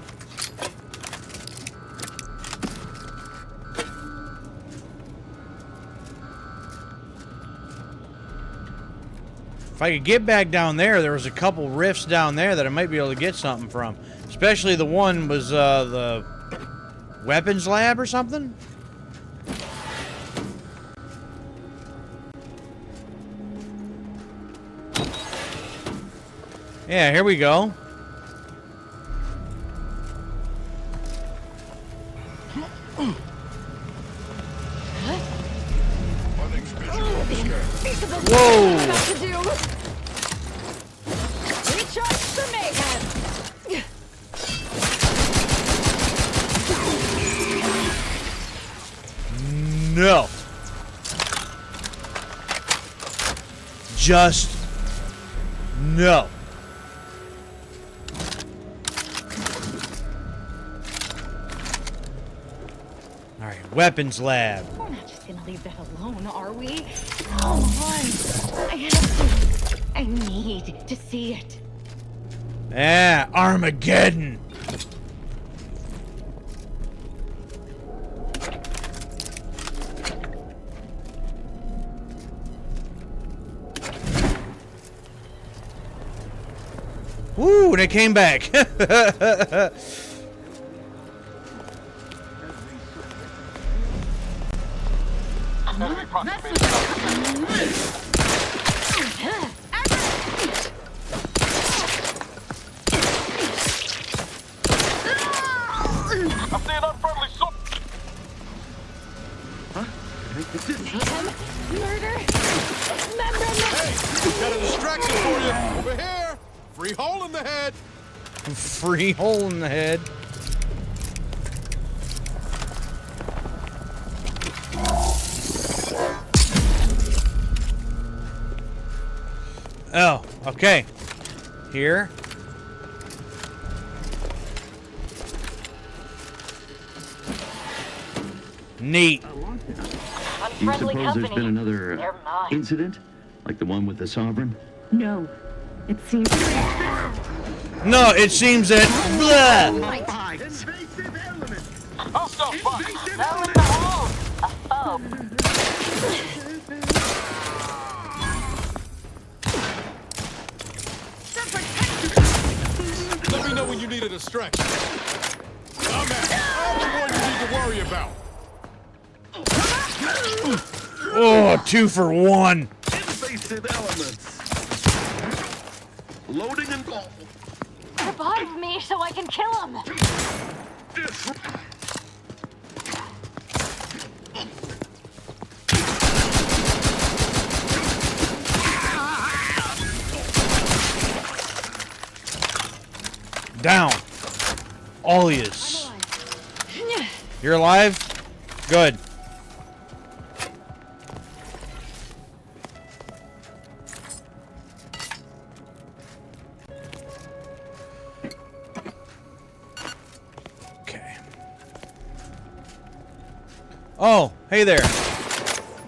If I could get back down there, there was a couple rifts down there that I might be able to get something from. Especially the one was the weapons lab or something. Yeah, here we go. Whoa! Recharge the mayhem. No. Just no. All right, weapons lab. We're not just gonna leave that alone, are we? Come on. I have to. I need to see it. Yeah, Armageddon. Woo, and it came back. I'm seeing unfriendly so. Murder. Hey, got a distraction for you over here. Free hole in the head. Free hole in the head. Oh, okay. Here. Neat. Do you suppose there's been another incident? Like the one with the Sovereign? No. It seems... No, it seems that... Blah! Invasive element. Hostile spot. Now in the hole. A foe. Let me know when you need a distraction. I'm at. I'm the one you need to to worry about. Oh, 2 for 1. Invasive elements. Loading and go. Revive me so I can kill him. Down. All he is. You're alive? Good. Okay. Oh, hey there.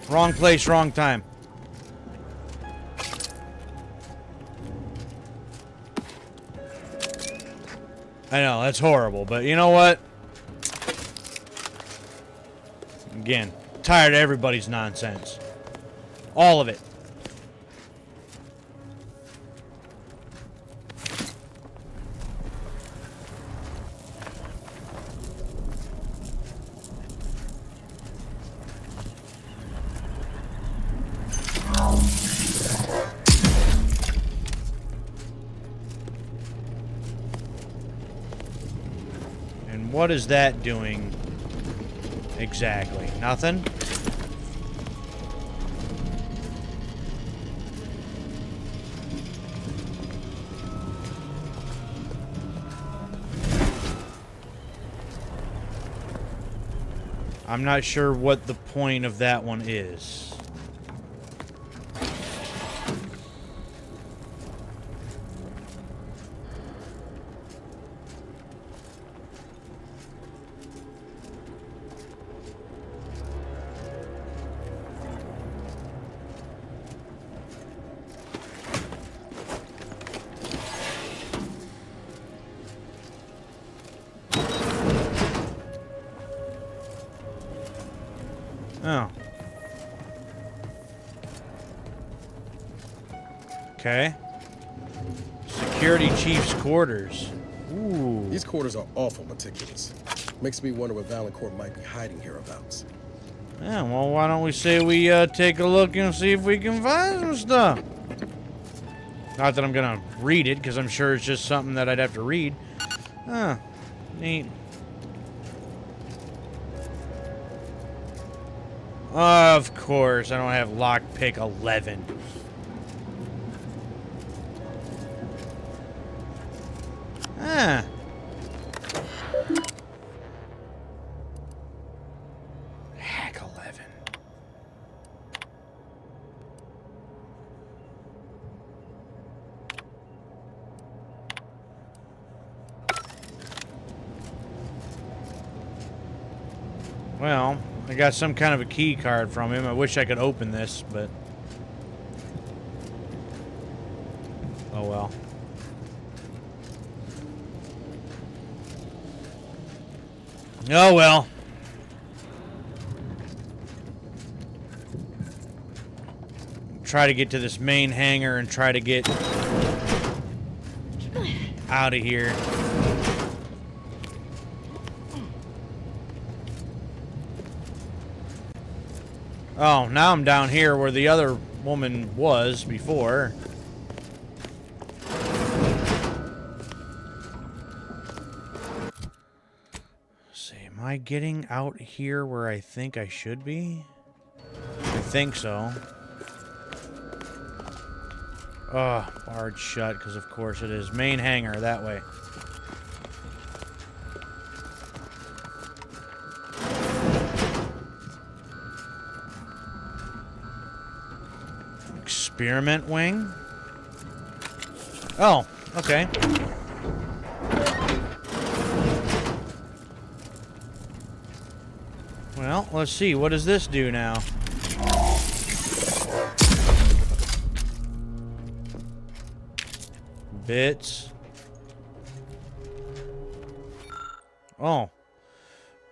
Wrong place, wrong time. I know, that's horrible, but you know what? Again, tired of everybody's nonsense. All of it. And what is that doing exactly? Nothing? I'm not sure what the point of that one is. Oh. Okay. Security Chief's quarters. Ooh. These quarters are awful meticulous. Makes me wonder what Valancourt might be hiding hereabouts. Yeah, well, why don't we say we take a look and see if we can find some stuff? Not that I'm gonna read it, because I'm sure it's just something that I'd have to read. Huh. Neat. Of course, I don't have lockpick 11. Ah. Hack 11. Well, I got some kind of a key card from him. I wish I could open this, but... oh well. Oh well. Try to get to this main hangar and try to get out of here. Oh, now I'm down here where the other woman was before. Let's see, am I getting out here where I think I should be? I think so. Oh, barred shut, because of course it is. Main hangar, that way. Experiment wing? Oh, okay. Well, let's see. What does this do now? Bits. Oh.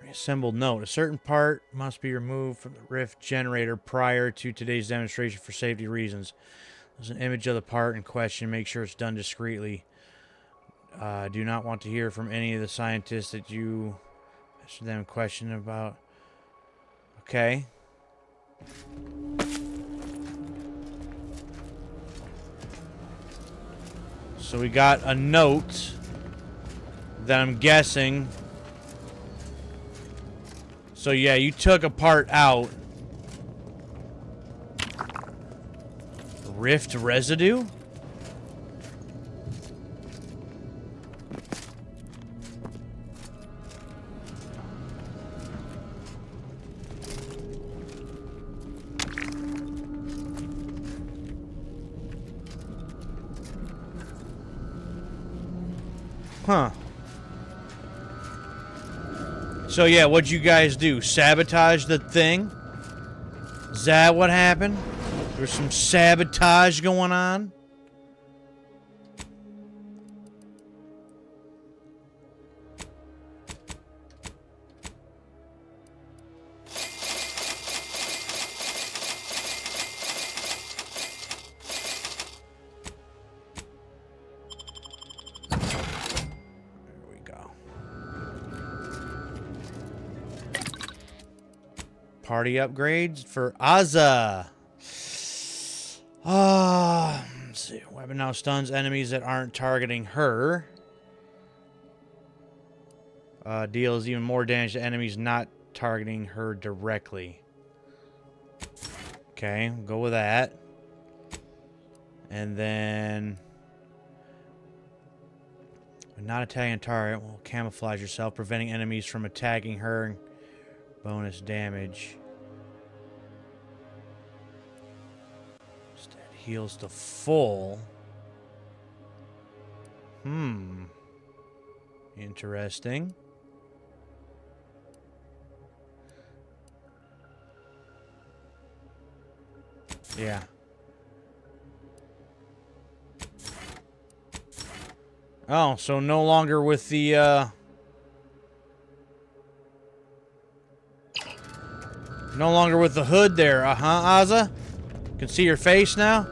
Reassembled note. A certain part must be removed from the Rift generator prior to today's demonstration for safety reasons. There's an image of the part in question. Make sure it's done discreetly. Do not want to hear from any of the scientists that you Ask them a question about... Okay. So we got a note that I'm guessing... So yeah, you took a part out. Rift residue? Huh. So yeah, what'd you guys do? Sabotage the thing? Is that what happened? There's some sabotage going on? Party upgrades for Azza. Let's see. Weapon now stuns enemies that aren't targeting her. Deals even more damage to enemies not targeting her directly. Okay, we'll go with that. And then... When not attacking a target, will camouflage yourself, preventing enemies from attacking her. Bonus damage. Instead heals to full. Interesting. Yeah. Oh, so no longer with the, no longer with the hood there, Azza? Can see your face now?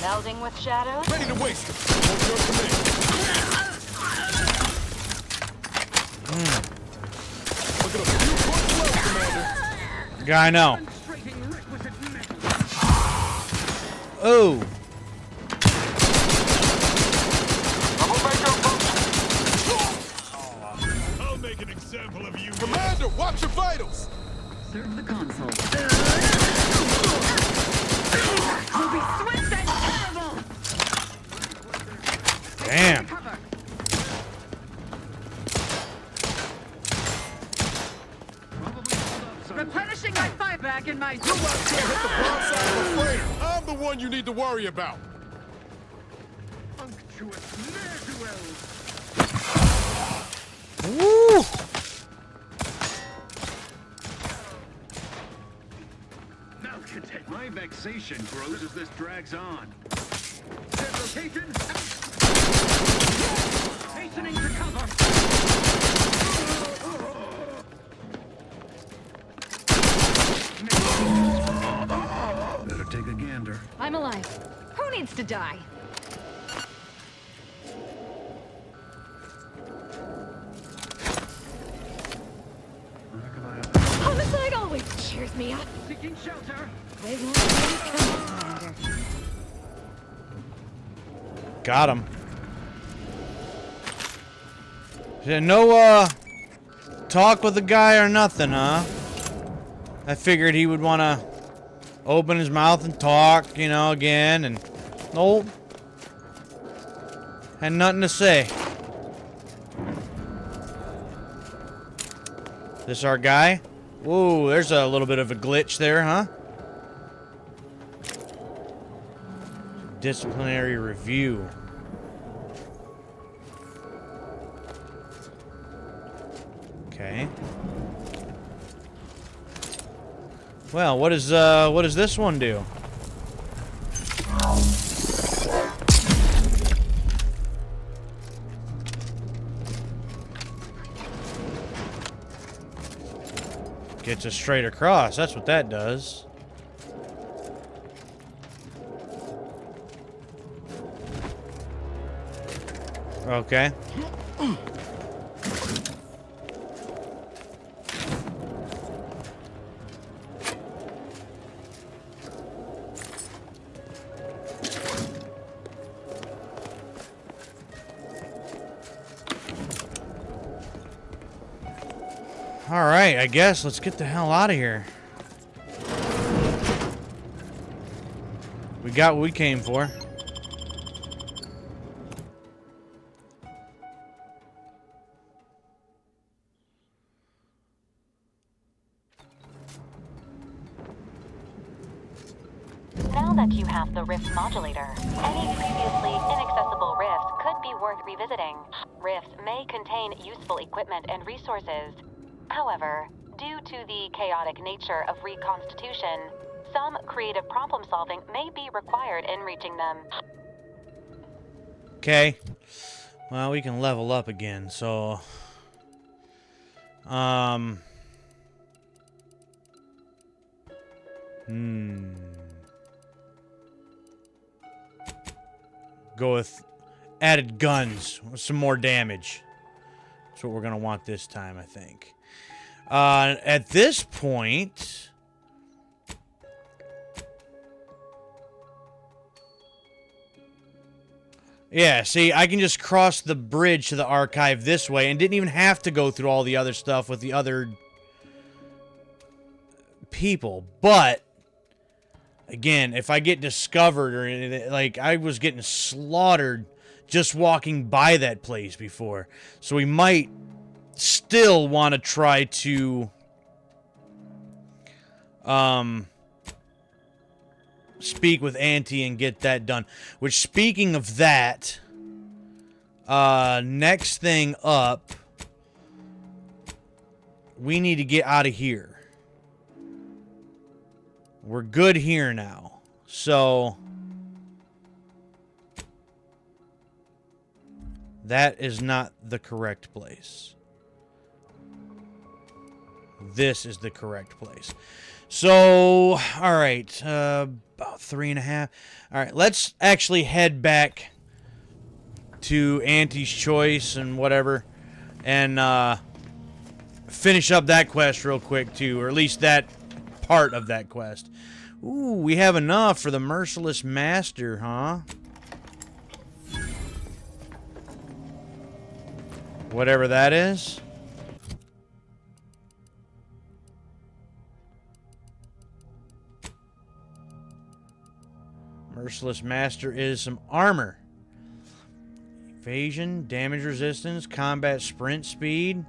Melding with shadows? Ready to waste it. What's your command? Look at us. You punch well, Commander. Yeah, I know. Oh. I'll make an example of you. Commander, watch your vitals. Serve the console. Will be swift and terrible. Damn. Replenishing my fire back in my. You out there hit the broad side of a freighter. I'm the one you need to worry about. Unctuous ne'er-do-wells. Woo! My vexation grows as this drags on. Set location. Hastening to cover. Better take a gander. I'm alive. Who needs to die? Homicide always cheers me up. Seeking shelter. They won't really come, Commander. Got him. No, talk with the guy or nothing, huh? I figured he would want to open his mouth and talk, you know, again, and nope. Had nothing to say. This our guy? Whoa, there's a little bit of a glitch there, huh? Disciplinary review. Okay. Well, what does this one do? Gets us straight across. That's what that does. Okay. Alright, I guess let's get the hell out of here. We got what we came for. Now that you have the rift modulator, any previously inaccessible rifts could be worth revisiting. Rifts may contain useful equipment and resources. However, due to the chaotic nature of reconstitution, some creative problem solving may be required in reaching them. Okay. Well, we can level up again, so... Go with added guns with some more damage. That's what we're going to want this time, I think. At this point... Yeah, see, I can just cross the bridge to the archive this way and didn't even have to go through all the other stuff with the other people. But, again, if I get discovered or anything, like, I was getting slaughtered just walking by that place before. So we might still want to try to, speak with Auntie and get that done. Which, speaking of that, next thing up, we need to get out of here. We're good here now. So, that is not the correct place. This is the correct place. So, alright, about 3.5. Alright, let's actually head back to Auntie's Choice and whatever, and finish up that quest real quick too, or at least that part of that quest. Ooh, we have enough for the Merciless Master, huh? Whatever that is. Merciless Master is some armor. Evasion, damage resistance, combat sprint speed.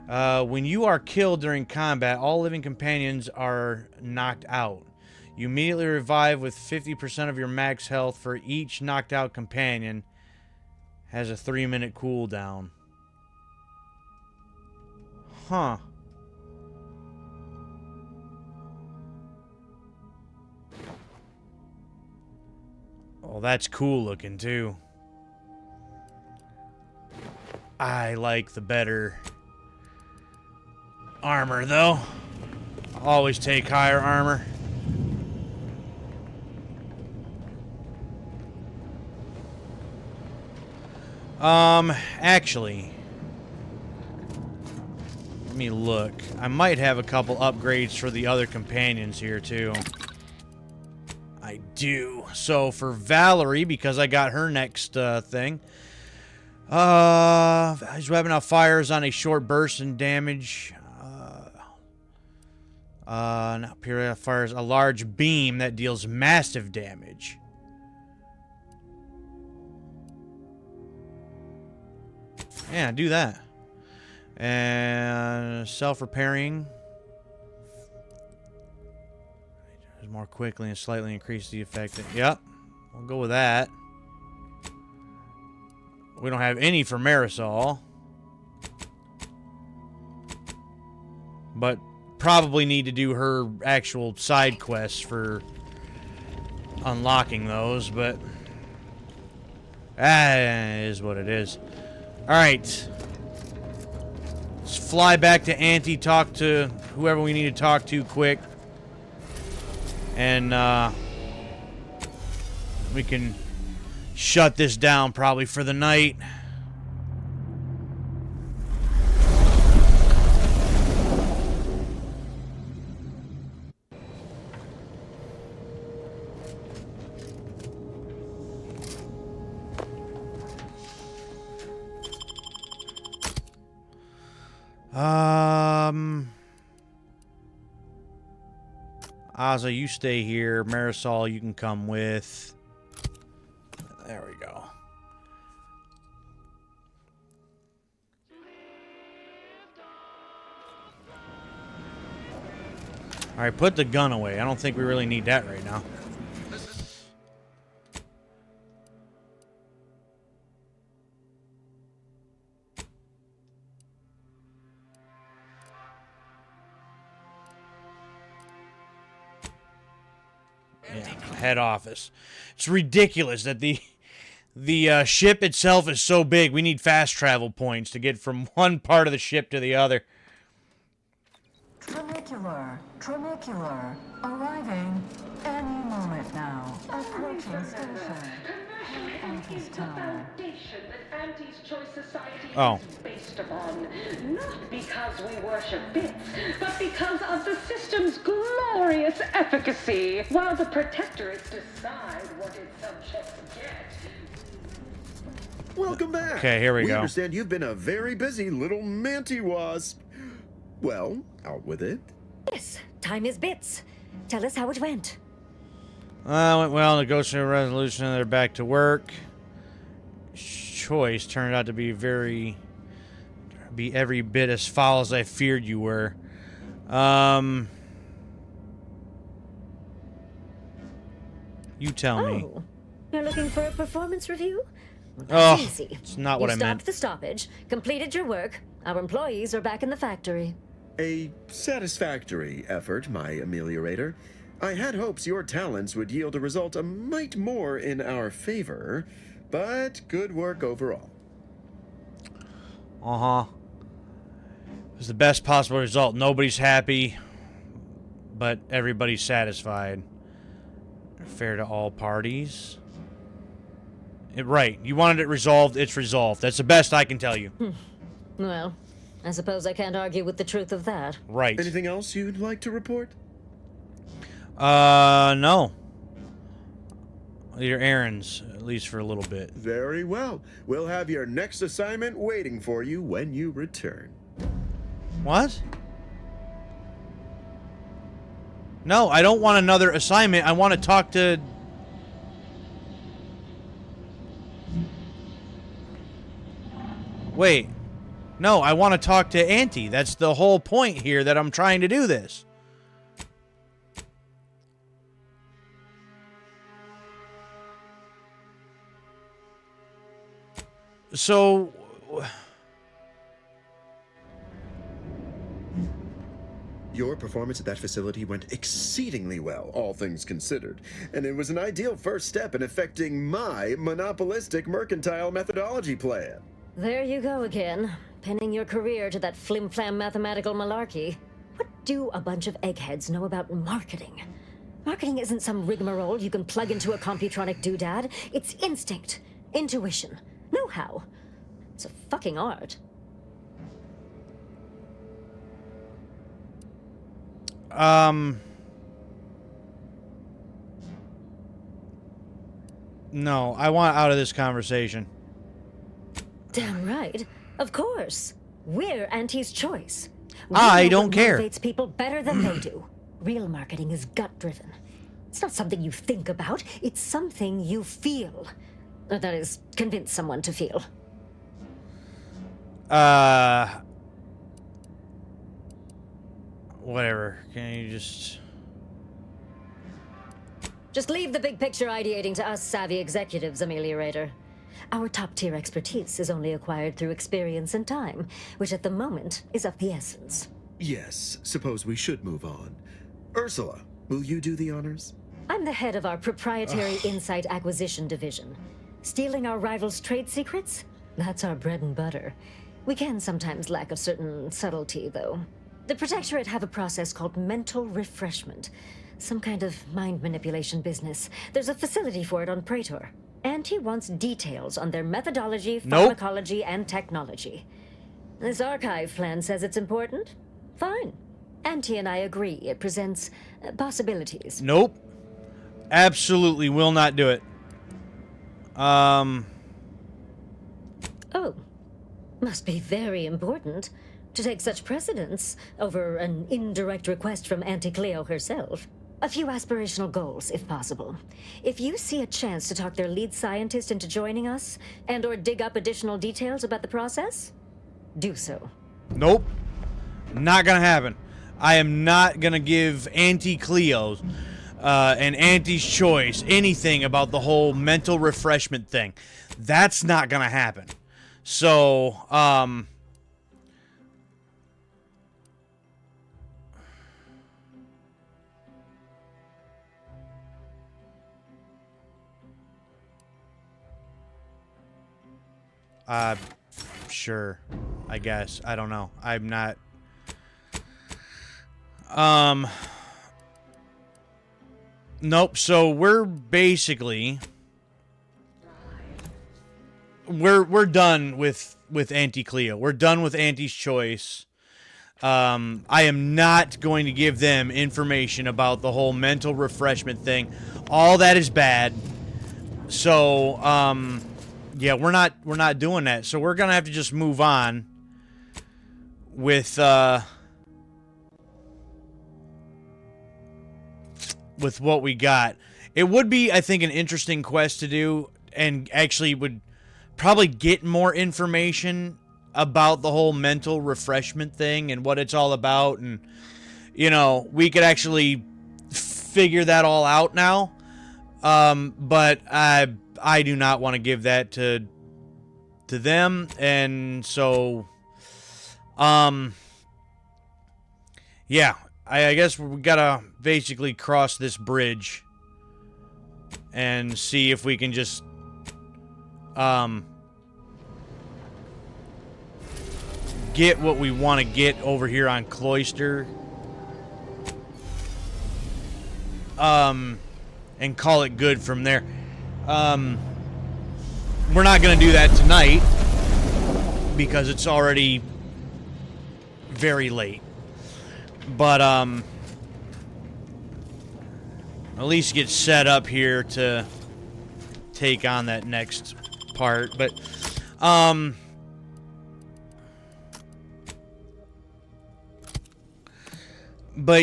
When you are killed during combat, all living companions are knocked out. You immediately revive with 50% of your max health for each knocked out companion. Has a 3-minute cooldown. Huh. Oh, that's cool looking too. I like the better armor though. Always take higher armor. Actually, let me look. I might have a couple upgrades for the other companions here too. I do. So for Valerie, because I got her next thing. His weapon now fires on a short burst and damage. Now period fires a large beam that deals massive damage. Yeah, do that. And self-repairing. More quickly and slightly increase the effect. Yep. We'll go with that. We don't have any for Marisol. But probably need to do her actual side quests for unlocking those, but that is what it is. Alright. Let's fly back to Auntie, talk to whoever we need to talk to quick. And we can shut this down probably for the night. Ozzy, you stay here. Marisol, you can come with. There we go. Alright, put the gun away. I don't think we really need that right now. Yeah, head office. It's ridiculous that the ship itself is so big. We need fast travel points to get from one part of the ship to the other. Tramicular, arriving any moment now. Approaching station. Auntie's Tower. That Auntie's Choice Society Oh. is based upon, not because we worship bits, but because of the system's glorious efficacy, while the Protectorates decide what its subjects get. Welcome back. Okay, here we go. We understand you've been a very busy little manti-wasp. Well, out with it. Yes, time is bits. Tell us how it went. Went well. Negotiated a resolution. They're back to work. Choice turned out to be every bit as foul as I feared you were. You tell me. Oh, you're looking for a performance review? Oh, Easy. it's not what I You meant. stopped the stoppage, completed your work. Our employees are back in the factory. A satisfactory effort, my ameliorator. I had hopes your talents would yield a result a mite more in our favor, but good work overall. Uh-huh. It was the best possible result. Nobody's happy, but everybody's satisfied. Fair to all parties. Right. You wanted it resolved, it's resolved. That's the best I can tell you. Well, I suppose I can't argue with the truth of that. Right. Anything else you'd like to report? No. Your errands, at least for a little bit. Very well. We'll have your next assignment waiting for you when you return. What? No, I don't want another assignment. I want to talk to... Wait. No, I want to talk to Auntie. That's the whole point here that I'm trying to do this. So... Your performance at that facility went exceedingly well, all things considered, and it was an ideal first step in effecting my monopolistic mercantile methodology plan. There you go again, pinning your career to that flim-flam mathematical malarkey. What do a bunch of eggheads know about marketing? Marketing isn't some rigmarole you can plug into a computronic doodad. It's instinct, intuition, know-how. It's a fucking art. No, I want out of this conversation. Damn right. Of course. We're Auntie's Choice. I know don't what care. Motivates people better than they do. Real marketing is gut-driven. It's not something you think about. It's something you feel. That is, convince someone to feel. Whatever. Can you just... Just leave the big picture ideating to us savvy executives, Ameliorator. Our top-tier expertise is only acquired through experience and time, which at the moment is of the essence. Yes, suppose we should move on. Ursula, will you do the honors? I'm the head of our proprietary Insight Acquisition Division. Stealing our rivals' trade secrets? That's our bread and butter. We can sometimes lack a certain subtlety, though. The Protectorate have a process called mental refreshment. Some kind of mind manipulation business. There's a facility for it on Praetor. And he wants details on their methodology, pharmacology, and technology. This archive plan says it's important? Fine. Auntie and I agree it presents possibilities. Nope. Absolutely will not do it. Oh. Must be very important to take such precedence over an indirect request from Auntie Cleo herself. A few aspirational goals, if possible. If you see a chance to talk their lead scientist into joining us, and/or dig up additional details about the process, do so. Nope. Not gonna happen. I am not gonna give Auntie Cleo's and Auntie's Choice anything about the whole mental refreshment thing. That's not gonna happen. So, sure. I guess. I don't know. I'm not... Nope. So we're basically... We're done with Auntie Cleo. We're done with Auntie's Choice. I am not going to give them information about the whole mental refreshment thing. All that is bad. So, yeah, we're not doing that. So we're gonna have to just move on with what we got. It would be, I think, an interesting quest to do, and actually would probably get more information about the whole mental refreshment thing and what it's all about, and you know, we could actually figure that all out now. But I do not want to give that to them, and so yeah, I guess we gotta basically cross this bridge and see if we can just get what we want to get over here on Cloister, and call it good from there. We're not gonna do that tonight because it's already very late, but at least get set up here to take on that next part. But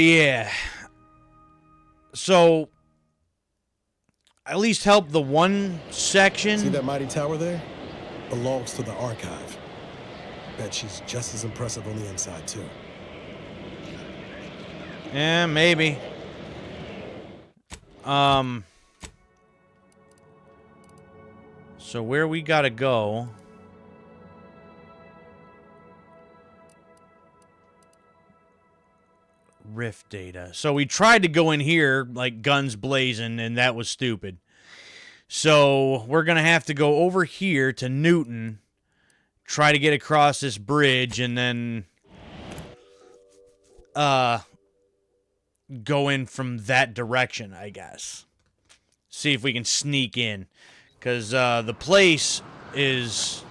yeah, so at least help the one section. See that mighty tower there? Belongs to the archive. Bet she's just as impressive on the inside too. Yeah, maybe. So where we gotta go? Rift data. So we tried to go in here like guns blazing, and that was stupid. So we're gonna have to go over here to Newton, try to get across this bridge, and then go in from that direction, I guess. See if we can sneak in, because the place is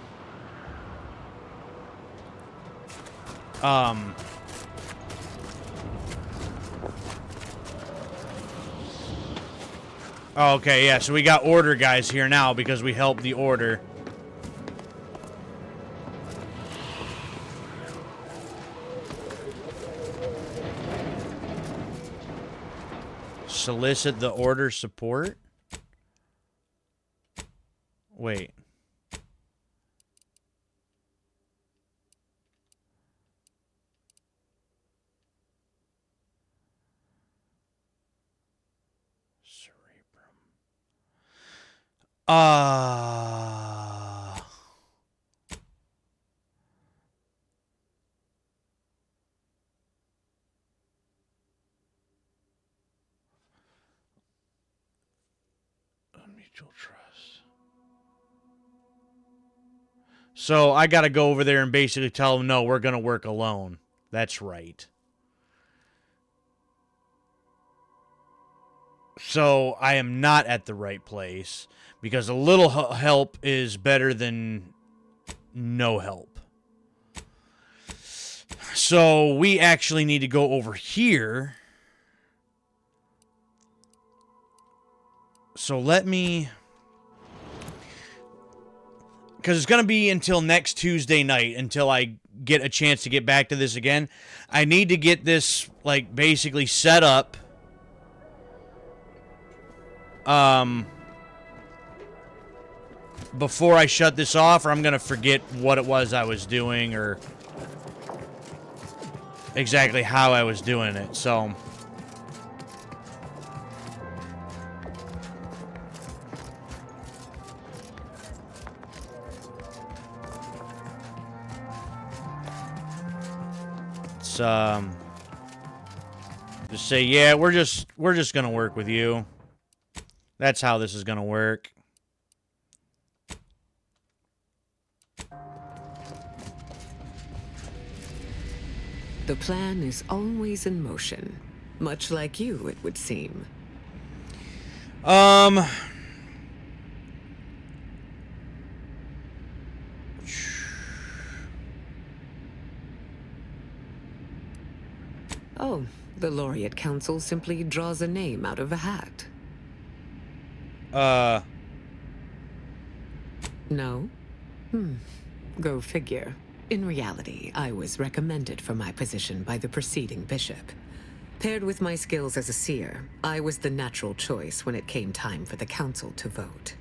okay, yeah, so we got Order guys here now because we helped the Order. Solicit the Order support? Wait. Mutual trust. So I got to go over there and basically tell them, no, we're going to work alone. That's right. So I am not at the right place because a little help is better than no help. So we actually need to go over here. So let me... Because it's going to be until next Tuesday night until I get a chance to get back to this again. I need to get this, like, basically set up. Before I shut this off, or I'm going to forget what it was I was doing or exactly how I was doing it. So... just say, yeah, we're just gonna work with you. That's how this is gonna work. The plan is always in motion, much like you, it would seem. Oh, the Laureate Council simply draws a name out of a hat. No? Go figure. In reality, I was recommended for my position by the preceding bishop. Paired with my skills as a seer, I was the natural choice when it came time for the council to vote.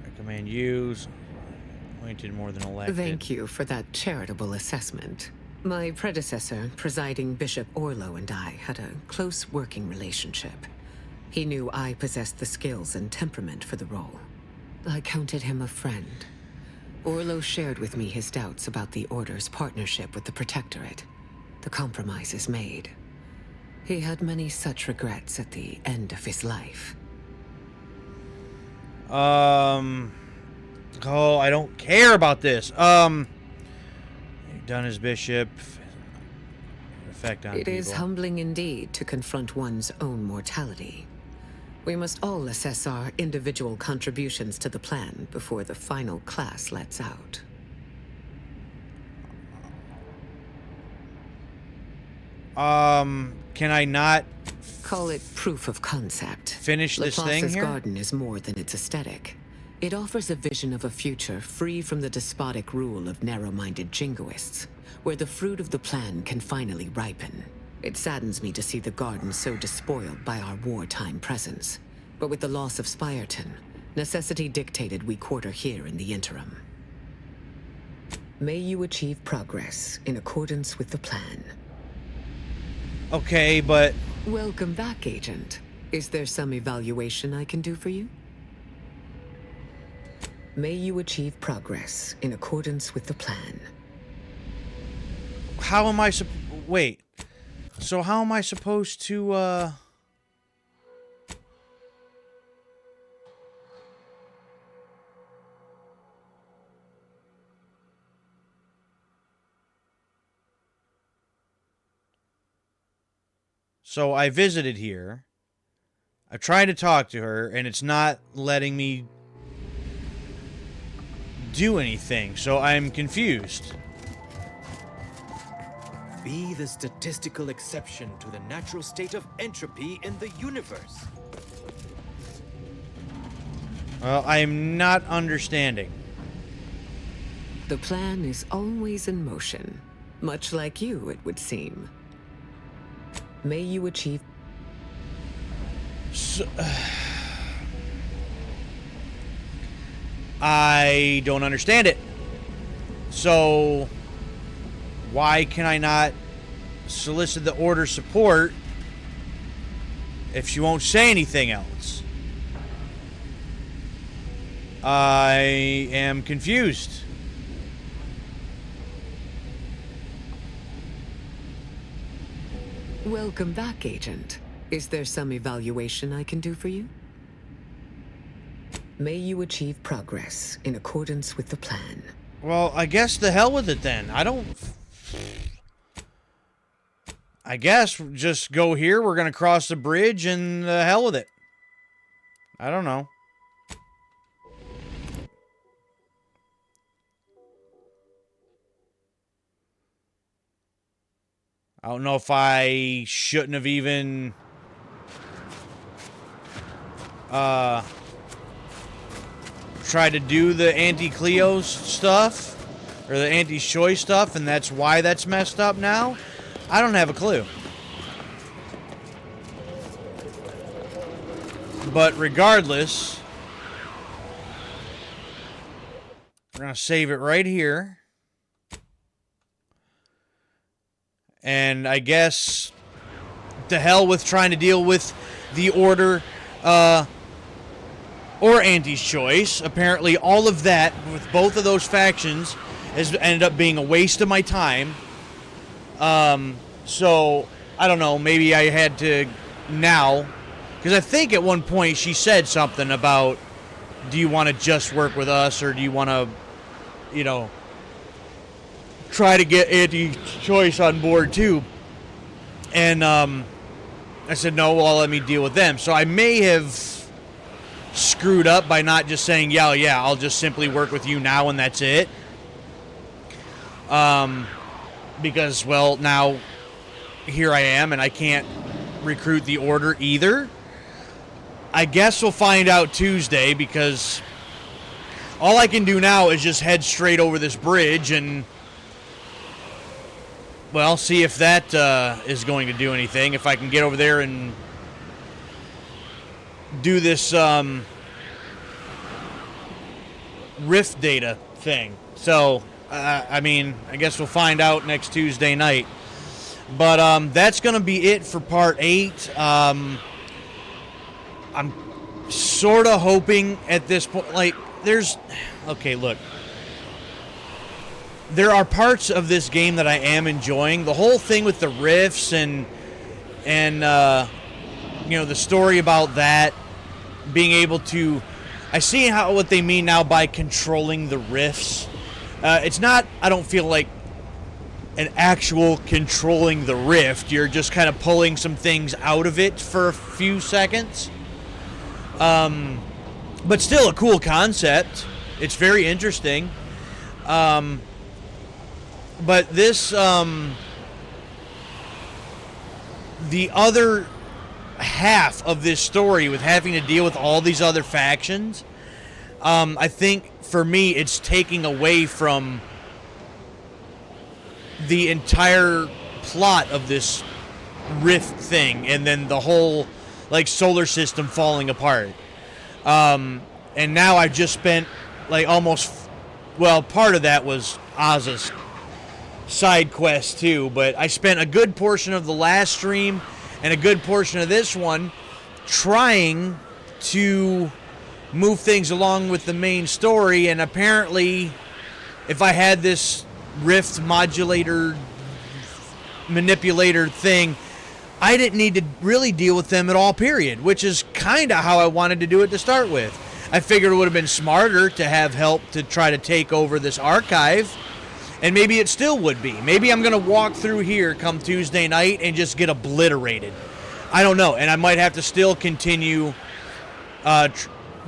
Recommend use. Appointed more than elected. Thank you for that charitable assessment. My predecessor, Presiding Bishop Orlo, and I had a close working relationship. He knew I possessed the skills and temperament for the role. I counted him a friend. Orlo shared with me his doubts about the Order's partnership with the Protectorate, the compromises made. He had many such regrets at the end of his life. Oh, I don't care about this. Done as bishop. Effect on It people. is humbling indeed to confront one's own mortality. We must all assess our individual contributions to the plan before the final class lets out. Can I not... Call it proof of concept. Finish this thing Laplace's here? garden is more than its aesthetic. It offers a vision of a future free from the despotic rule of narrow-minded jingoists, where the fruit of the plan can finally ripen. It saddens me to see the garden so despoiled by our wartime presence. But with the loss of Spirton, necessity dictated we quarter here in the interim. May you achieve progress in accordance with the plan. Okay, but... Welcome back, Agent. Is there some evaluation I can do for you? May you achieve progress in accordance with the plan. How am I wait. So how am I supposed to, So I visited here. I tried to talk to her, and it's not letting me do anything, so I'm confused. Be the statistical exception to the natural state of entropy in the universe. Well, I'm not understanding. The plan is always in motion, much like you, it would seem. May you achieve... I don't understand it. So, why can I not solicit the order support if she won't say anything else. I am confused. Welcome back, Agent. Is there some evaluation I can do for you? May you achieve progress in accordance with the plan. Well, I guess the hell with it then. I guess just go here. We're going to cross the bridge and the hell with it. I don't know. I don't know if I shouldn't have even tried to do the anti-Cleo's stuff or the anti-Shoy stuff, and that's why that's messed up now. I don't have a clue. But regardless, we're going to save it right here. And I guess to hell with trying to deal with the Order or Anti's Choice. Apparently all of that with both of those factions has ended up being a waste of my time. So, I don't know, maybe I had to now, because I think at one point she said something about, do you want to just work with us, or do you want to, you know, try to get Anti-Choice on board too? And I said, no, well, let me deal with them. So I may have screwed up by not just saying, yeah, I'll just simply work with you now and that's it. Because, well, now here I am and I can't recruit the Order either. I guess we'll find out Tuesday, because all I can do now is just head straight over this bridge and, well, see if that is going to do anything. If I can get over there and do this rift data thing. So, I mean, I guess we'll find out next Tuesday night. But that's going to be it for Part 8. I'm sort of hoping at this point, like, okay, look. There are parts of this game that I am enjoying. The whole thing with the rifts and you know, the story about that, being able to, I see what they mean now by controlling the rifts. It's not, I don't feel like, an actual controlling the rift. You're just kind of pulling some things out of it for a few seconds. But still a cool concept. It's very interesting. But this, the other half of this story with having to deal with all these other factions, I think for me it's taking away from the entire plot of this rift thing, and then the whole, like, solar system falling apart. And now I've just spent, like, almost, well, part of that was Oz's side quest too, but I spent a good portion of the last stream and a good portion of this one trying to move things along with the main story, and apparently if I had this rift manipulator thing, I didn't need to really deal with them at all, period, which is kind of how I wanted to do it to start with. I figured it would have been smarter to have help to try to take over this archive, and maybe it still would be. Maybe I'm going to walk through here come Tuesday night and just get obliterated. I don't know, and I might have to still continue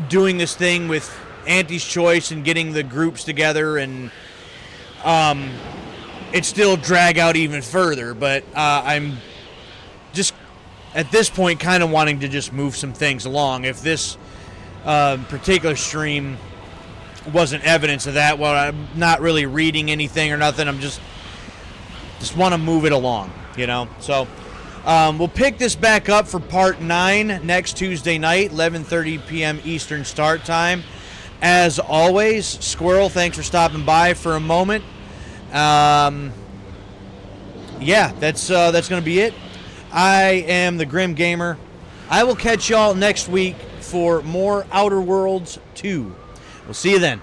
doing this thing with Anti's Choice and getting the groups together, and it still drag out even further, but I'm just at this point kind of wanting to just move some things along. If this particular stream wasn't evidence of that, well, I'm not really reading anything or nothing. I'm just want to move it along, you know. So we'll pick this back up for Part 9 next Tuesday night, 11:30 p.m. Eastern Start Time. As always, Squirrel, thanks for stopping by for a moment. Yeah, that's going to be it. I am the Grim Gamer. I will catch y'all next week for more Outer Worlds 2. We'll see you then.